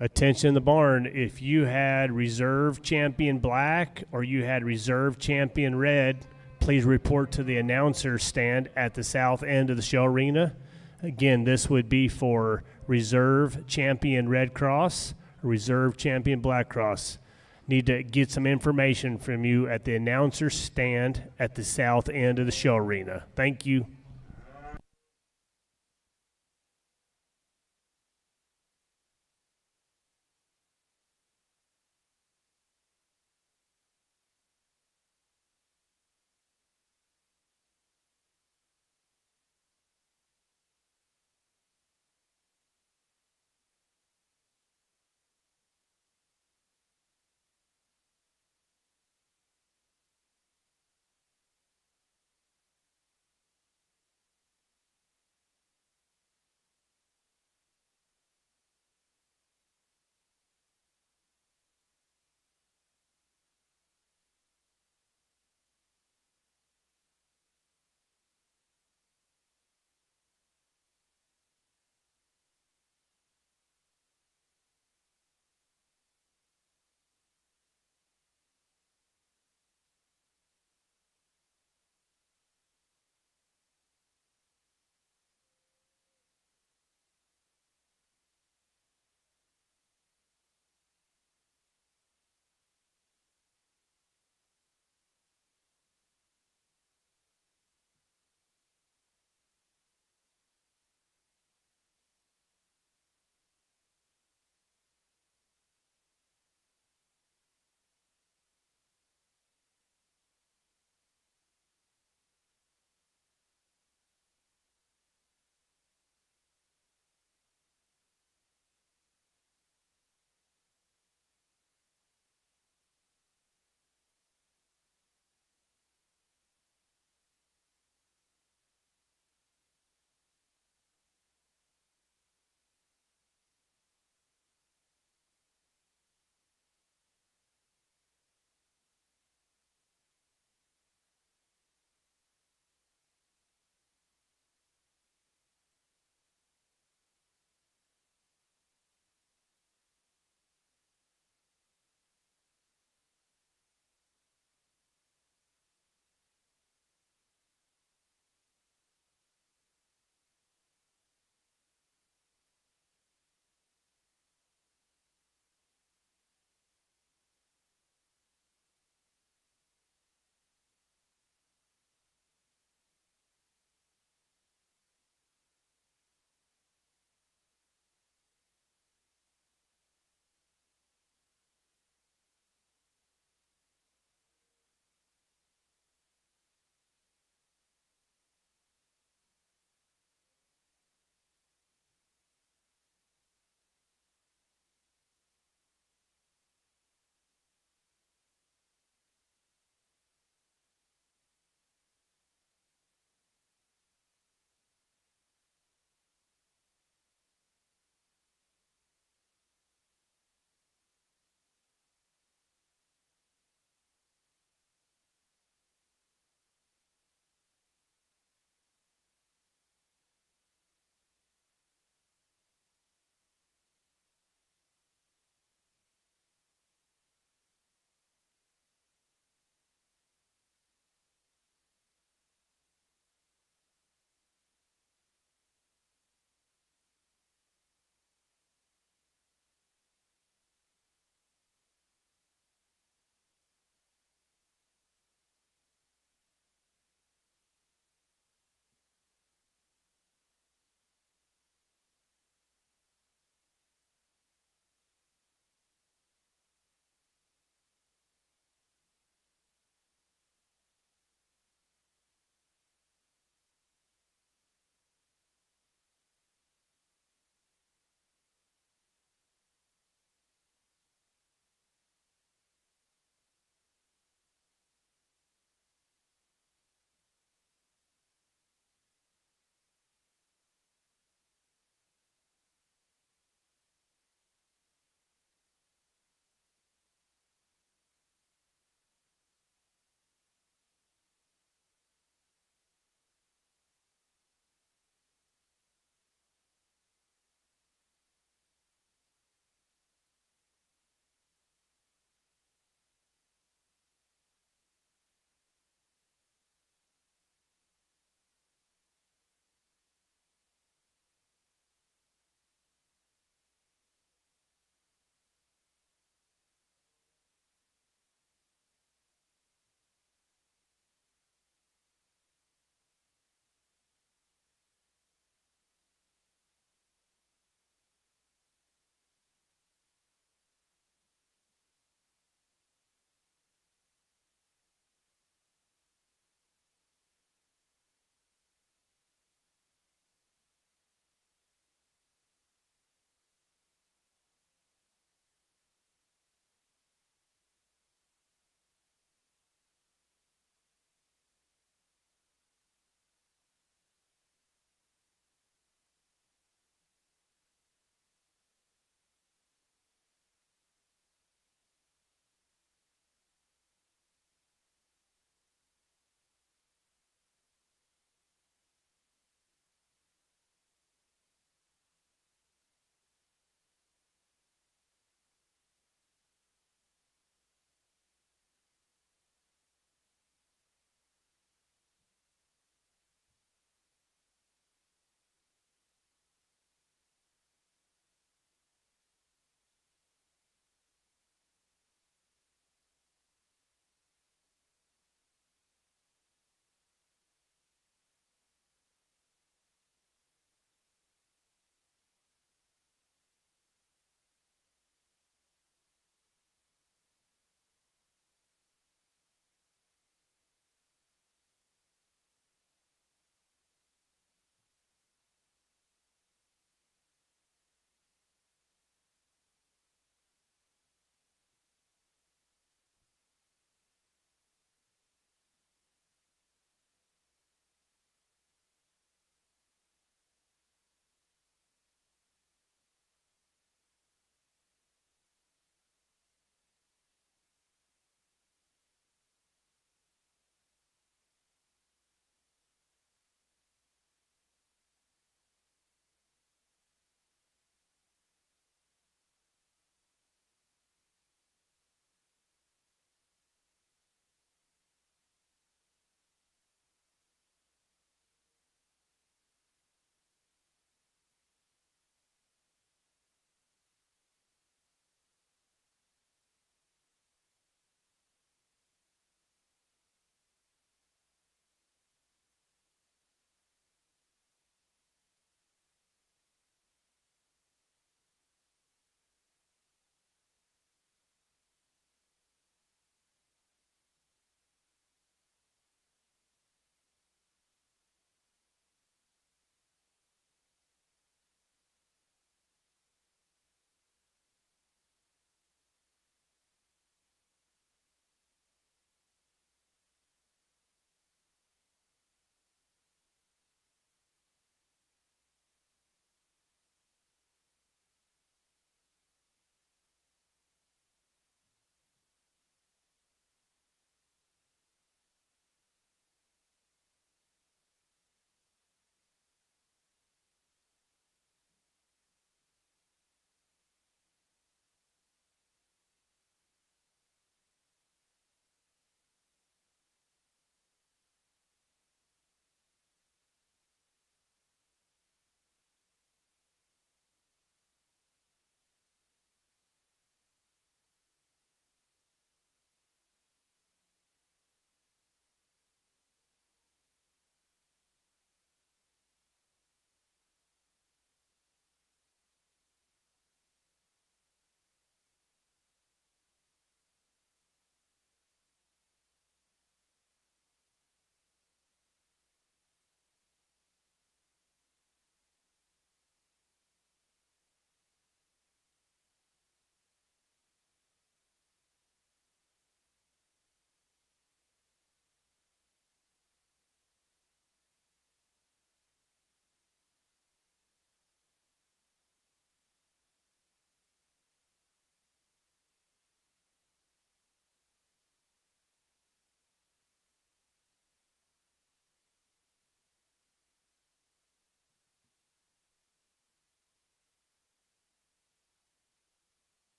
Attention in the barn, if you had reserve champion black or you had reserve champion red, please report to the announcer stand at the south end of the show arena. Again, this would be for reserve champion Red Cross or reserve champion Black Cross. Need to get some information from you at the announcer stand at the south end of the show arena. Thank you.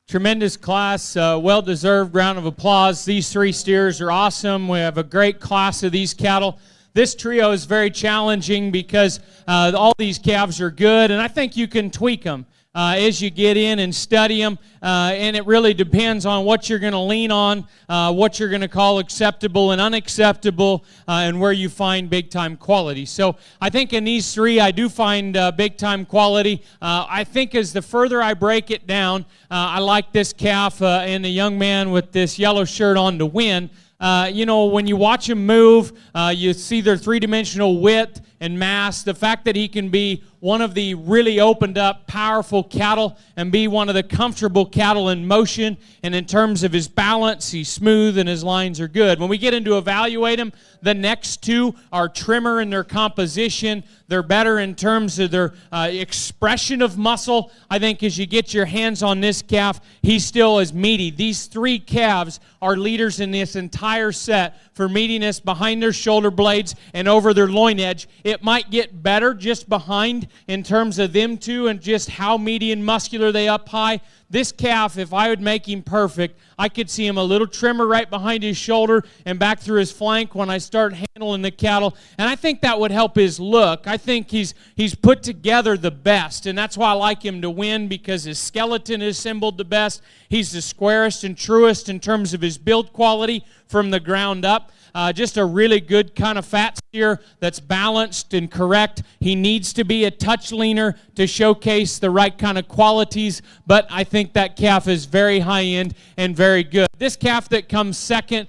Tremendous class, well-deserved round of applause. These three steers are awesome. We have a great class of these cattle. This trio is very challenging because all these calves are good, and I think you can tweak them as you get in and study them, and it really depends on what you're going to lean on, what you're going to call acceptable and unacceptable, and where you find big-time quality. So I think in these three, I do find big-time quality. I think as the further I break it down, I like this calf and the young man with this yellow shirt on to win. When you watch him move, you see their three-dimensional width and mass. The fact that he can be one of the really opened up, powerful cattle and be one of the comfortable cattle in motion. And in terms of his balance, he's smooth and his lines are good. When we get into evaluate him, the next two are trimmer in their composition. They're better in terms of their expression of muscle. I think as you get your hands on this calf, he still is meaty. These three calves are leaders in this entire set for meatiness behind their shoulder blades and over their loin edge. It might get better just behind in terms of them two and just how meaty and muscular they up high. This calf, if I would make him perfect, I could see him a little trimmer right behind his shoulder and back through his flank when I start handling the cattle. And I think that would help his look. I think he's put together the best, and that's why I like him to win, because his skeleton is assembled the best. He's the squarest and truest in terms of his build quality from the ground up. Just a really good kind of fat steer that's balanced and correct. He needs to be a touch leaner to showcase the right kind of qualities, but I think that calf is very high-end and very good. This calf that comes second,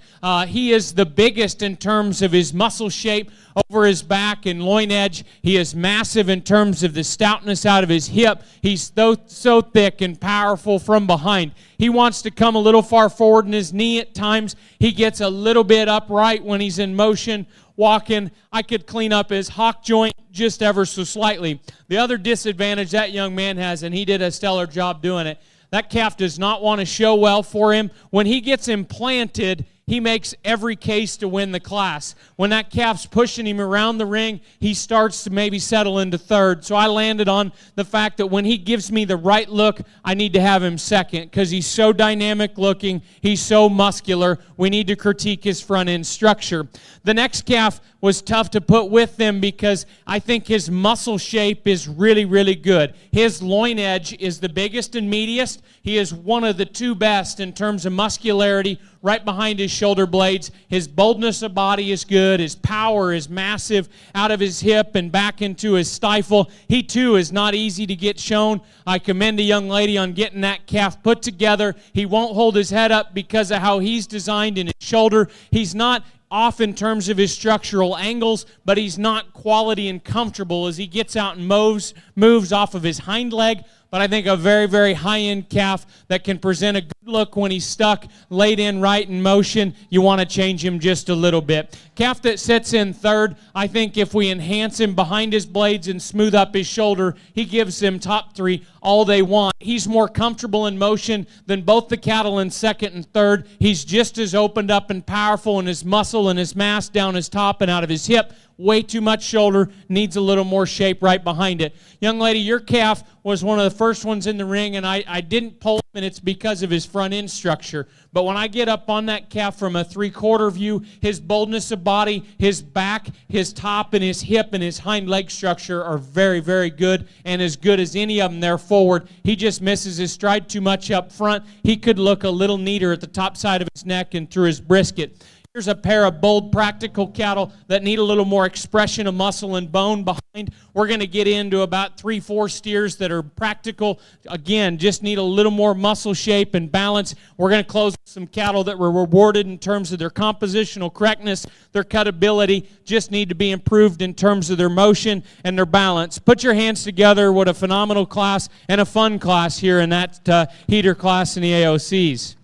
he is the biggest in terms of his muscle shape over his back and loin edge. He is massive in terms of the stoutness out of his hip. He's so thick and powerful from behind. He wants to come a little far forward in his knee at times. He gets a little bit upright when he's in motion, walking. I could clean up his hock joint just ever so slightly. The other disadvantage that young man has, and he did a stellar job doing it, that calf does not want to show well for him. When he gets implanted, he makes every case to win the class. When that calf's pushing him around the ring, he starts to maybe settle into third. So I landed on the fact that when he gives me the right look, I need to have him second because he's so dynamic looking, he's so muscular. We need to critique his front end structure. The next calf was tough to put with them because I think his muscle shape is really, really good. His loin edge is the biggest and meatiest. He is one of the two best in terms of muscularity right behind his shoulder blades. His boldness of body is good. His power is massive out of his hip and back into his stifle. He, too, is not easy to get shown. I commend a young lady on getting that calf put together. He won't hold his head up because of how he's designed in his shoulder. He's not off in terms of his structural angles, but he's not quality and comfortable as he gets out and moves off of his hind leg. But I think a very, very high-end calf that can present a good look when he's stuck, laid in right in motion. You want to change him just a little bit. Calf that sits in third, I think if we enhance him behind his blades and smooth up his shoulder, he gives them top three all they want. He's more comfortable in motion than both the cattle in second and third. He's just as opened up and powerful in his muscle and his mass down his top and out of his hip. Way too much shoulder, needs a little more shape right behind it. Young lady, your calf was one of the first ones in the ring, and I didn't pull him, and it's because of his front end structure. But when I get up on that calf from a three-quarter view, his boldness of body, his back, his top, and his hip and his hind leg structure are very, very good, and as good as any of them there forward. He just misses his stride too much up front. He could look a little neater at the top side of his neck and through his brisket. Here's a pair of bold, practical cattle that need a little more expression of muscle and bone behind. We're going to get into about 3-4 steers that are practical. Again, just need a little more muscle shape and balance. We're going to close with some cattle that were rewarded in terms of their compositional correctness, their cutability, just need to be improved in terms of their motion and their balance. Put your hands together. What a phenomenal class and a fun class here in that heater class in the AOCs.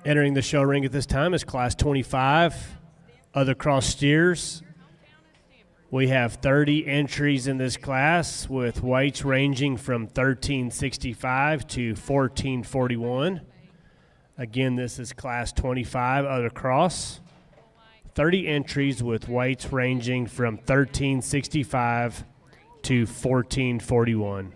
Entering the show ring at this time is Class 25, other cross steers. We have 30 entries in this class with weights ranging from 1365 to 1441. Again, this is Class 25, other cross. 30 entries with weights ranging from 1365 to 1441.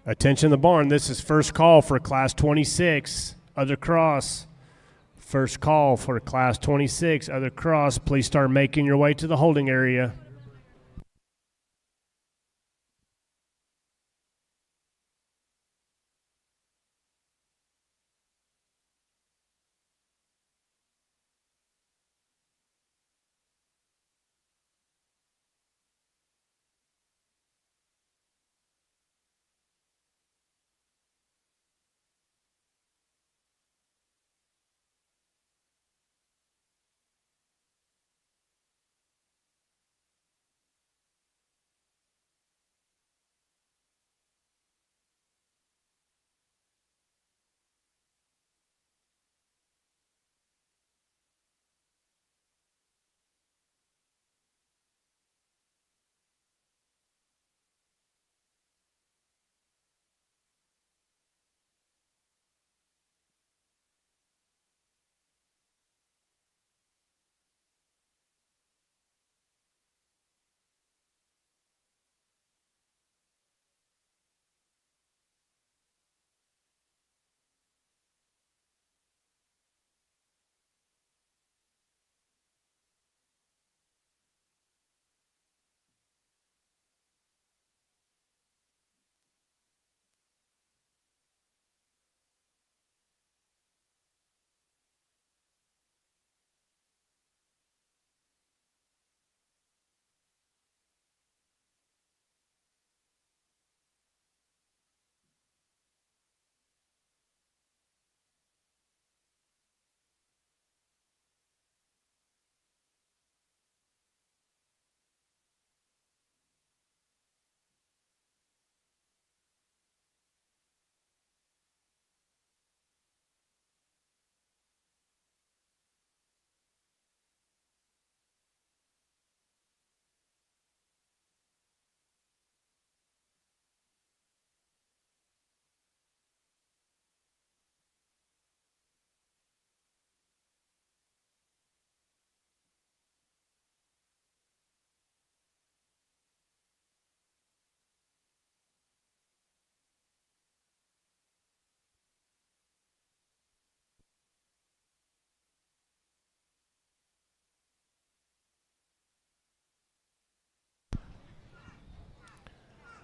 Attention the barn. This is first call for Class 26, other cross. First call for Class 26, other cross. Please start making your way to the holding area.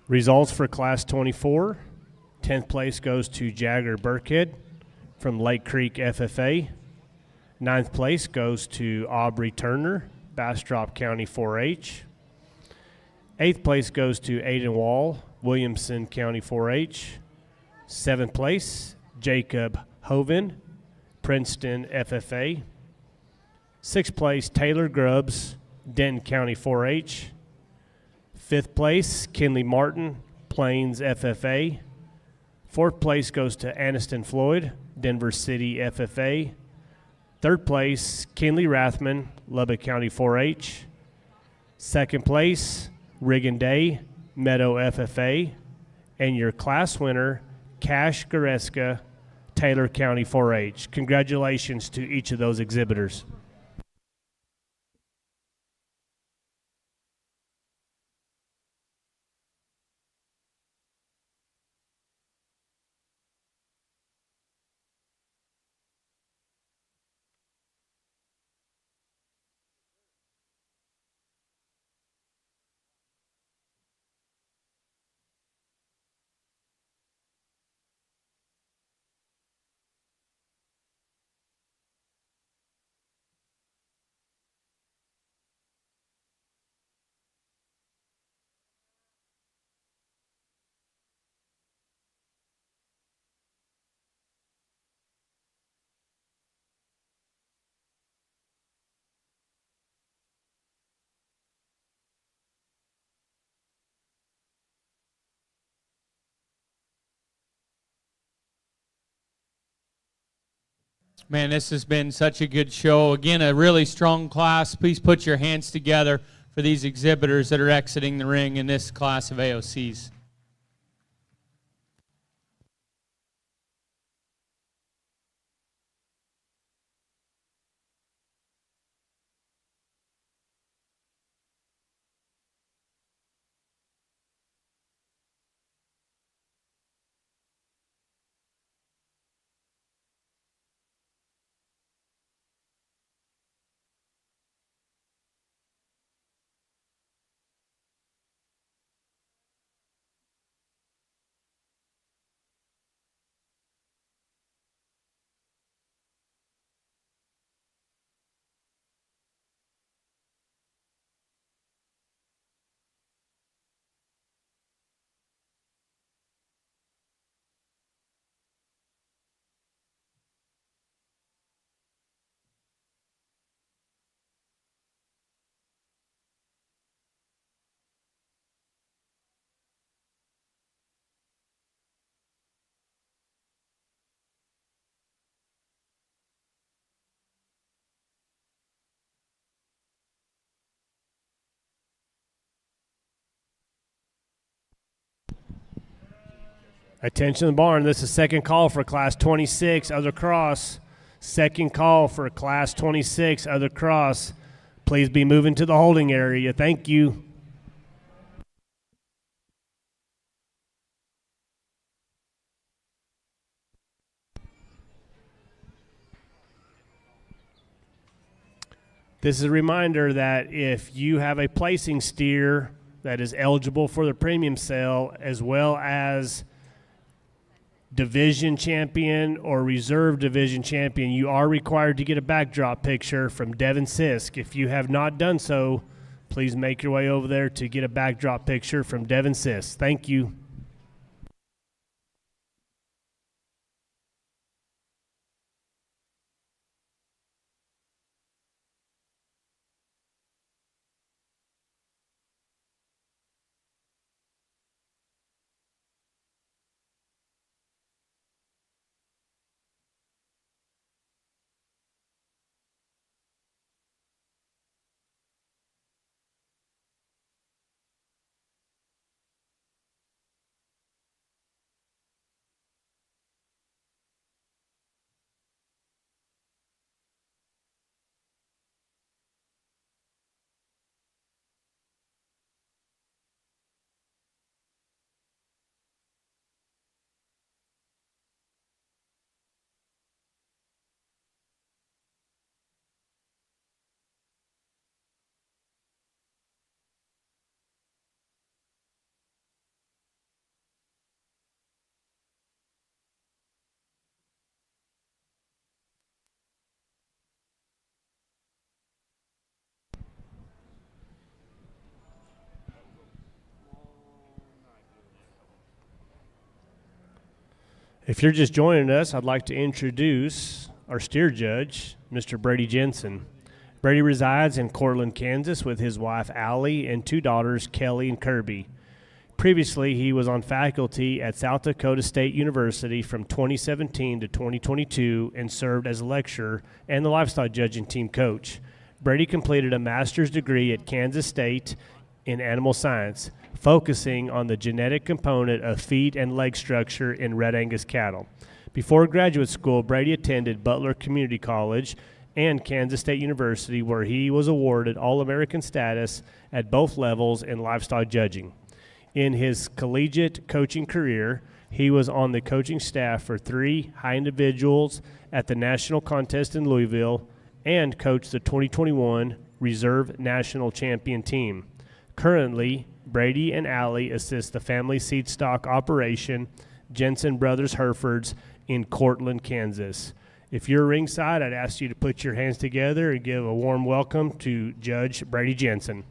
Results for Class 24. 10th place goes to Jagger Burkhead from Lake Creek FFA. 9th place goes to Aubrey Turner, Bastrop County 4-H. 8th place goes to Aiden Wall, Williamson County 4-H. 7th place, Jacob Hoven, Princeton FFA. 6th place, Taylor Grubbs, Denton County 4-H. 5th place, Kinley Martin, Plains FFA. 4th place goes to Aniston Floyd, Denver City FFA. 3rd place, Kinley Rathman, Lubbock County 4-H. 2nd place, Riggin Day, Meadow FFA. And your class winner, Cash Goreska, Taylor County 4-H. Congratulations to each of those exhibitors. Man, this has been such a good show. Again, a really strong class. Please put your hands together for these exhibitors that are exiting the ring in this class of AOCs. Attention to the barn. This is second call for Class 26, other cross. Second call for Class 26, other cross. Please be moving to the holding area. Thank you. This is a reminder that if you have a placing steer that is eligible for the premium sale, as well as division champion or reserve division champion, you are required to get a backdrop picture from Devin Sisk. If you have not done so, please make your way over there to get a backdrop picture from Devin Sisk. Thank you. If you're just joining us, I'd like to introduce our steer judge, Mr. Brady Jensen. Brady resides in Cortland, Kansas with his wife Allie and two daughters, Kelly and Kirby. Previously, he was on faculty at South Dakota State University from 2017 to 2022 and served as a lecturer and the livestock judging team coach. Brady completed a master's degree at Kansas State in animal science, focusing on the genetic component of feet and leg structure in Red Angus cattle. Before graduate school, Brady attended Butler Community College and Kansas State University, where he was awarded All-American status at both levels in livestock judging. In his collegiate coaching career, he was on the coaching staff for 3 high individuals at the national contest in Louisville and coached the 2021 Reserve National Champion team. Currently, Brady and Allie assist the family seed stock operation, Jensen Brothers Herefords, in Cortland, Kansas. If you're ringside, I'd ask you to put your hands together and give a warm welcome to Judge Brady Jensen.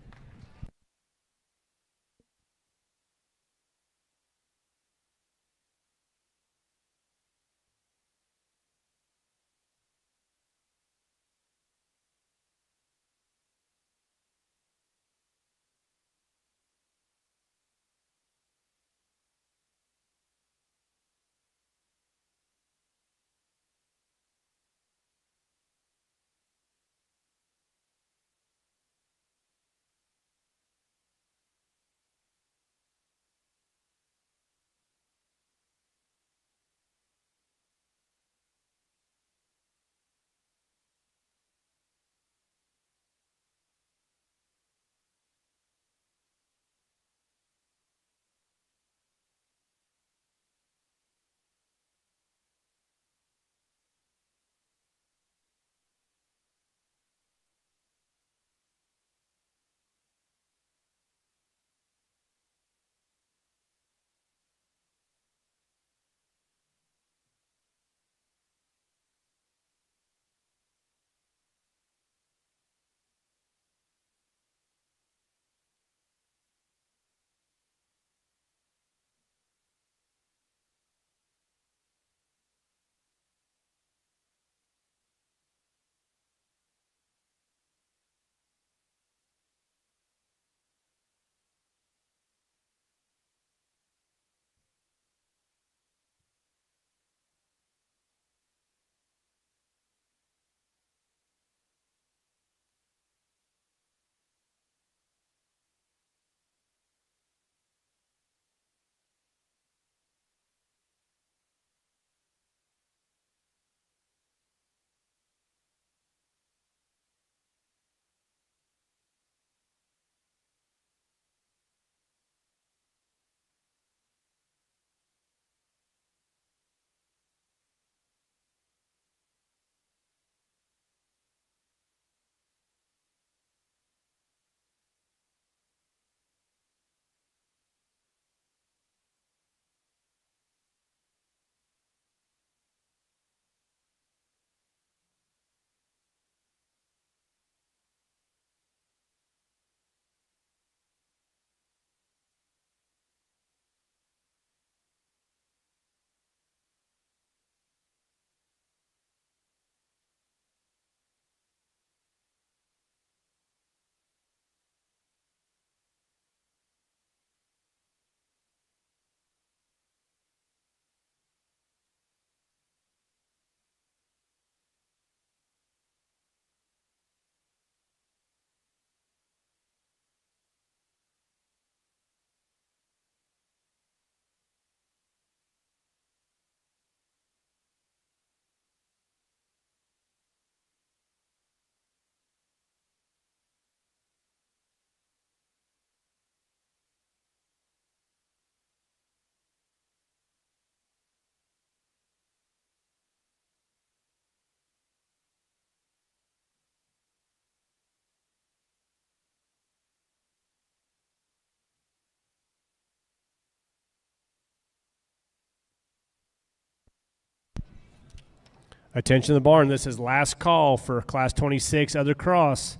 Attention to the barn. This is last call for Class 26 Other Cross.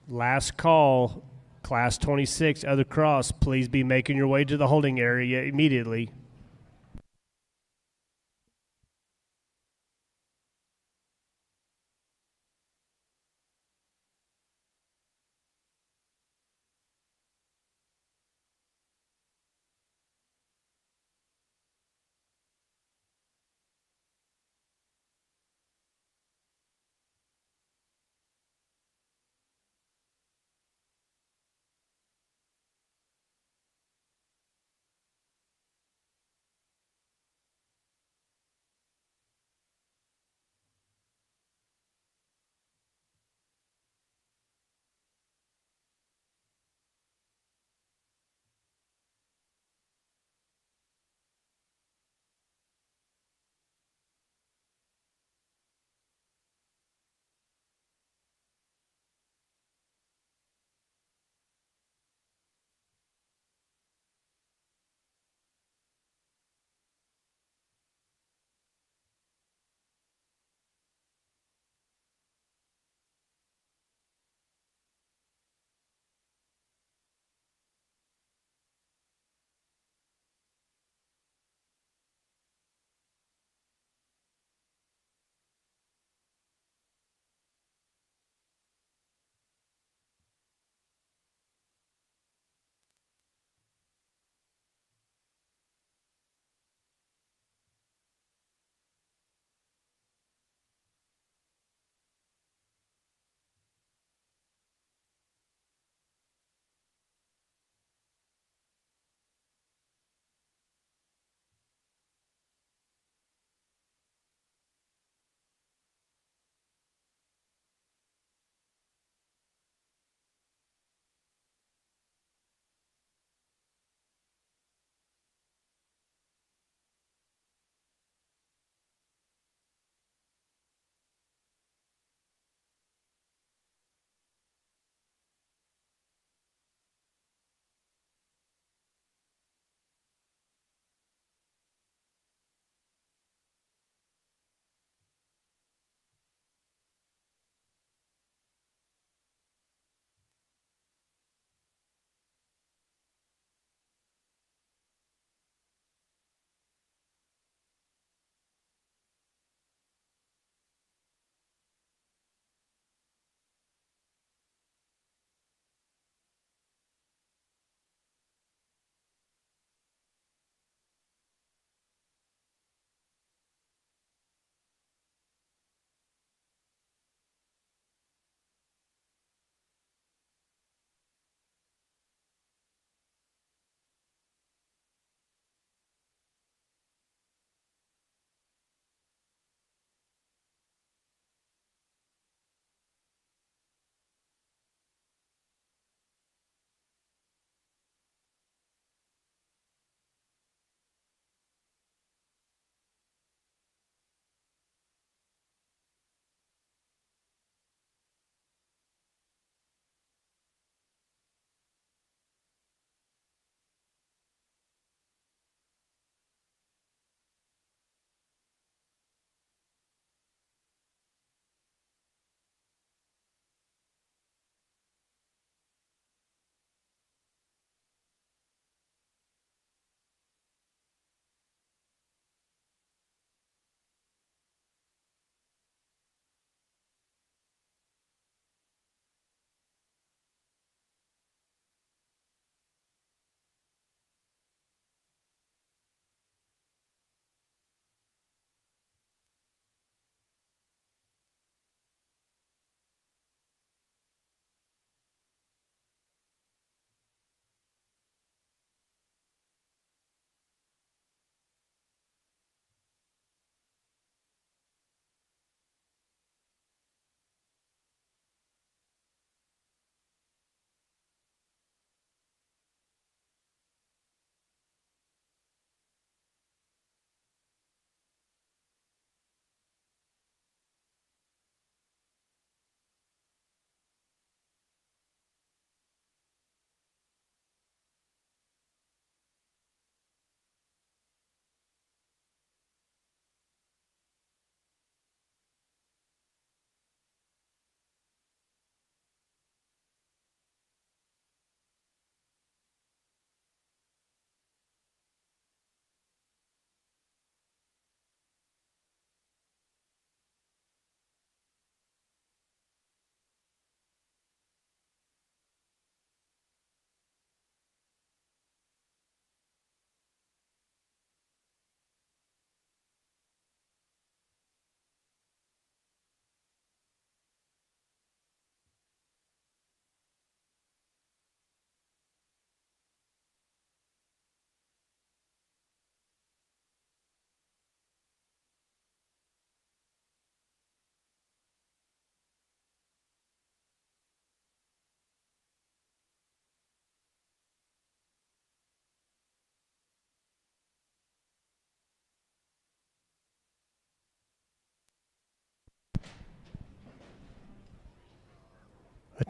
Last call, Class 26 Other Cross. Please be making your way to the holding area immediately.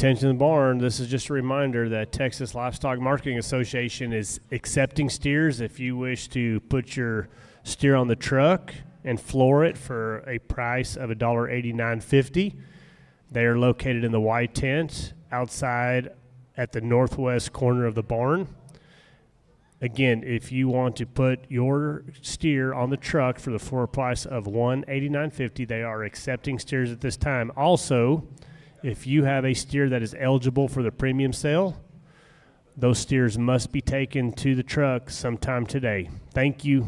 Attention to the barn, this is just a reminder that Texas Livestock Marketing Association is accepting steers. If you wish to put your steer on the truck and floor it for a price of $1.8950, they are located in the white tent outside at the northwest corner of the barn. Again, if you want to put your steer on the truck for the floor price of $189.50, they are accepting steers at this time. Also, if you have a steer that is eligible for the premium sale, those steers must be taken to the truck sometime today. Thank you.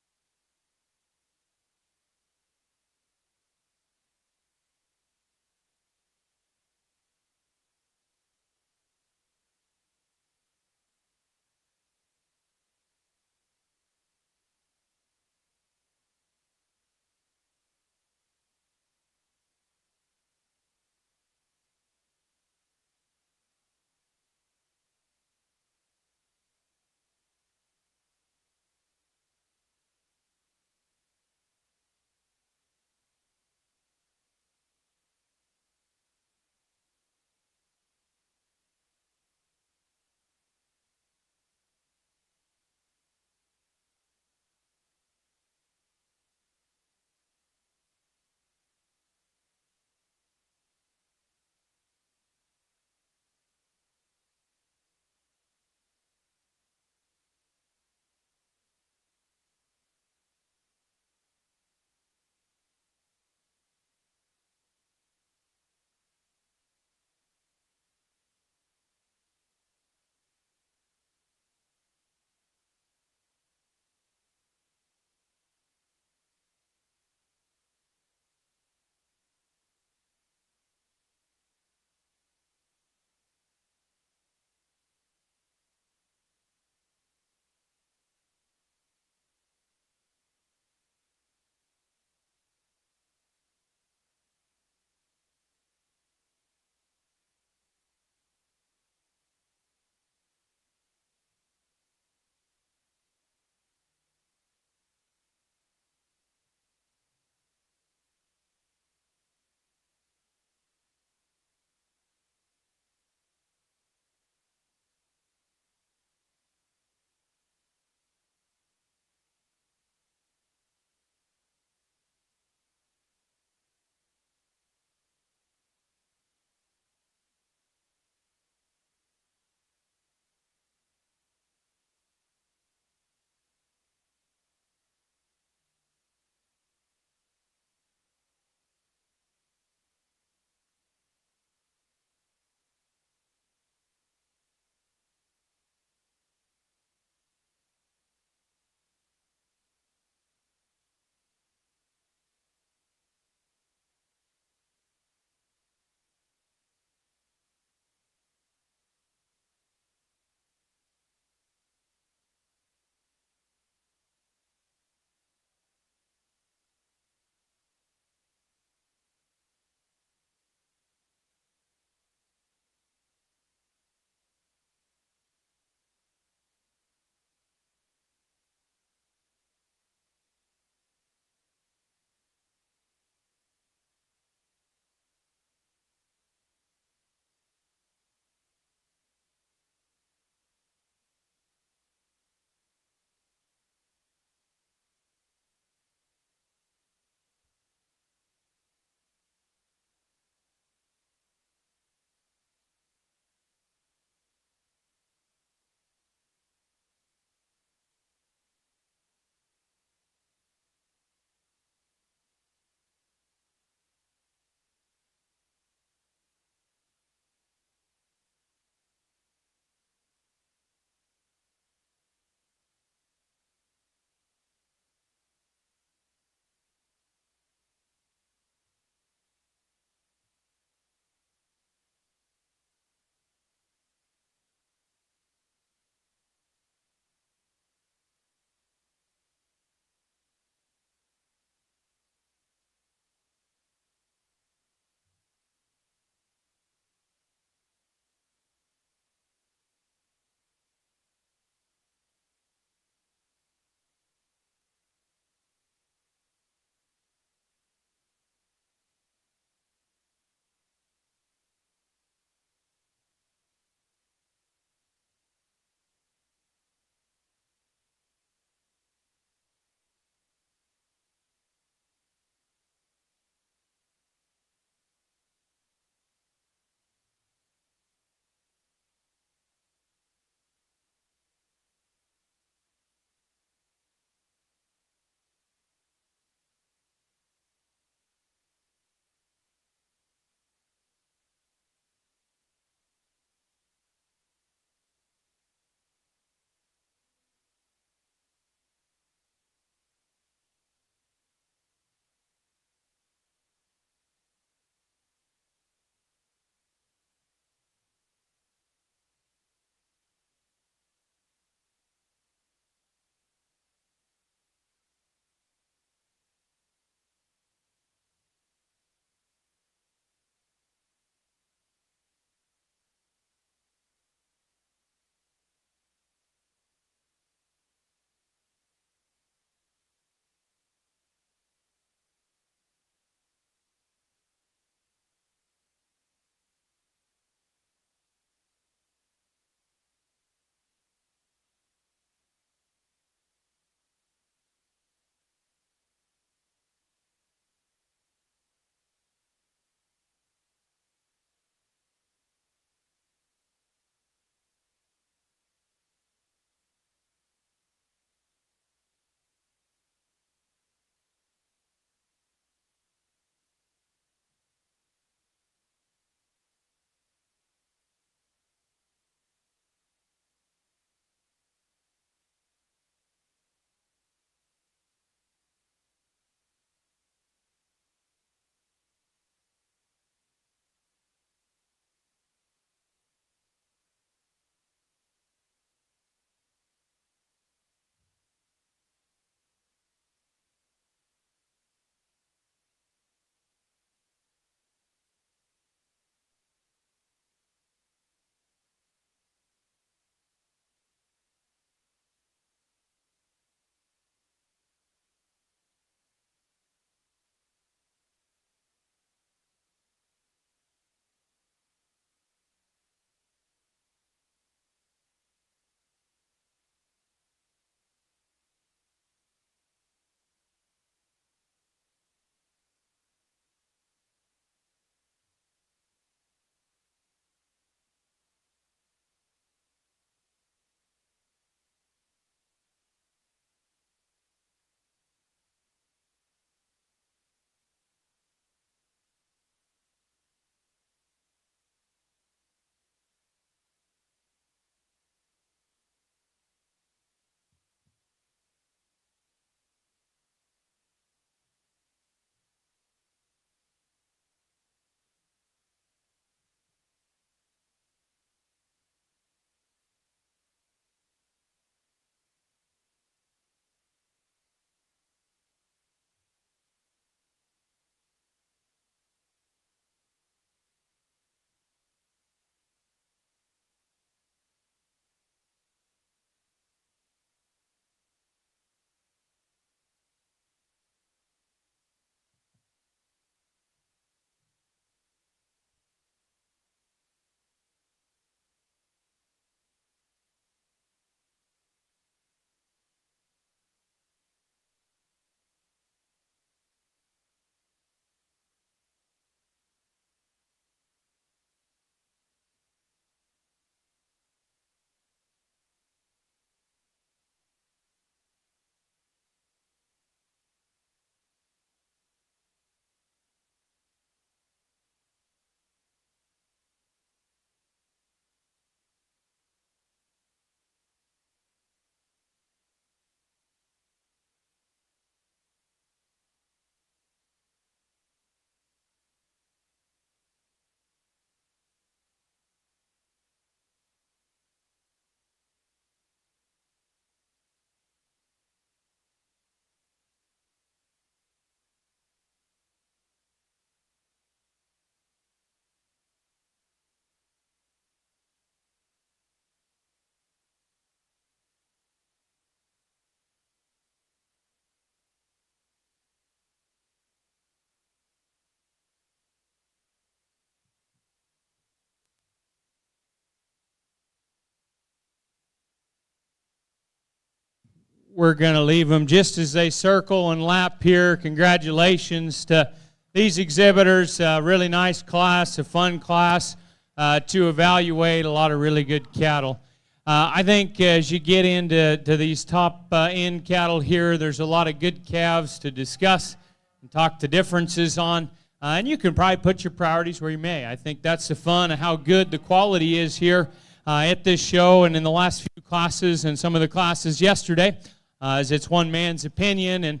we're going to leave them just as they circle and lap here. Congratulations to these exhibitors. Really nice class, a fun class to evaluate a lot of really good cattle. I think as you get into these top end cattle here, there's a lot of good calves to discuss and talk the differences on. And you can probably put your priorities where you may. I think that's the fun of how good the quality is here at this show and in the last few classes and some of the classes yesterday, as it's one man's opinion, and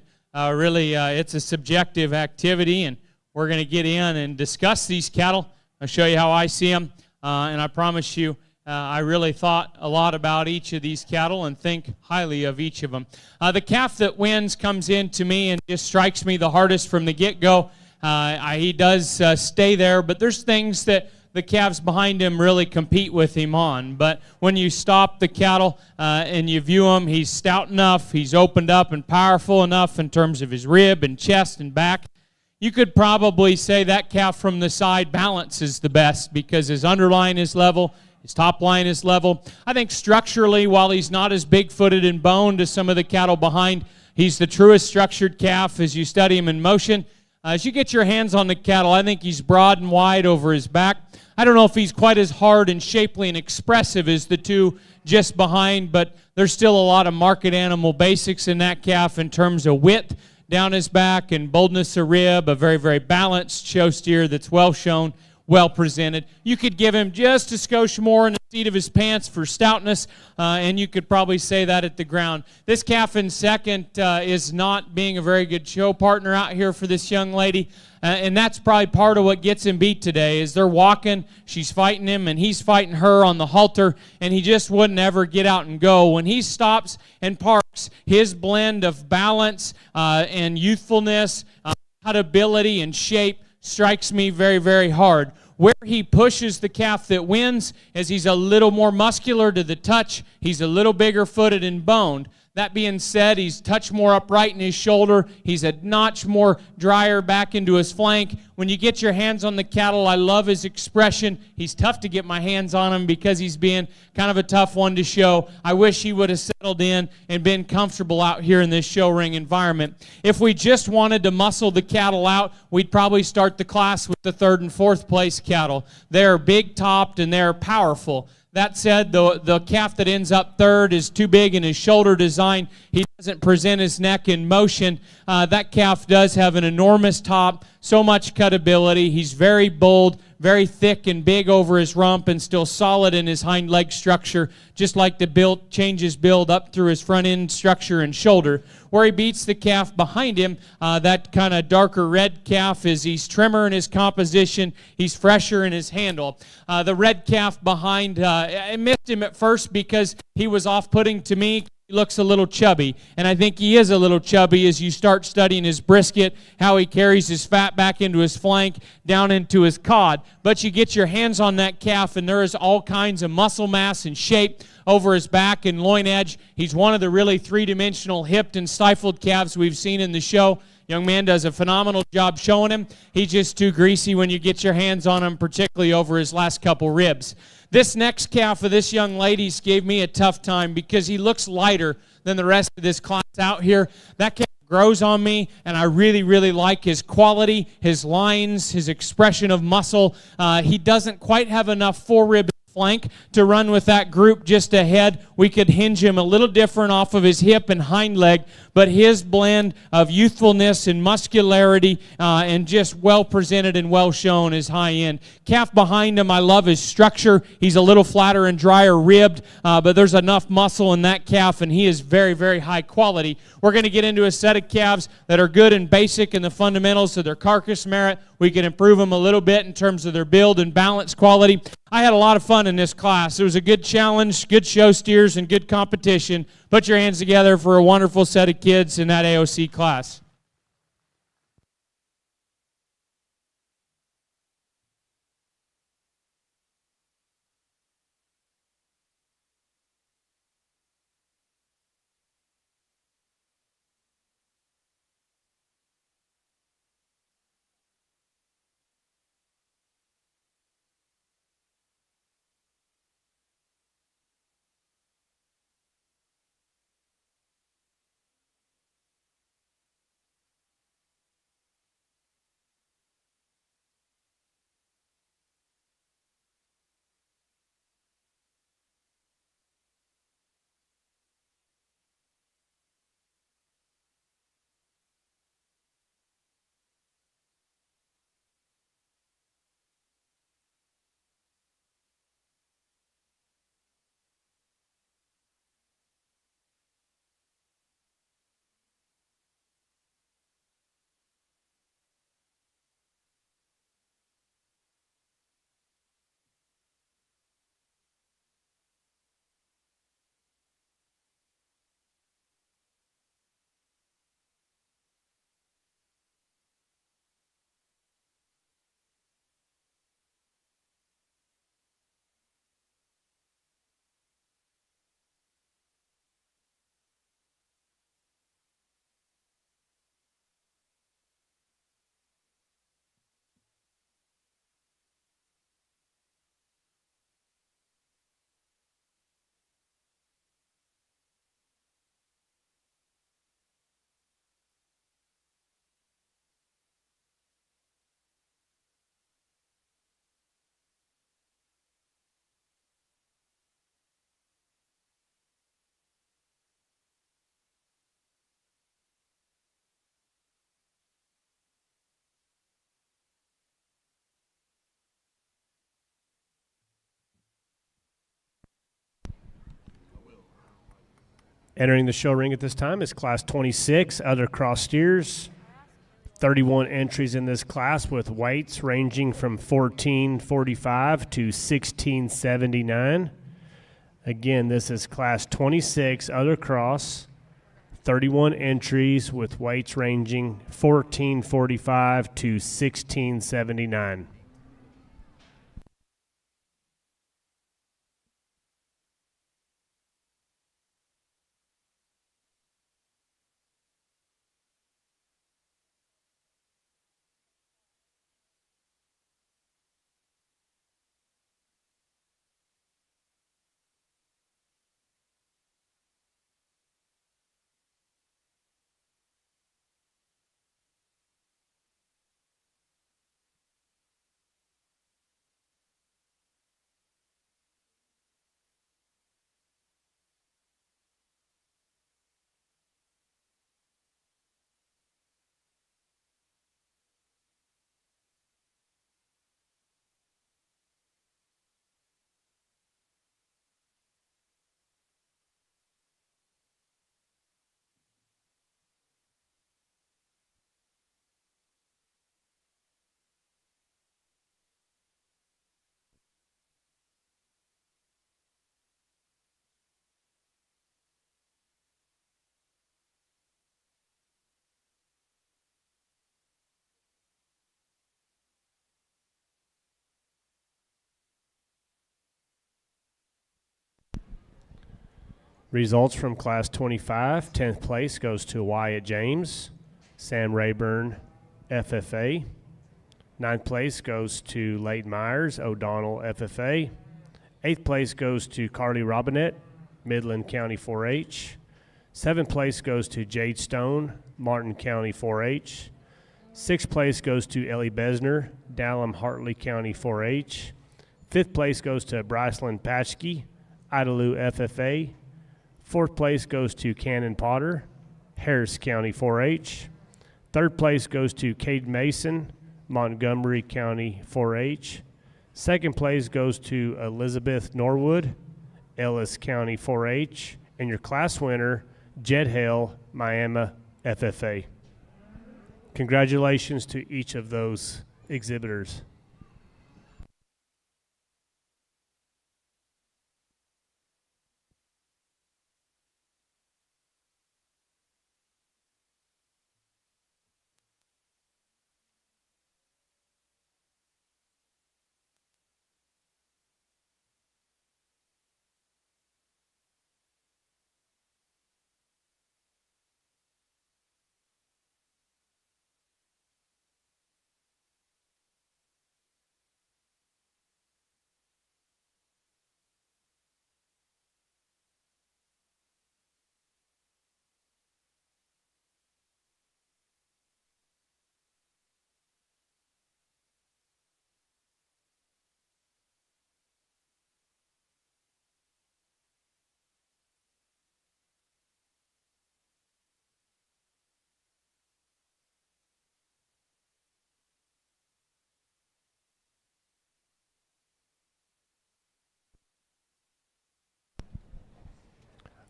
really it's a subjective activity, and we're going to get in and discuss these cattle. I'll show you how I see them, and I promise you I really thought a lot about each of these cattle and think highly of each of them. The calf that wins comes in to me and just strikes me the hardest from the get-go. He does stay there, but there's things that the calves behind him really compete with him on. But when you stop the cattle and you view him, he's stout enough, he's opened up and powerful enough in terms of his rib and chest and back. You could probably say that calf from the side balance is the best because his underline is level, his top line is level. I think structurally, while he's not as big-footed and boned as some of the cattle behind, he's the truest structured calf as you study him in motion. As you get your hands on the cattle, I think he's broad and wide over his back. I don't know if he's quite as hard and shapely and expressive as the two just behind, but there's still a lot of market animal basics in that calf in terms of width down his back and boldness of rib, a very, very balanced show steer that's well shown, well presented. You could give him just a skosh more in the seat of his pants for stoutness, and you could probably say that at the ground. This calf in second is not being a very good show partner out here for this young lady, and that's probably part of what gets him beat today is they're walking, she's fighting him, and he's fighting her on the halter, and he just wouldn't ever get out and go. When he stops and parks, his blend of balance and youthfulness, ability and shape strikes me very, very hard. Where he pushes the calf that wins is he's a little more muscular to the touch. He's a little bigger footed and boned. That being said, he's touched more upright in his shoulder. He's a notch more drier back into his flank. When you get your hands on the cattle, I love his expression. He's tough to get my hands on him because he's being kind of a tough one to show. I wish he would have settled in and been comfortable out here in this show ring environment. If we just wanted to muscle the cattle out, we'd probably start the class with the third and fourth place cattle. They're big-topped and they're powerful. That said, the calf that ends up third is too big in his shoulder design. He doesn't present his neck in motion. That calf does have an enormous top, so much cutability. He's very bold, very thick and big over his rump and still solid in his hind leg structure, just like the build changes build up through his front end structure and shoulder. Where he beats the calf behind him, that kind of darker red calf, is he's trimmer in his composition, he's fresher in his handle. The red calf behind, I missed him at first because he was off-putting to me. He looks a little chubby, and I think he is a little chubby as you start studying his brisket, how he carries his fat back into his flank, down into his cod. But you get your hands on that calf, and there is all kinds of muscle mass and shape over his back and loin edge. He's one of the really three-dimensional hipped and stifled calves we've seen in the show. Young man does a phenomenal job showing him. He's just too greasy when you get your hands on him, particularly over his last couple ribs. This next calf of this young lady's gave me a tough time because he looks lighter than the rest of this class out here. That calf grows on me, and I really, really like his quality, his lines, his expression of muscle. He doesn't quite have enough forerib flank to run with that group just ahead. We could hinge him a little different off of his hip and hind leg, but his blend of youthfulness and muscularity and just well presented and well shown is high end. Calf behind him, I love his structure. He's a little flatter and drier ribbed, but there's enough muscle in that calf, and he is very, very high quality. We're going to get into a set of calves that are good and basic in the fundamentals of their carcass merit. We can improve them a little bit in terms of their build and balance quality. I had a lot of fun in this class. It was a good challenge, good show steers, and good competition. Put your hands together for a wonderful set of kids in that AOC class. Entering the show ring at this time is Class 26, other cross steers. 31 entries in this class with weights ranging from 1445 to 1679. Again, this is Class 26, other cross. 31 entries with weights ranging 1445 to 1679. Results from Class 25. 10th place goes to Wyatt James, Sam Rayburn, FFA. 9th place goes to Leighton Myers, O'Donnell, FFA. 8th place goes to Carly Robinette, Midland County 4-H. 7th place goes to Jade Stone, Martin County 4-H. 6th place goes to Ellie Besner, Dallam Hartley County 4-H. 5th place goes to Bryceland Patchke, Idalou FFA. 4th place goes to Cannon Potter, Harris County 4-H. 3rd place goes to Cade Mason, Montgomery County 4-H. 2nd place goes to Elizabeth Norwood, Ellis County 4-H. And your class winner, Jed Hale, Miami FFA. Congratulations to each of those exhibitors.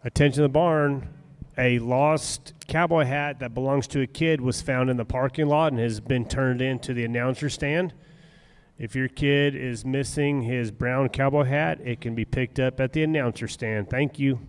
Attention to the barn. A lost cowboy hat that belongs to a kid was found in the parking lot and has been turned into the announcer stand. If your kid is missing his brown cowboy hat, it can be picked up at the announcer stand. Thank you.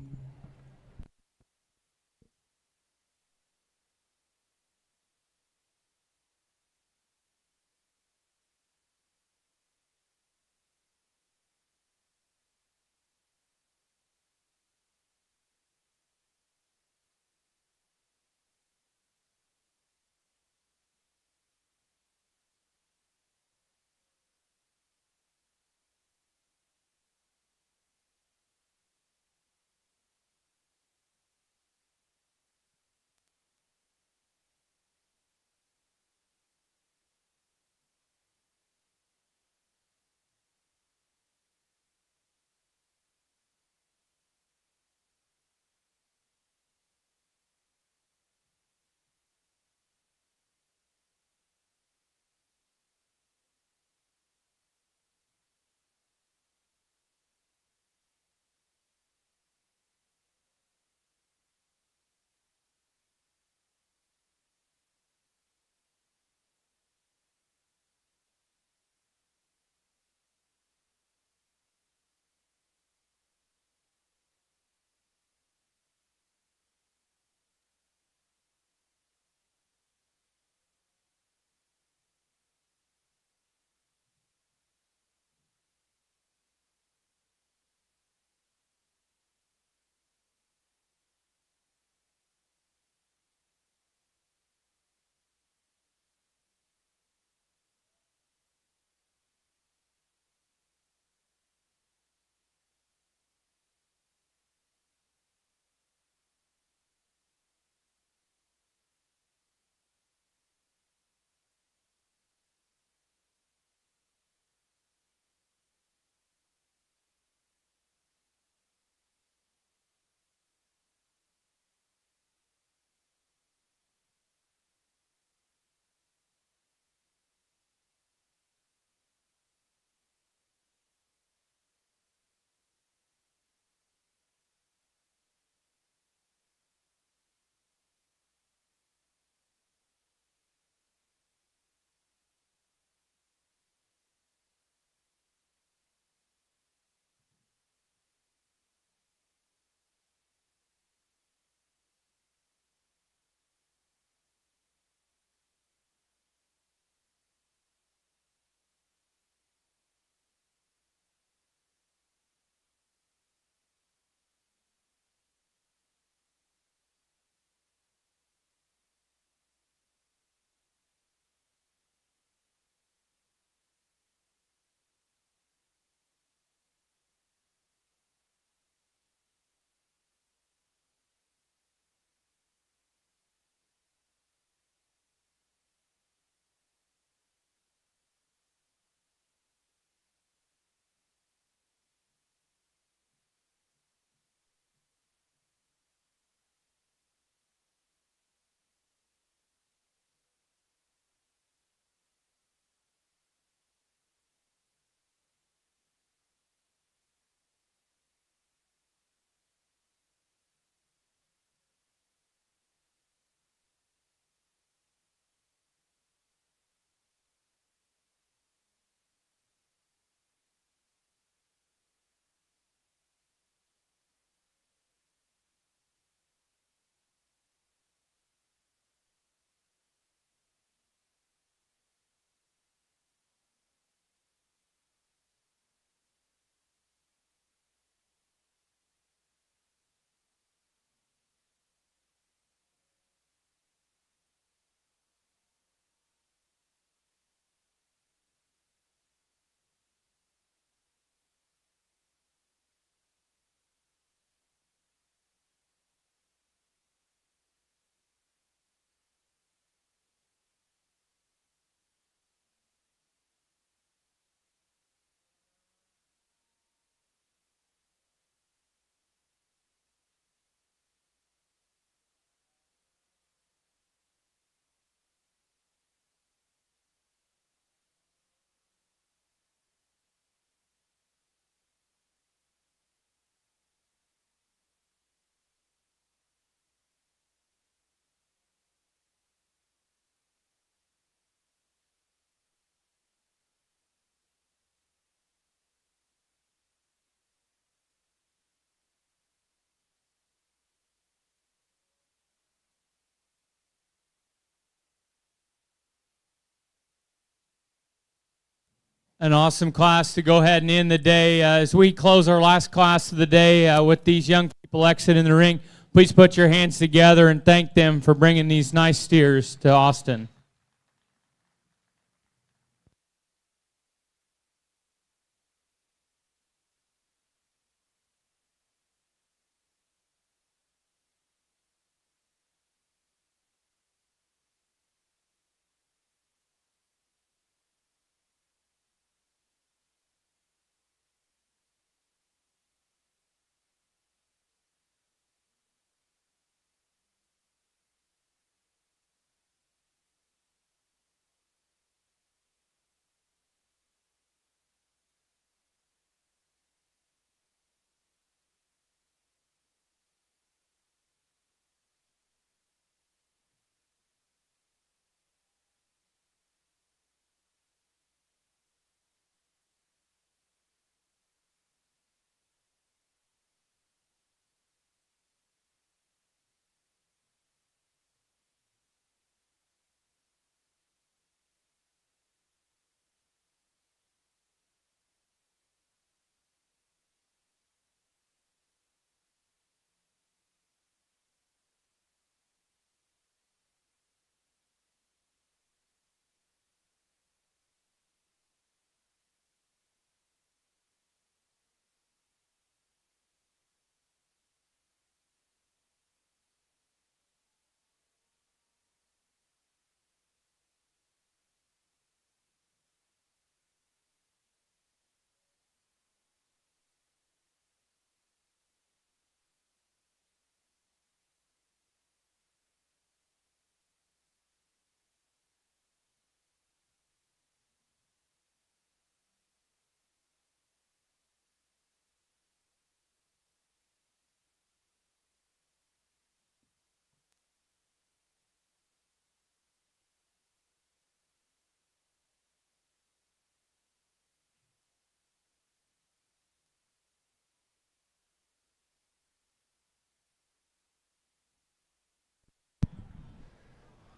An awesome class to go ahead and end the day. As we close our last class of the day with these young people exiting the ring, please put your hands together and thank them for bringing these nice steers to Austin.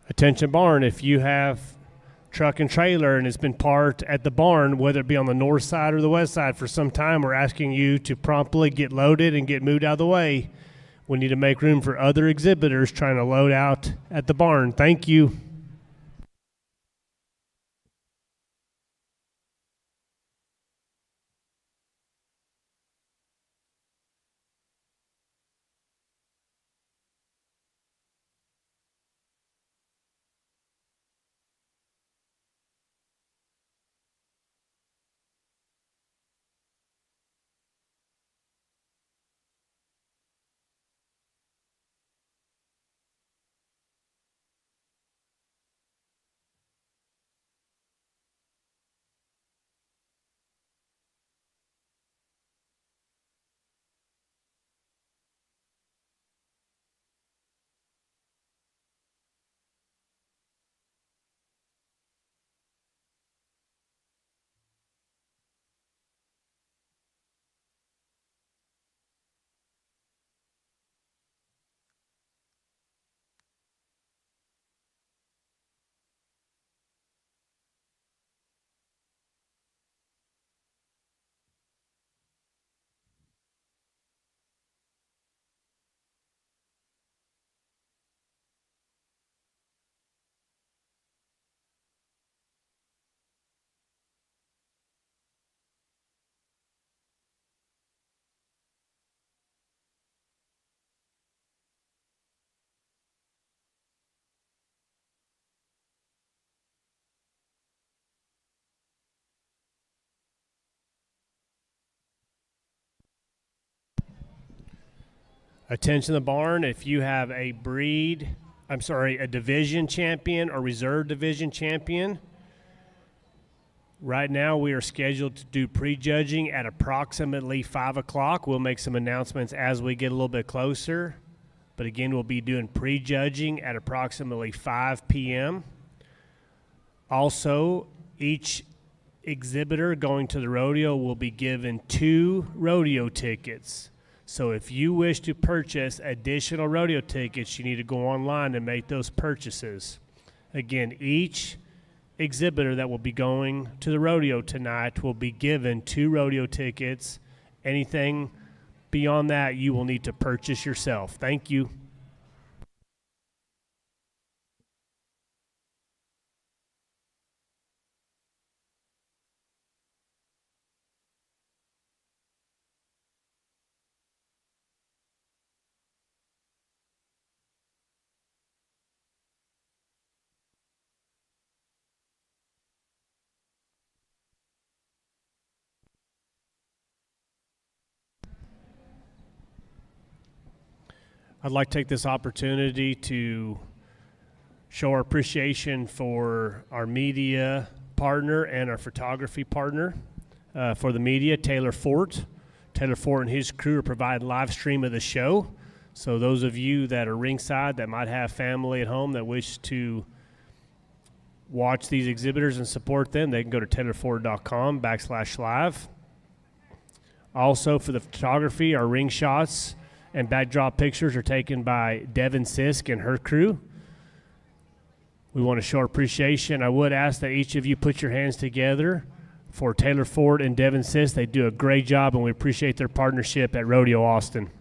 Attention barn, if you have truck and trailer and it's been parked at the barn, whether it be on the north side or the west side for some time, we're asking you to promptly get loaded and get moved out of the way. We need to make room for other exhibitors trying to load out at the barn. Thank you. Attention the barn, if you have a division champion or reserve division champion, right now we are scheduled to do prejudging at approximately 5 o'clock. We'll make some announcements as we get a little bit closer. But again, we'll be doing prejudging at approximately 5 p.m. Also, each exhibitor going to the rodeo will be given 2 rodeo tickets. So if you wish to purchase additional rodeo tickets, you need to go online and make those purchases. Again, each exhibitor that will be going to the rodeo tonight will be given 2 rodeo tickets. Anything beyond that, you will need to purchase yourself. Thank you. I'd like to take this opportunity to show our appreciation for our media partner and our photography partner. For the media, Taylor Fort. Taylor Fort and his crew are providing live stream of the show. So those of you that are ringside that might have family at home that wish to watch these exhibitors and support them, they can go to taylorfort.com/live. Also for the photography, our ring shots and backdrop pictures are taken by Devin Sisk and her crew. We want to show our appreciation. I would ask that each of you put your hands together for Taylor Ford and Devin Sisk. They do a great job, and we appreciate their partnership at Rodeo Austin.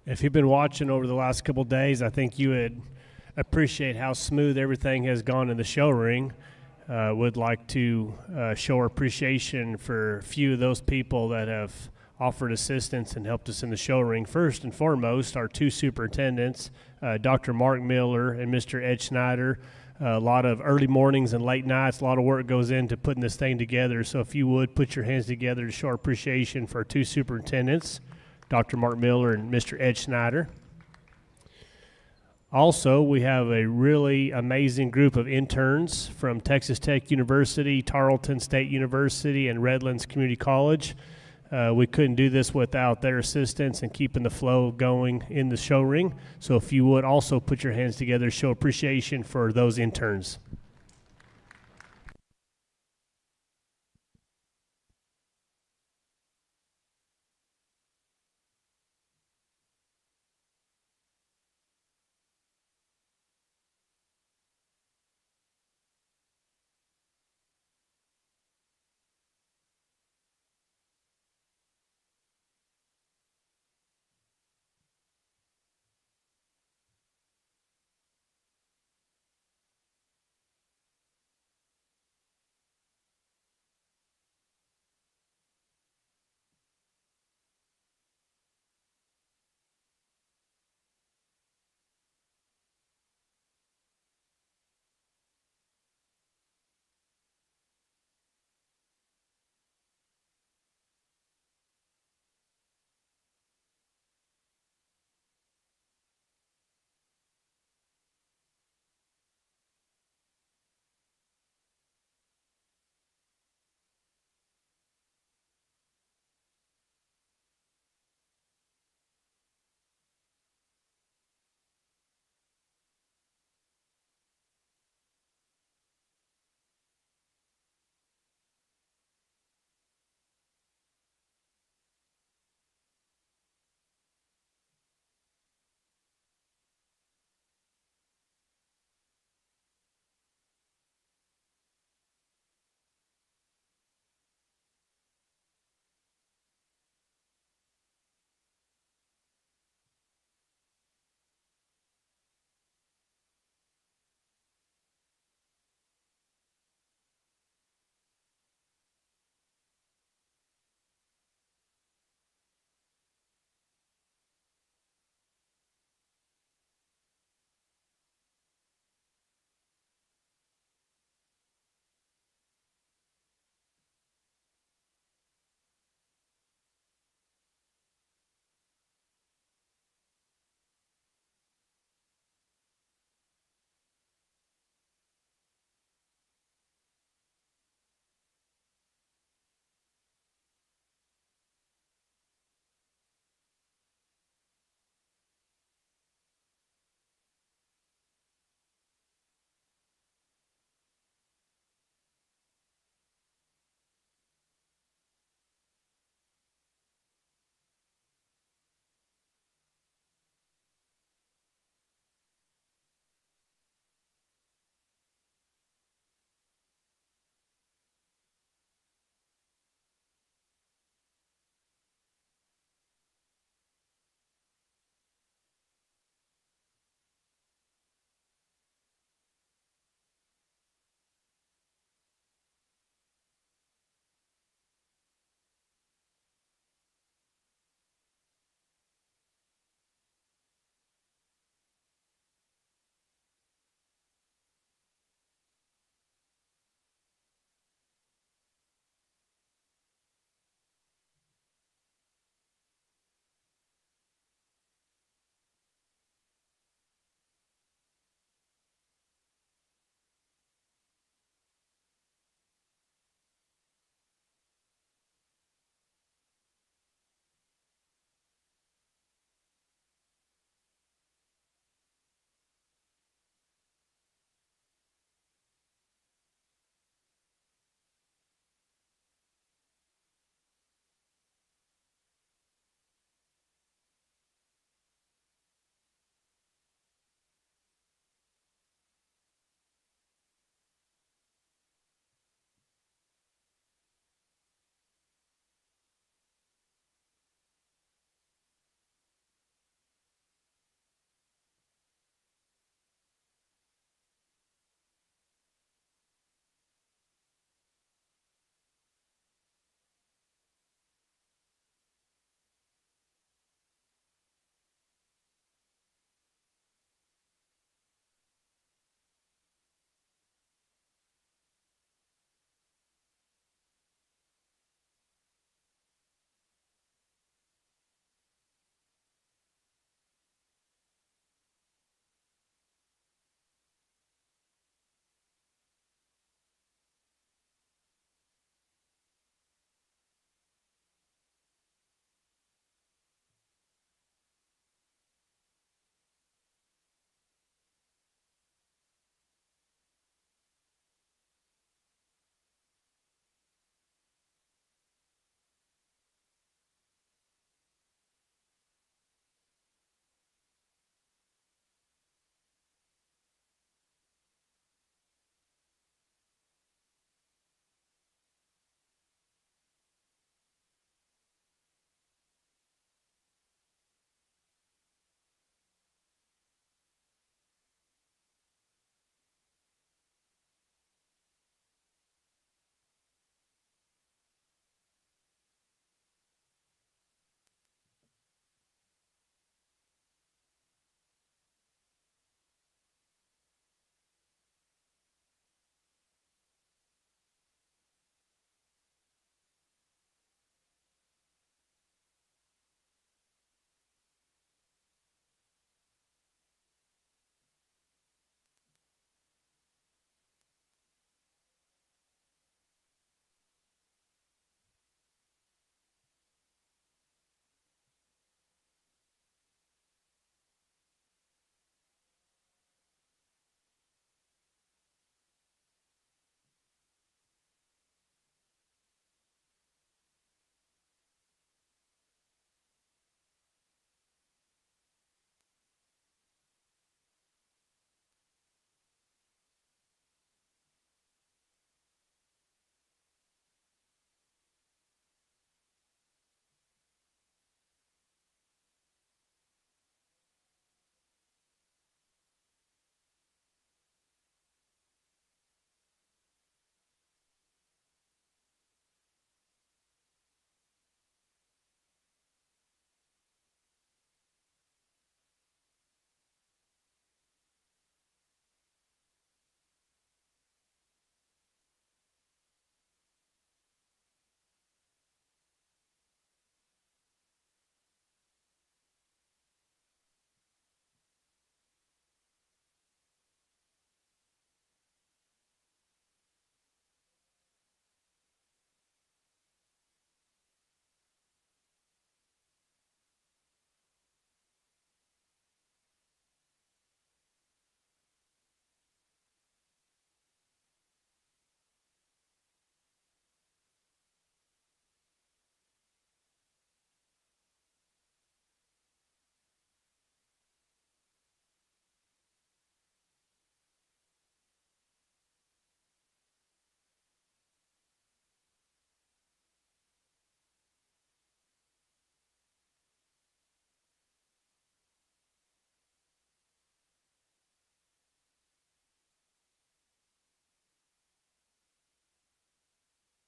If you've been watching over the last couple of days, I think you would appreciate how smooth everything has gone in the show ring. Would like to show our appreciation for a few of those people that have offered assistance and helped us in the show ring. First and foremost, our 2 superintendents, Dr. Mark Miller and Mr. Ed Schneider. A lot of early mornings and late nights, a lot of work goes into putting this thing together. So if you would, put your hands together to show our appreciation for our 2 superintendents, Dr. Mark Miller and Mr. Ed Schneider. Also, we have a really amazing group of interns from Texas Tech University, Tarleton State University, and Redlands Community College. We couldn't do this without their assistance and keeping the flow going in the show ring. So if you would also put your hands together to show appreciation for those interns.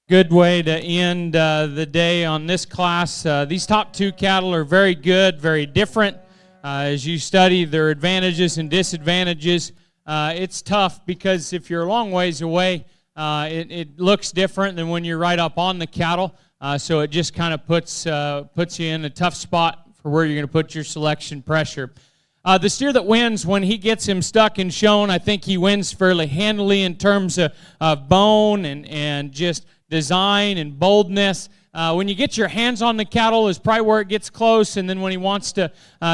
Good way to end the day on this class. These top two cattle are very good, very different. As you study their advantages and disadvantages, it's tough because if you're a long ways away, it looks different than when you're right up on the cattle. So it just kind of puts you in a tough spot for where you're going to put your selection pressure. The steer that wins, when he gets him stuck and shown, I think he wins fairly handily in terms of bone and just design and boldness. When you get your hands on the cattle is probably where it gets close, and then when he wants to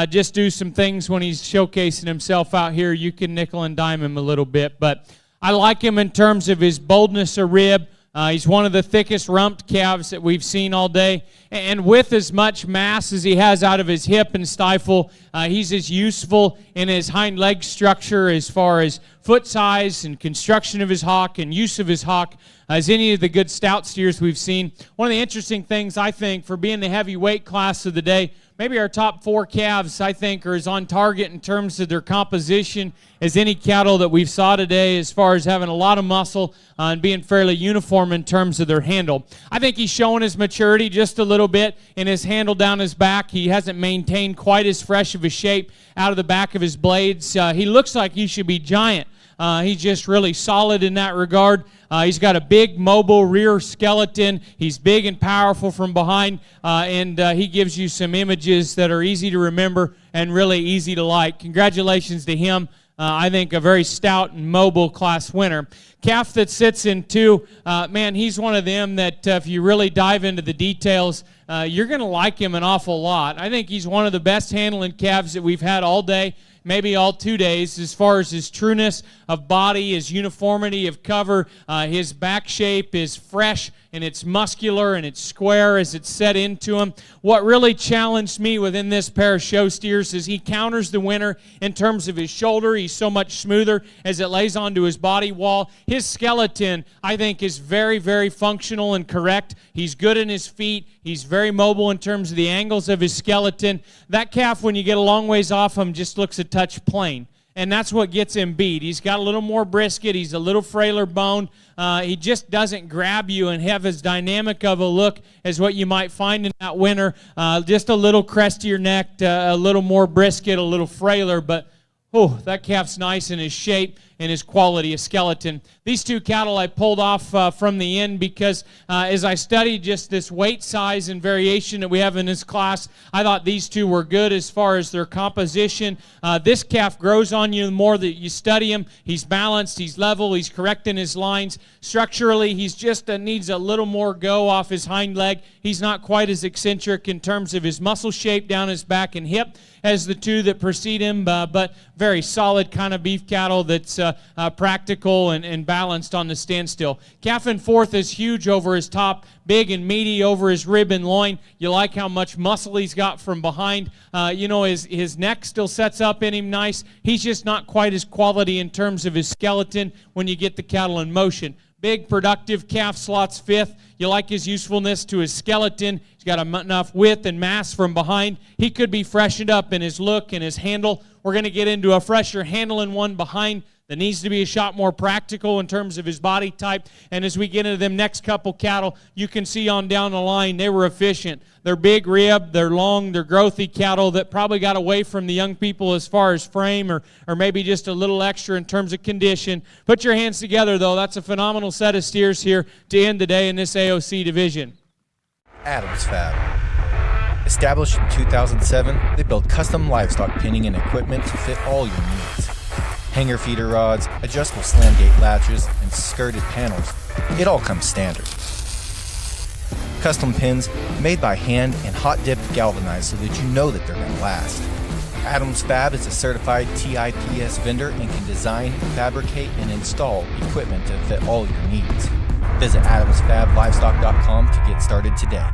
just do some things when he's showcasing himself out here, you can nickel and dime him a little bit. But I like him in terms of his boldness of rib. He's one of the thickest rumped calves that we've seen all day. And with as much mass as he has out of his hip and stifle, he's as useful in his hind leg structure as far as foot size and construction of his hock and use of his hock as any of the good stout steers we've seen. One of the interesting things, I think, for being the heavyweight class of the day, maybe our top four calves, I think, are as on target in terms of their composition as any cattle that we've saw today, as far as having a lot of muscle and being fairly uniform in terms of their handle. I think he's showing his maturity just a little bit in his handle down his back. He hasn't maintained quite as fresh of a shape out of the back of his blades. He looks like he should be giant. He's just really solid in that regard. He's got a big mobile rear skeleton. He's big and powerful from behind, and he gives you some images that are easy to remember and really easy to like. Congratulations to him. I think a very stout and mobile class winner. Calf that sits in two, man, he's one of them that if you really dive into the details, you're going to like him an awful lot. I think he's one of the best handling calves that we've had all day, maybe all 2 days, as far as his trueness of body, his uniformity of cover, his back shape is fresh and it's muscular and it's square as it's set into him. What really challenged me within this pair of show steers is he counters the winner in terms of his shoulder. He's so much smoother as it lays onto his body wall. His skeleton, I think, is very, very functional and correct. He's good in his feet. He's very mobile in terms of the angles of his skeleton. That calf, when you get a long ways off him, just looks a touch plain. And that's what gets him beat. He's got a little more brisket. He's a little frailer boned. He just doesn't grab you and have as dynamic of a look as what you might find in that winner. Just a little crestier necked, a little more brisket, a little frailer, but that calf's nice in his shape and his quality of skeleton. These two cattle I pulled off from the end because as I studied just this weight size and variation that we have in this class, I thought these two were good as far as their composition. This calf grows on you the more that you study him. He's balanced, he's level, he's correct in his lines. Structurally, he's just needs a little more go off his hind leg. He's not quite as eccentric in terms of his muscle shape down his back and hip as the two that precede him, but very solid kind of beef cattle that's practical and balanced on the standstill. Calf in fourth is huge over his top, big and meaty over his rib and loin. You like how much muscle he's got from behind. His neck still sets up in him nice. He's just not quite as quality in terms of his skeleton when you get the cattle in motion. Big, productive calf slots fifth. You like his usefulness to his skeleton. He's got enough width and mass from behind. He could be freshened up in his look and his handle. We're going to get into a fresher handling one behind that needs to be a shot more practical in terms of his body type. And as we get into them next couple cattle, you can see on down the line, they were efficient. They're big rib, they're long, they're growthy cattle that probably got away from the young people as far as frame or maybe just a little extra in terms of condition. Put your hands together, though. That's a phenomenal set of steers here to end the day in this AOC division. Adams Fab. Established in 2007, they build custom livestock pinning and equipment to fit all your needs. Hanger feeder rods, adjustable slam gate latches, and skirted panels. It all comes standard. Custom pins made by hand and hot dipped galvanized so that you know that they're going to last. Adams Fab is a certified TIPS vendor and can design, fabricate, and install equipment to fit all your needs. Visit adamsfablivestock.com to get started today.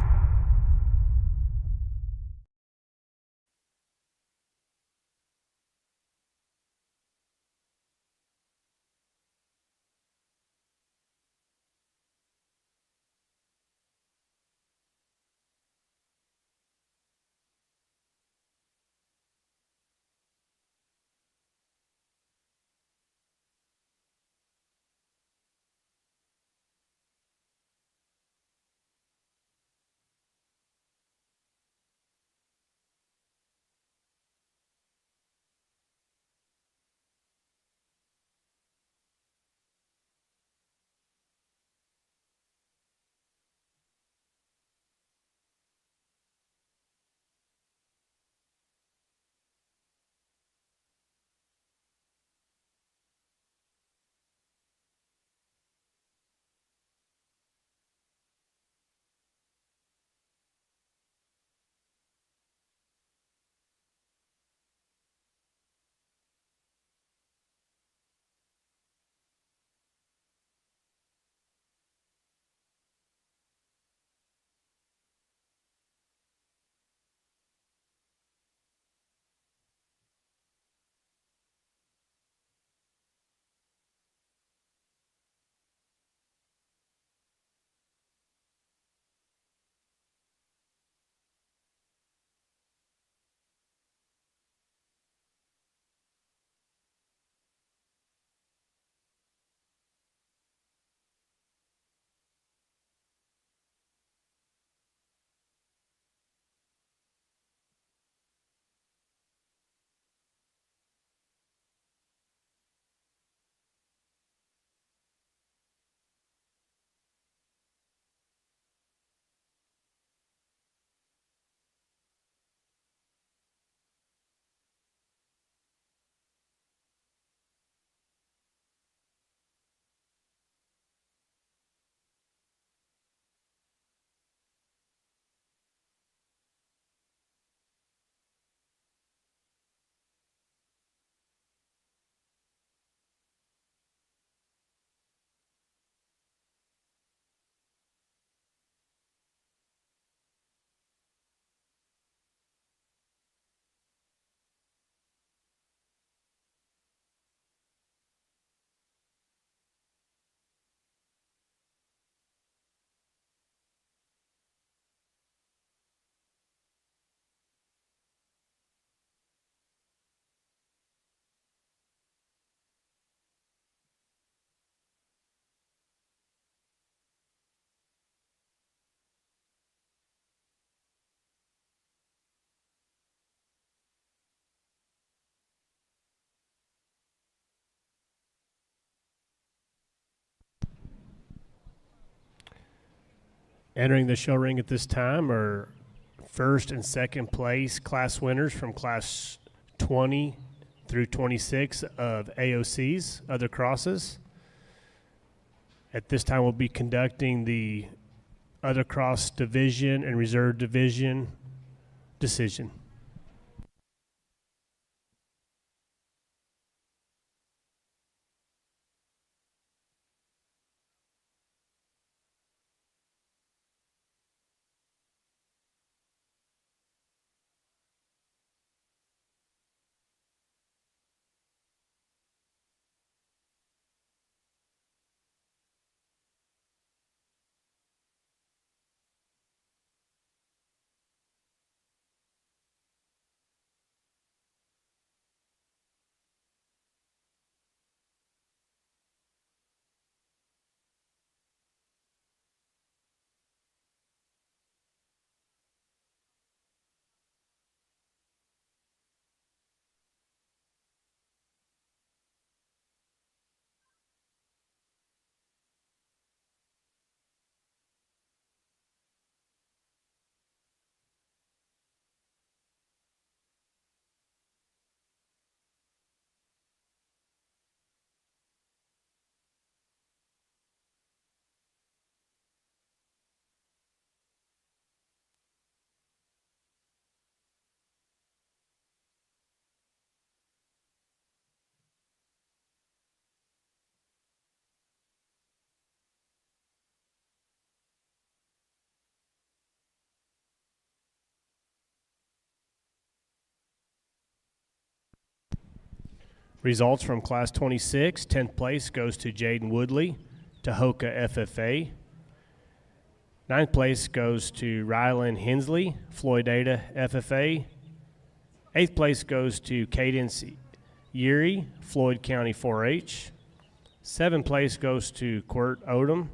Entering the show ring at this time are first and second place class winners from class 20 through 26 of AOC's other crosses. At this time, we'll be conducting the other cross division and reserve division decision. Results from Class 26, 10th place goes to Jaden Woodley, Tahoka FFA. 9th place goes to Rylan Hensley, Floydada FFA. 8th place goes to Cadence Yeary, Floyd County 4-H. 7th place goes to Quirt Odom,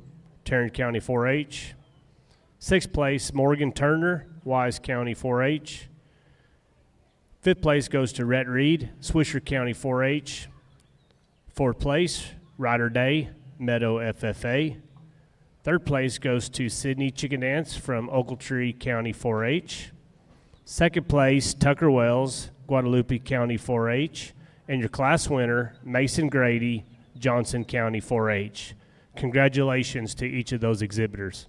Tarrant County 4-H. 6th place, Morgan Turner, Wise County 4-H. 5th place goes to Rhett Reed, Swisher County 4-H. 4th place, Ryder Day, Meadow FFA. 3rd place goes to Sydney Chicken Dance from Ochiltree County 4-H. 2nd place, Tucker Wells, Guadalupe County 4-H. And your class winner, Mason Grady, Johnson County 4-H. Congratulations to each of those exhibitors.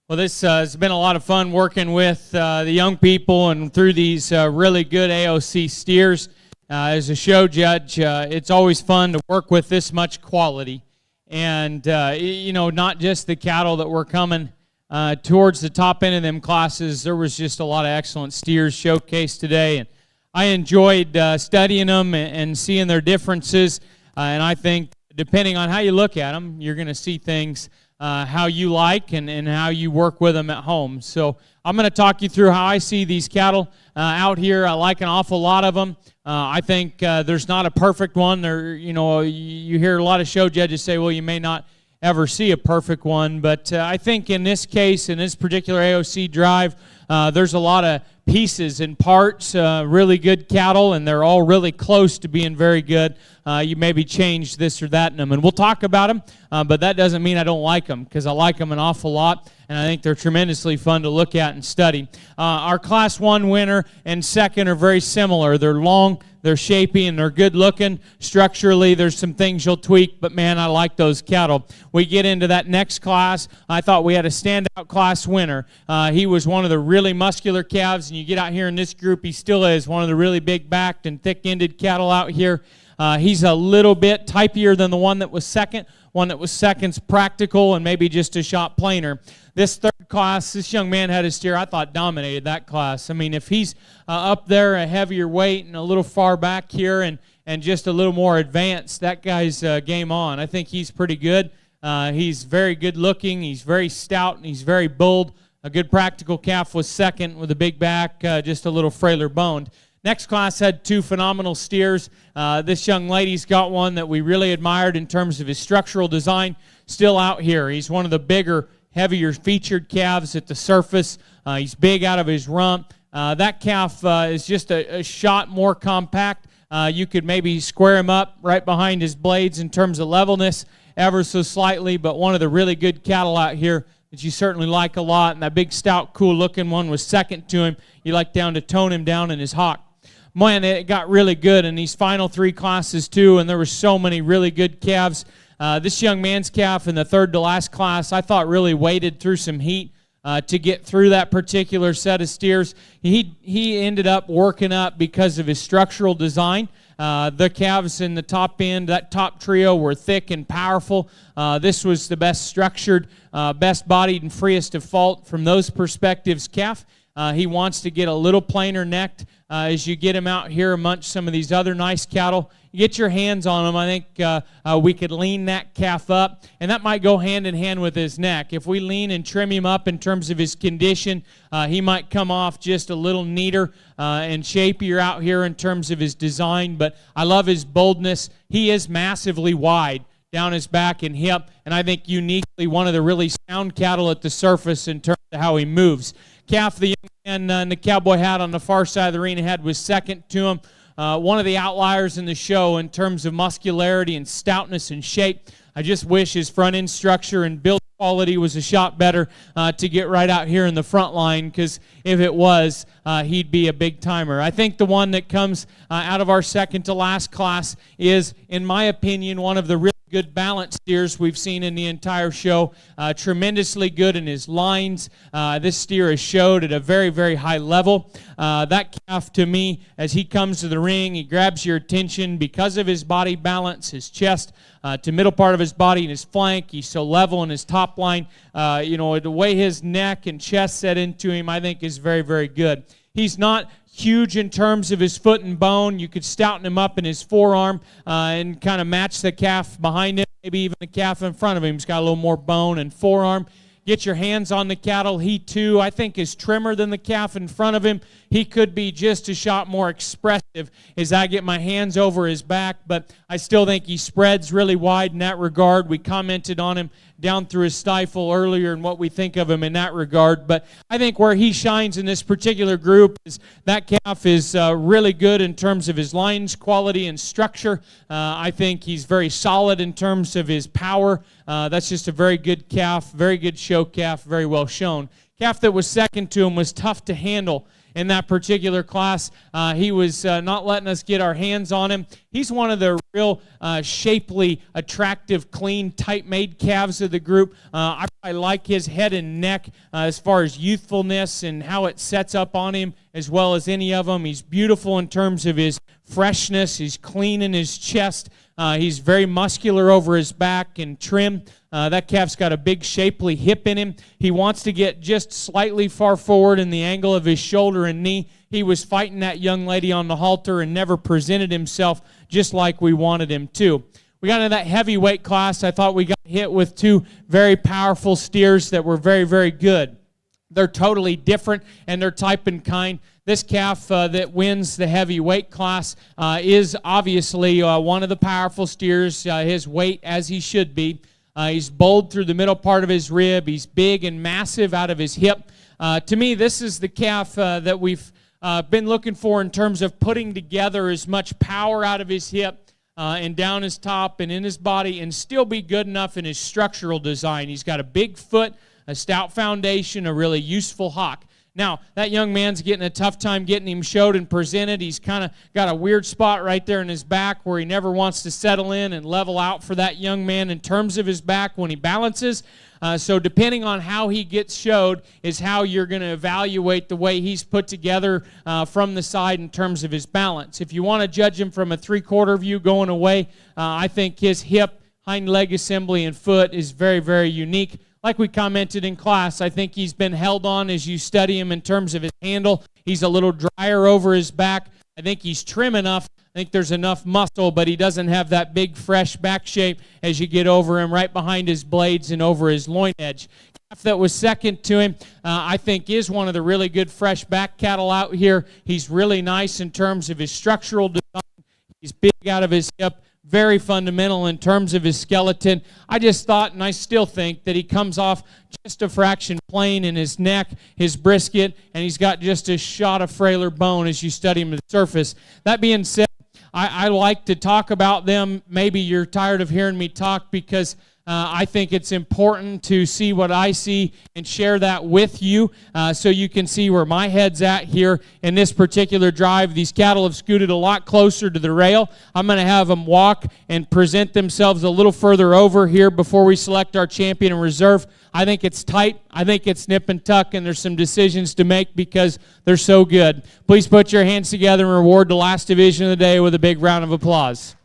Well, this has been a lot of fun working with the young people and through these really good AOC steers. As a show judge, it's always fun to work with this much quality. And, not just the cattle that were coming towards the top end of them classes. There was just a lot of excellent steers showcased today. And I enjoyed studying them and seeing their differences. And I think depending on how you look at them, you're going to see things how you like and how you work with them at home. So I'm going to talk you through how I see these cattle out here. I like an awful lot of them. I think there's not a perfect one. You hear a lot of show judges say, well, you may not ever see a perfect one. But I think in this case, in this particular AOC drive, there's a lot of pieces and parts, really good cattle, and they're all really close to being very good. You maybe change this or that in them, and we'll talk about them, but that doesn't mean I don't like them, because I like them an awful lot, and I think they're tremendously fun to look at and study. Our Class 1 winner and second are very similar. They're long, they're shapy, and they're good looking. Structurally, there's some things you'll tweak, but man, I like those cattle. We get into that next class. I thought we had a standout class winner. He was one of the really muscular calves, and you get out here in this group, he still is one of the really big-backed and thick-ended cattle out here. He's a little bit typier than the one that was second. One that was second's practical and maybe just a shot plainer. This third class, this young man had a steer I thought dominated that class. I mean, if he's up there a heavier weight and a little far back here and just a little more advanced, that guy's game on. I think he's pretty good. He's very good looking. He's very stout and he's very bold. A good practical calf was second with a big back, just a little frailer boned. Next class had two phenomenal steers. This young lady's got one that we really admired in terms of his structural design. Still out here. He's one of the bigger, heavier featured calves at the surface. He's big out of his rump. That calf is just a shot more compact. You could maybe square him up right behind his blades in terms of levelness ever so slightly, but one of the really good cattle out here that you certainly like a lot. And that big, stout, cool-looking one was second to him. You like down to tone him down in his hock. Man, it got really good in these final three classes, too, and there were so many really good calves. This young man's calf in the third to last class, I thought really waded through some heat to get through that particular set of steers. He ended up working up because of his structural design. The calves in the top end, that top trio, were thick and powerful. This was the best structured, best bodied, and freest of fault from those perspectives calf. He wants to get a little plainer necked as you get him out here amongst some of these other nice cattle. You get your hands on him. I think we could lean that calf up, and that might go hand in hand with his neck. If we lean and trim him up in terms of his condition, he might come off just a little neater and shapier out here in terms of his design, but I love his boldness. He is massively wide down his back and hip, and I think uniquely one of the really sound cattle at the surface in terms of how he moves. Calf the young man in the cowboy hat on the far side of the arena had was second to him. One of the outliers in the show in terms of muscularity and stoutness and shape. I just wish his front end structure and build quality was a shot better to get right out here in the front line, because if it was, he'd be a big timer. I think the one that comes out of our second to last class is, in my opinion, one of the really good balanced steers we've seen in the entire show. Tremendously good in his lines. This steer is showed at a very, very high level. That calf, to me, as he comes to the ring, he grabs your attention because of his body balance, his chest to middle part of his body and his flank. He's so level in his top line. The way his neck and chest set into him, I think, is very, very good. He's not huge in terms of his foot and bone. You could stouten him up in his forearm and kind of match the calf behind him. Maybe even the calf in front of him. He's got a little more bone and forearm. Get your hands on the cattle. He, too, I think, is trimmer than the calf in front of him. He could be just a shot more expressive as I get my hands over his back, but I still think he spreads really wide in that regard. We commented on him down through his stifle earlier and what we think of him in that regard, but I think where he shines in this particular group is that calf is really good in terms of his lines, quality, and structure. I think he's very solid in terms of his power. That's just a very good calf, very good show calf, very well shown. Calf that was second to him was tough to handle in that particular class. He was not letting us get our hands on him. He's one of the real shapely, attractive, clean, tight-made calves of the group. I like his head and neck as far as youthfulness and how it sets up on him as well as any of them. He's beautiful in terms of his freshness. He's clean in his chest. He's very muscular over his back and trim. That calf's got a big, shapely hip in him. He wants to get just slightly far forward in the angle of his shoulder and knee. He was fighting that young lady on the halter and never presented himself just like we wanted him to. We got into that heavyweight class. I thought we got hit with two very powerful steers that were very, very good. They're totally different in their type and kind. This calf that wins the heavyweight class is obviously one of the powerful steers, his weight as he should be. He's bowled through the middle part of his rib. He's big and massive out of his hip. To me, this is the calf that we've been looking for in terms of putting together as much power out of his hip and down his top and in his body and still be good enough in his structural design. He's got a big foot, a stout foundation, a really useful hock. Now, that young man's getting a tough time getting him showed and presented. He's kind of got a weird spot right there in his back where he never wants to settle in and level out for that young man in terms of his back when he balances. So depending on how he gets showed is how you're going to evaluate the way he's put together from the side in terms of his balance. If you want to judge him from a three-quarter view going away, I think his hip, hind leg assembly, and foot is very, very unique. Like we commented in class, I think he's been held on as you study him in terms of his handle. He's a little drier over his back. I think he's trim enough. I think there's enough muscle, but he doesn't have that big, fresh back shape as you get over him right behind his blades and over his loin edge. Calf that was second to him, I think, is one of the really good fresh back cattle out here. He's really nice in terms of his structural design. He's big out of his hip. Very fundamental in terms of his skeleton. I just thought, and I still think, that he comes off just a fraction plain in his neck, his brisket, and he's got just a shot of frailer bone as you study him to the surface. That being said, I like to talk about them. Maybe you're tired of hearing me talk because I think it's important to see what I see and share that with you so you can see where my head's at here in this particular drive. These cattle have scooted a lot closer to the rail. I'm going to have them walk and present themselves a little further over here before we select our champion and reserve. I think it's tight. I think it's nip and tuck, and there's some decisions to make because they're so good. Please put your hands together and reward the last division of the day with a big round of applause.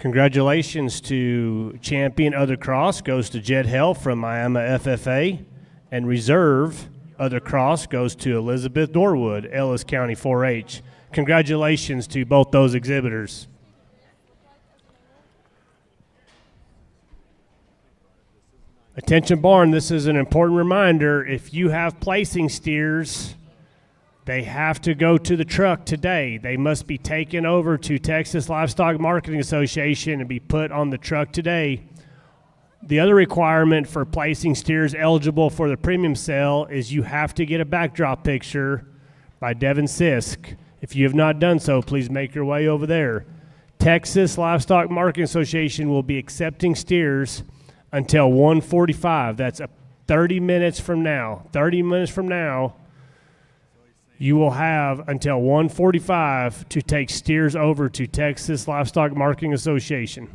Congratulations to Champion Other Cross goes to Jed Hell from Miami FFA, and Reserve Other Cross goes to Elizabeth Norwood, Ellis County 4-H. Congratulations to both those exhibitors. Attention barn, this is an important reminder. If you have placing steers, they have to go to the truck today. They must be taken over to Texas Livestock Marketing Association and be put on the truck today. The other requirement for placing steers eligible for the premium sale is you have to get a backdrop picture by Devin Sisk. If you have not done so, please make your way over there. Texas Livestock Marketing Association will be accepting steers until 1:45. That's 30 minutes from now. 30 minutes from now, you will have until 1:45 to take steers over to Texas Livestock Marketing Association.